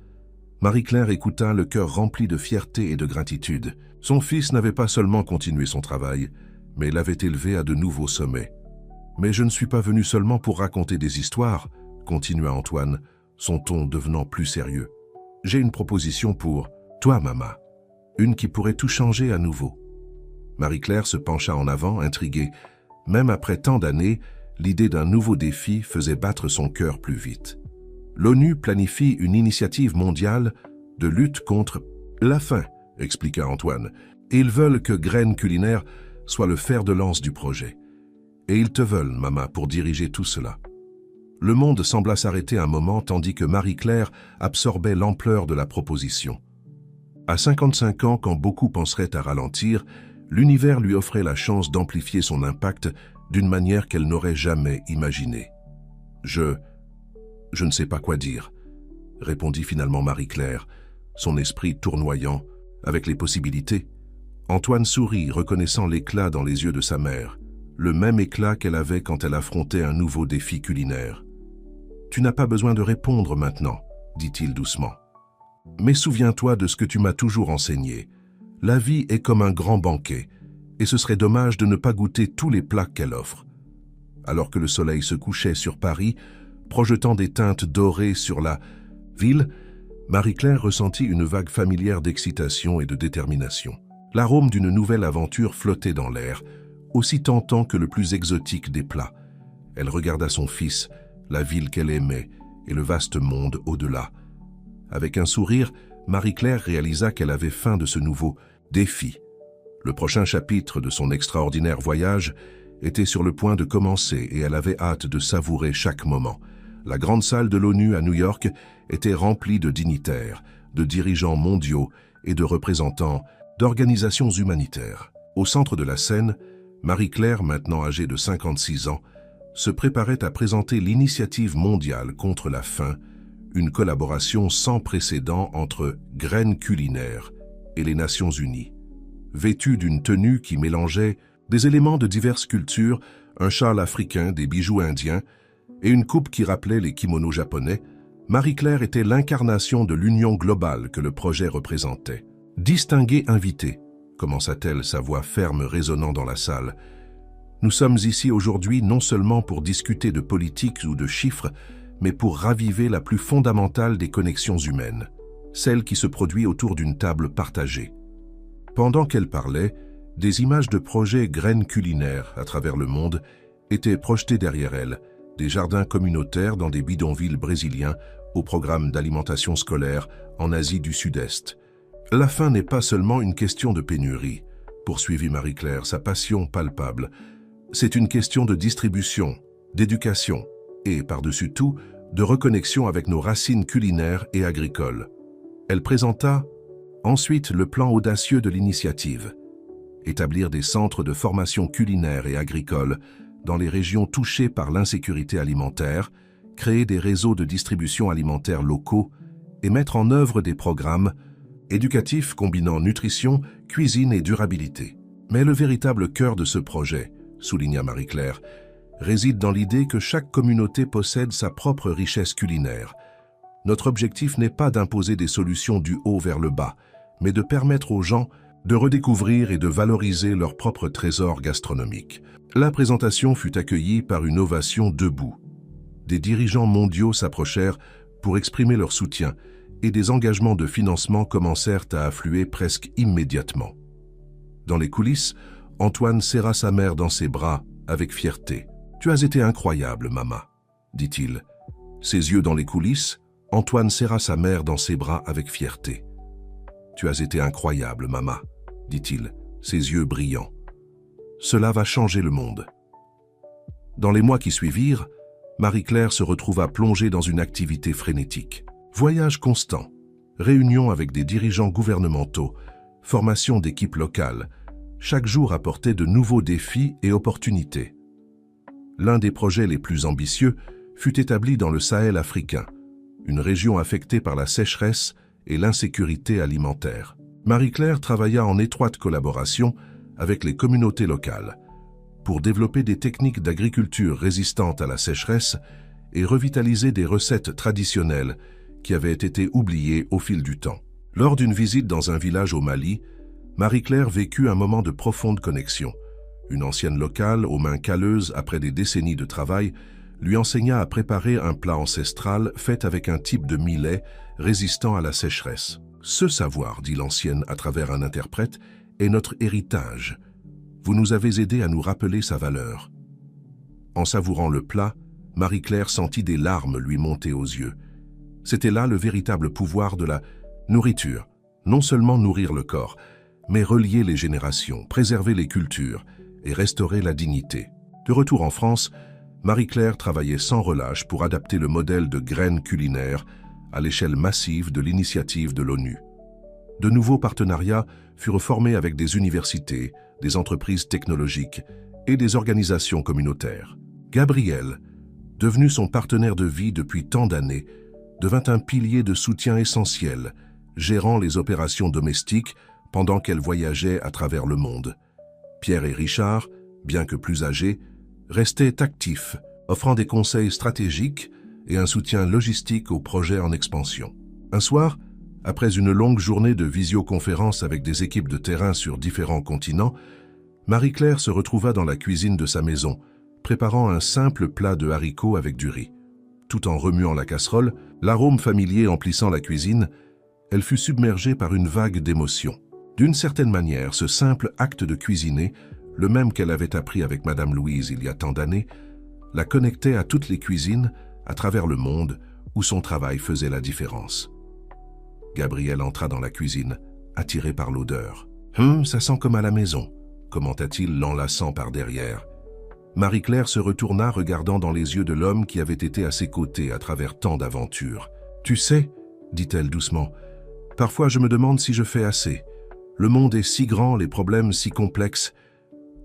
S1: Marie-Claire écouta, le cœur rempli de fierté et de gratitude. Son fils n'avait pas seulement continué son travail, mais l'avait élevé à de nouveaux sommets. « Mais je ne suis pas venu seulement pour raconter des histoires, » continua Antoine, son ton devenant plus sérieux. « J'ai une proposition pour toi, Mama, une qui pourrait tout changer à nouveau. » Marie-Claire se pencha en avant, intriguée. Même après tant d'années, l'idée d'un nouveau défi faisait battre son cœur plus vite. L'ONU planifie une initiative mondiale de lutte contre la faim, expliqua Antoine, et ils veulent que Graines Culinaires soit le fer de lance du projet. Et ils te veulent, Mama, pour diriger tout cela. Le monde sembla s'arrêter un moment tandis que Marie-Claire absorbait l'ampleur de la proposition. À 55 ans, quand beaucoup penseraient à ralentir, l'univers lui offrait la chance d'amplifier son impact d'une manière qu'elle n'aurait jamais imaginée. « Je ne sais pas quoi dire », répondit finalement Marie-Claire, son esprit tournoyant avec les possibilités. Antoine sourit, reconnaissant l'éclat dans les yeux de sa mère, le même éclat qu'elle avait quand elle affrontait un nouveau défi culinaire. « Tu n'as pas besoin de répondre maintenant, » dit-il doucement. « Mais souviens-toi de ce que tu m'as toujours enseigné. La vie est comme un grand banquet, et ce serait dommage de ne pas goûter tous les plats qu'elle offre. » Alors que le soleil se couchait sur Paris, projetant des teintes dorées sur la ville, Marie-Claire ressentit une vague familière d'excitation et de détermination. L'arôme d'une nouvelle aventure flottait dans l'air, aussi tentant que le plus exotique des plats. Elle regarda son fils, la ville qu'elle aimait et le vaste monde au-delà. Avec un sourire, Marie-Claire réalisa qu'elle avait faim de ce nouveau défi. Le prochain chapitre de son extraordinaire voyage était sur le point de commencer et elle avait hâte de savourer chaque moment. La grande salle de l'ONU à New York était remplie de dignitaires, de dirigeants mondiaux et de représentants d'organisations humanitaires. Au centre de la scène, Marie-Claire, maintenant âgée de 56 ans, se préparait à présenter l'initiative mondiale contre la faim, une collaboration sans précédent entre Graines Culinaires et les Nations Unies. Vêtue d'une tenue qui mélangeait des éléments de diverses cultures, un châle africain, des bijoux indiens et une coupe qui rappelait les kimonos japonais, Marie-Claire était l'incarnation de l'union globale que le projet représentait. « Distinguée invitée », commença-t-elle, sa voix ferme résonnant dans la salle. « Nous sommes ici aujourd'hui non seulement pour discuter de politique ou de chiffres, mais pour raviver la plus fondamentale des connexions humaines, celle qui se produit autour d'une table partagée. » Pendant qu'elle parlait, des images de projets Graines Culinaires à travers le monde étaient projetées derrière elle, des jardins communautaires dans des bidonvilles brésiliens au programme d'alimentation scolaire en Asie du Sud-Est. La faim n'est pas seulement une question de pénurie, poursuivit Marie-Claire, sa passion palpable. C'est une question de distribution, d'éducation et, par-dessus tout, de reconnexion avec nos racines culinaires et agricoles. Elle présenta ensuite le plan audacieux de l'initiative. Établir des centres de formation culinaire et agricole dans les régions touchées par l'insécurité alimentaire, créer des réseaux de distribution alimentaire locaux et mettre en œuvre des programmes éducatifs combinant nutrition, cuisine et durabilité. Mais le véritable cœur de ce projet, souligna Marie-Claire, réside dans l'idée que chaque communauté possède sa propre richesse culinaire. Notre objectif n'est pas d'imposer des solutions du haut vers le bas, mais de permettre aux gens de redécouvrir et de valoriser leur propre trésor gastronomique. La présentation fut accueillie par une ovation debout. Des dirigeants mondiaux s'approchèrent pour exprimer leur soutien et des engagements de financement commencèrent à affluer presque immédiatement. Dans les coulisses, Antoine serra sa mère dans ses bras avec fierté. « Tu as été incroyable, maman », dit-il. Ses yeux dans les coulisses, Antoine serra sa mère dans ses bras avec fierté. « Tu as été incroyable, maman », dit-il, ses yeux brillants. « Cela va changer le monde. » Dans les mois qui suivirent, Marie-Claire se retrouva plongée dans une activité frénétique. Voyages constants, réunions avec des dirigeants gouvernementaux, formation d'équipes locales, chaque jour apportait de nouveaux défis et opportunités. L'un des projets les plus ambitieux fut établi dans le Sahel africain, une région affectée par la sécheresse et l'insécurité alimentaire. Marie-Claire travailla en étroite collaboration avec les communautés locales pour développer des techniques d'agriculture résistantes à la sécheresse et revitaliser des recettes traditionnelles qui avaient été oubliées au fil du temps. Lors d'une visite dans un village au Mali, Marie-Claire vécut un moment de profonde connexion. Une ancienne locale, aux mains calleuses après des décennies de travail, lui enseigna à préparer un plat ancestral fait avec un type de millet résistant à la sécheresse. « Ce savoir, dit l'ancienne à travers un interprète, est notre héritage. Vous nous avez aidés à nous rappeler sa valeur. » En savourant le plat, Marie-Claire sentit des larmes lui monter aux yeux. C'était là le véritable pouvoir de la nourriture. Non seulement nourrir le corps, mais relier les générations, préserver les cultures et restaurer la dignité. De retour en France, Marie-Claire travaillait sans relâche pour adapter le modèle de Graines Culinaires à l'échelle massive de l'initiative de l'ONU. De nouveaux partenariats furent formés avec des universités, des entreprises technologiques et des organisations communautaires. Gabriel, devenu son partenaire de vie depuis tant d'années, devint un pilier de soutien essentiel, gérant les opérations domestiques pendant qu'elle voyageait à travers le monde. Pierre et Richard, bien que plus âgés, restaient actifs, offrant des conseils stratégiques et un soutien logistique aux projets en expansion. Un soir, après une longue journée de visioconférence avec des équipes de terrain sur différents continents, Marie-Claire se retrouva dans la cuisine de sa maison, préparant un simple plat de haricots avec du riz. Tout en remuant la casserole, l'arôme familier emplissant la cuisine, elle fut submergée par une vague d'émotions. D'une certaine manière, ce simple acte de cuisiner, le même qu'elle avait appris avec Madame Louise il y a tant d'années, la connectait à toutes les cuisines à travers le monde où son travail faisait la différence. Gabriel entra dans la cuisine, attiré par l'odeur. Ça sent comme à la maison », commenta-t-il l'enlaçant par derrière. Marie-Claire se retourna, regardant dans les yeux de l'homme qui avait été à ses côtés à travers tant d'aventures. « Tu sais, » dit-elle doucement, « parfois je me demande si je fais assez. Le monde est si grand, les problèmes si complexes. »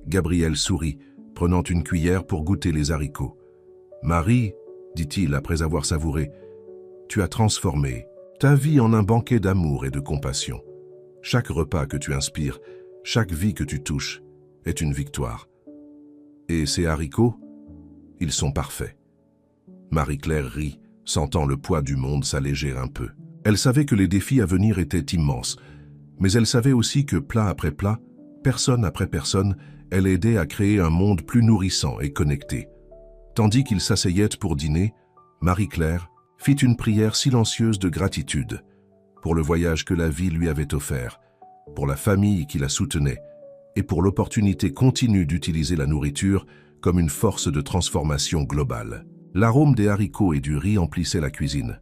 S1: Gabriel sourit, prenant une cuillère pour goûter les haricots. « Marie, » dit-il après avoir savouré, « tu as transformé ta vie en un banquet d'amour et de compassion. Chaque repas que tu inspires, chaque vie que tu touches, est une victoire. Et ces haricots, ils sont parfaits. » Marie-Claire rit, sentant le poids du monde s'alléger un peu. Elle savait que les défis à venir étaient immenses, mais elle savait aussi que plat après plat, personne après personne, elle aidait à créer un monde plus nourrissant et connecté. Tandis qu'ils s'asseyaient pour dîner, Marie-Claire fit une prière silencieuse de gratitude pour le voyage que la vie lui avait offert, pour la famille qui la soutenait et pour l'opportunité continue d'utiliser la nourriture comme une force de transformation globale. L'arôme des haricots et du riz emplissait la cuisine.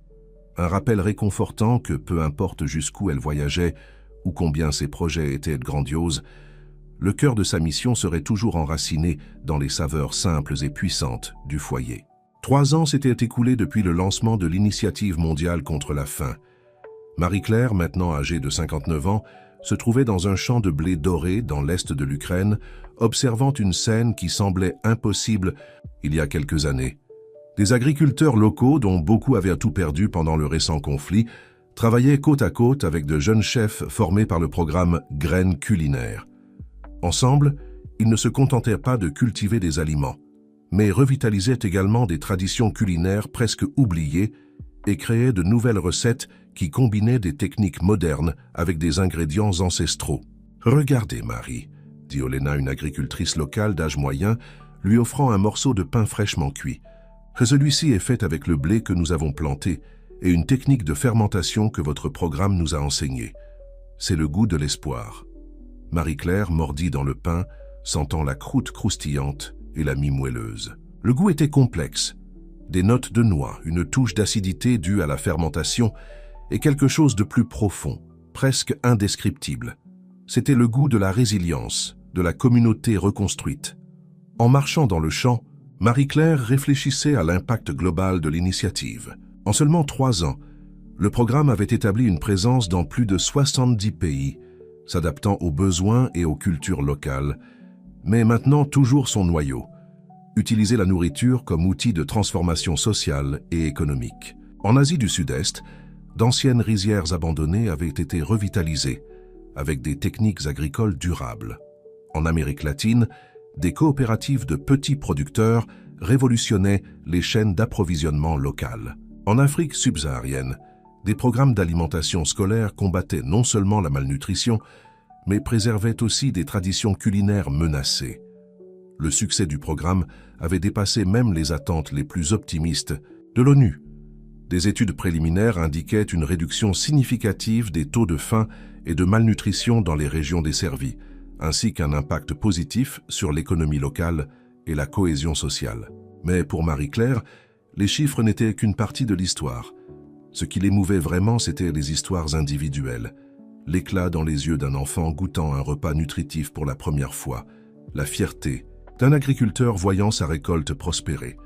S1: Un rappel réconfortant que peu importe jusqu'où elle voyageait ou combien ses projets étaient grandioses, le cœur de sa mission serait toujours enraciné dans les saveurs simples et puissantes du foyer. 3 ans s'étaient écoulés depuis le lancement de l'initiative mondiale contre la faim. Marie-Claire, maintenant âgée de 59 ans, se trouvait dans un champ de blé doré dans l'est de l'Ukraine, observant une scène qui semblait impossible il y a quelques années. Des agriculteurs locaux, dont beaucoup avaient tout perdu pendant le récent conflit, travaillaient côte à côte avec de jeunes chefs formés par le programme Graines culinaires. Ensemble, ils ne se contentaient pas de cultiver des aliments, mais revitalisaient également des traditions culinaires presque oubliées et créaient de nouvelles recettes qui combinaient des techniques modernes avec des ingrédients ancestraux. « Regardez, Marie », dit Olena, une agricultrice locale d'âge moyen, lui offrant un morceau de pain fraîchement cuit. « Celui-ci est fait avec le blé que nous avons planté et une technique de fermentation que votre programme nous a enseignée. C'est le goût de l'espoir. » Marie-Claire mordit dans le pain, sentant la croûte croustillante et la mie moelleuse. Le goût était complexe. Des notes de noix, une touche d'acidité due à la fermentation et quelque chose de plus profond, presque indescriptible. C'était le goût de la résilience, de la communauté reconstruite. En marchant dans le champ, Marie-Claire réfléchissait à l'impact global de l'initiative. En seulement 3 ans, le programme avait établi une présence dans plus de 70 pays, s'adaptant aux besoins et aux cultures locales, mais maintenant toujours son noyau, utiliser la nourriture comme outil de transformation sociale et économique. En Asie du Sud-Est, d'anciennes rizières abandonnées avaient été revitalisées, avec des techniques agricoles durables. En Amérique latine, des coopératives de petits producteurs révolutionnaient les chaînes d'approvisionnement locales. En Afrique subsaharienne, des programmes d'alimentation scolaire combattaient non seulement la malnutrition, mais préservaient aussi des traditions culinaires menacées. Le succès du programme avait dépassé même les attentes les plus optimistes de l'ONU. Des études préliminaires indiquaient une réduction significative des taux de faim et de malnutrition dans les régions desservies, ainsi qu'un impact positif sur l'économie locale et la cohésion sociale. Mais pour Marie-Claire, les chiffres n'étaient qu'une partie de l'histoire. Ce qui l'émouvait vraiment, c'étaient les histoires individuelles. L'éclat dans les yeux d'un enfant goûtant un repas nutritif pour la première fois, la fierté d'un agriculteur voyant sa récolte prospérer,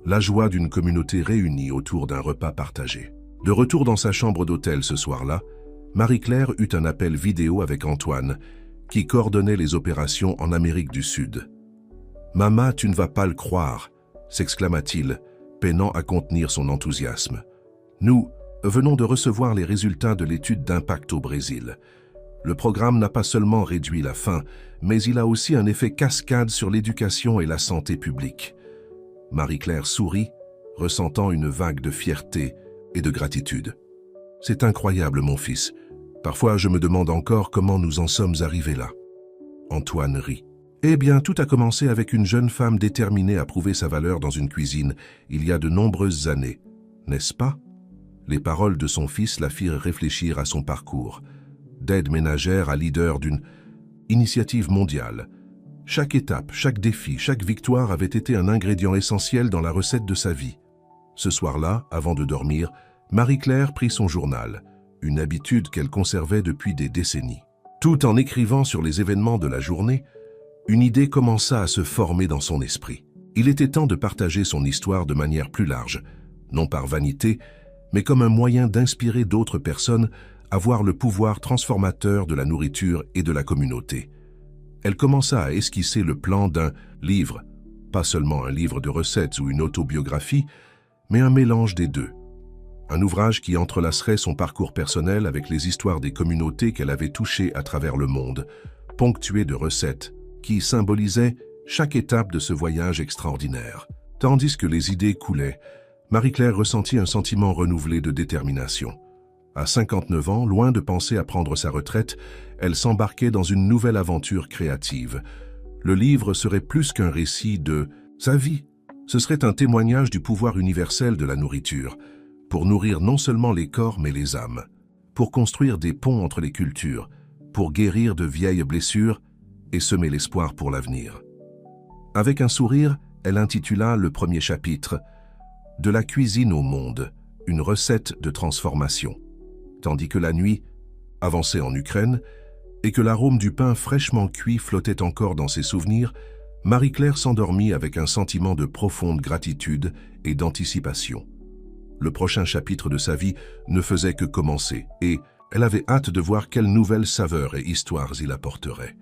S1: la joie d'une communauté réunie autour d'un repas partagé. De retour dans sa chambre d'hôtel ce soir-là, Marie-Claire eut un appel vidéo avec Antoine, qui coordonnait les opérations en Amérique du Sud. « Maman, tu ne vas pas le croire !» s'exclama-t-il, peinant à contenir son enthousiasme. « Nous venons de recevoir les résultats de l'étude d'impact au Brésil. Le programme n'a pas seulement réduit la faim, mais il a aussi un effet cascade sur l'éducation et la santé publique. » Marie-Claire sourit, ressentant une vague de fierté et de gratitude. « C'est incroyable, mon fils. Parfois, je me demande encore comment nous en sommes arrivés là. » Antoine rit. « Eh bien, tout a commencé avec une jeune femme déterminée à prouver sa valeur dans une cuisine, il y a de nombreuses années, n'est-ce pas ?» Les paroles de son fils la firent réfléchir à son parcours. D'aide ménagère à leader d'une initiative mondiale. Chaque étape, chaque défi, chaque victoire avait été un ingrédient essentiel dans la recette de sa vie. Ce soir-là, avant de dormir, Marie-Claire prit son journal, une habitude qu'elle conservait depuis des décennies. Tout en écrivant sur les événements de la journée, une idée commença à se former dans son esprit. Il était temps de partager son histoire de manière plus large, non par vanité, mais comme un moyen d'inspirer d'autres personnes à voir le pouvoir transformateur de la nourriture et de la communauté. Elle commença à esquisser le plan d'un livre, pas seulement un livre de recettes ou une autobiographie, mais un mélange des deux. Un ouvrage qui entrelacerait son parcours personnel avec les histoires des communautés qu'elle avait touchées à travers le monde, ponctué de recettes qui symbolisaient chaque étape de ce voyage extraordinaire. Tandis que les idées coulaient, Marie-Claire ressentit un sentiment renouvelé de détermination. À 59 ans, loin de penser à prendre sa retraite, elle s'embarquait dans une nouvelle aventure créative. Le livre serait plus qu'un récit de sa vie. Ce serait un témoignage du pouvoir universel de la nourriture, pour nourrir non seulement les corps mais les âmes, pour construire des ponts entre les cultures, pour guérir de vieilles blessures et semer l'espoir pour l'avenir. Avec un sourire, elle intitula le premier chapitre « De la cuisine au monde, une recette de transformation ». Tandis que la nuit avançait en Ukraine et que l'arôme du pain fraîchement cuit flottait encore dans ses souvenirs, Marie-Claire s'endormit avec un sentiment de profonde gratitude et d'anticipation. Le prochain chapitre de sa vie ne faisait que commencer et elle avait hâte de voir quelles nouvelles saveurs et histoires il apporterait.